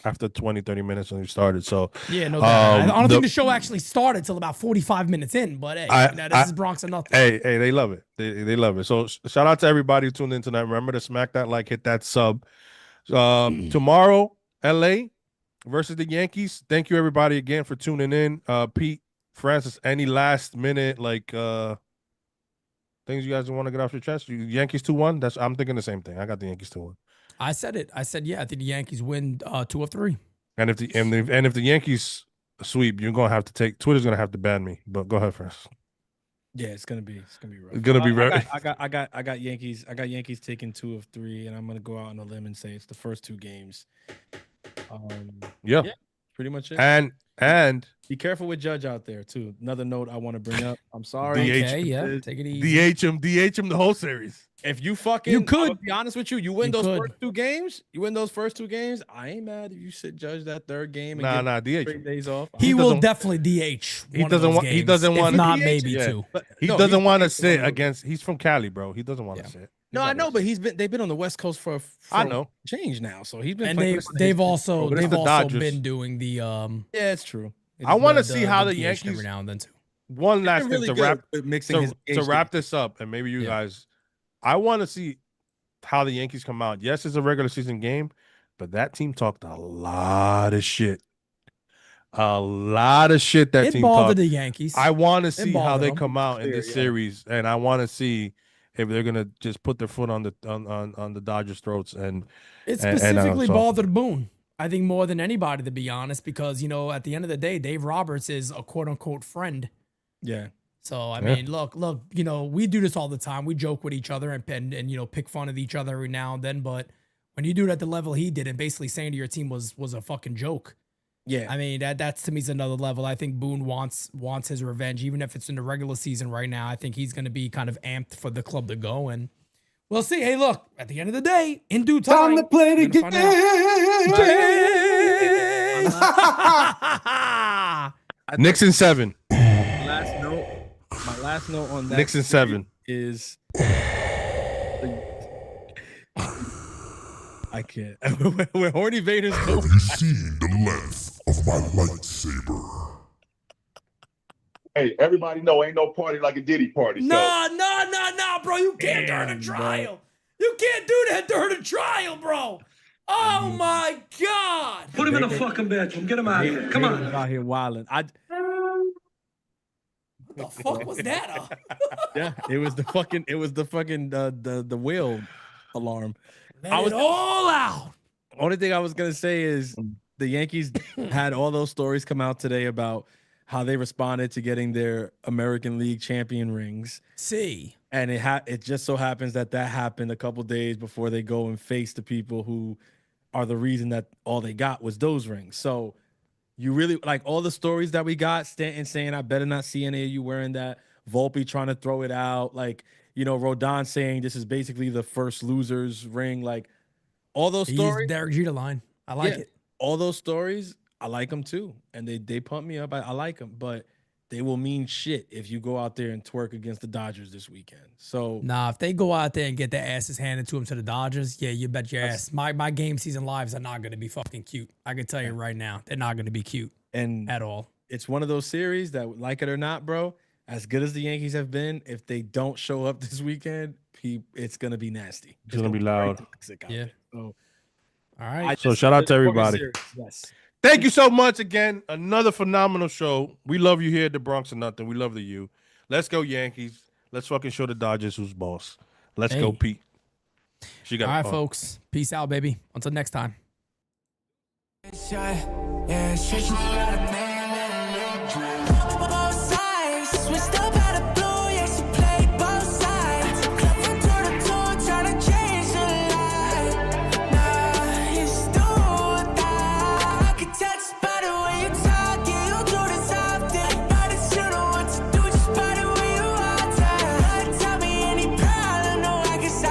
after 20, 30 minutes when we started. So, yeah, no doubt. I don't think the show actually started till about 45 minutes in, but hey, this is Bronx or nothing. Hey, they love it. They love it. So, shout out to everybody who tuned in tonight. Remember to smack that like, hit that sub. Tomorrow, LA versus the Yankees. Thank you, everybody, again for tuning in. Pete, Francis, any last minute things you guys want to get off your chest? Yankees 2-1. I'm thinking the same thing. I got the Yankees 2-1. I said it. I said yeah. I think the Yankees win 2 of 3. And if the Yankees sweep, you're gonna have to take Twitter's gonna have to ban me. But go ahead first. Yeah, it's gonna be rough. It's gonna be very. I got Yankees. I got Yankees taking 2 of 3, and I'm gonna go out on a limb and say it's the first 2 games. Yeah, pretty much it. And And be careful with Judge out there too. Another note I want to bring up. I'm sorry. Okay, yeah, take it easy. DH him the whole series. If you fucking, You could. I'll be honest with you. You win You those could. first 2 games. You win those first 2 games. I ain't mad if you sit Judge that 3rd game and Nah, give DH 3 days off. He will doesn't- definitely DH. He doesn't want. He doesn't want. If not, DH, maybe yeah. 2. But He no, doesn't he's want to DH sit on the- against. He's from Cali, bro. He doesn't want to Yeah. sit. No, I know, but they've been on the West Coast for I know. change now. So he's been And playing. they've also but it's the Dodgers. been doing the Yeah, it's true. I want to the- see how the the DH Yankees. every now and then too. One last thing really to good wrap with mixing his to wrap this up, and maybe you Yeah. guys. I want to see how the Yankees come out. Yes, it's a regular season game, but that team talked a lot of shit. A lot of shit that It team bothered talked. the Yankees. I want to see how bothered they them. come out in Clear, this yeah. series, and I want to see if they're gonna just put their foot on the Dodgers' throats. And It and specifically so- bothered Boone. I think more than anybody, to be honest, because at the end of the day, Dave Roberts is a quote unquote friend. Yeah. So I Yeah. mean, look, we do this all the time. We joke with each other and pick fun of each other every now and then. But when you do it at the level he did, and basically saying to your team was a fucking joke. Yeah. I mean, that's to me is another level. I think Boone wants his revenge, even if it's in the regular season right now. I think he's going to be kind of amped for the club to go, and we'll see. Hey, look, at the end of the day, in due time, Time to play the we're gonna find out. Nixon 7. My last note on that. Nixon 7. Is I can't. When Horny Vader's Have you seen the length of my lightsaber? Hey, everybody know ain't no party like a Diddy party. So. Nah, bro. You can't during a trial. You can't do that during a trial, bro. Oh my God. Put him in a fucking bedroom. Get him out of here. Come on. out here wilding. What the fuck was that? Yeah, it was the fucking the whale alarm. Let it all out. Only thing I was gonna say is the Yankees had all those stories come out today about how they responded to getting their American League champion rings. See, and it just so happens that happened a couple days before they go and face the people who are the reason that all they got was those rings. So you really like all the stories that we got. Stanton saying, "I better not see any of you wearing that." Volpe trying to throw it out, like Rodon saying this is basically the first losers ring. Like all those stories. Derek Jeter line. I like it. All those stories, I like them too, and they pump me up. I like them, but they will mean shit if you go out there and twerk against the Dodgers this weekend. So Nah, if they go out there and get their asses handed to them to the Dodgers, yeah, you bet your ass. My game season lives are not going to be fucking cute. I can tell you right now, they're not going to be cute at all. It's one of those series that, like it or not, bro, as good as the Yankees have been, if they don't show up this weekend, it's going to be nasty. It's going to be loud. Yeah. So, all right. So shout out to everybody. Yes. Thank you so much again. Another phenomenal show. We love you here at the Bronx or Nothing. We love the U. Let's go Yankees. Let's fucking show the Dodgers who's boss. Let's go Pete. She got all right, folks. Peace out, baby. Until next time. Yeah,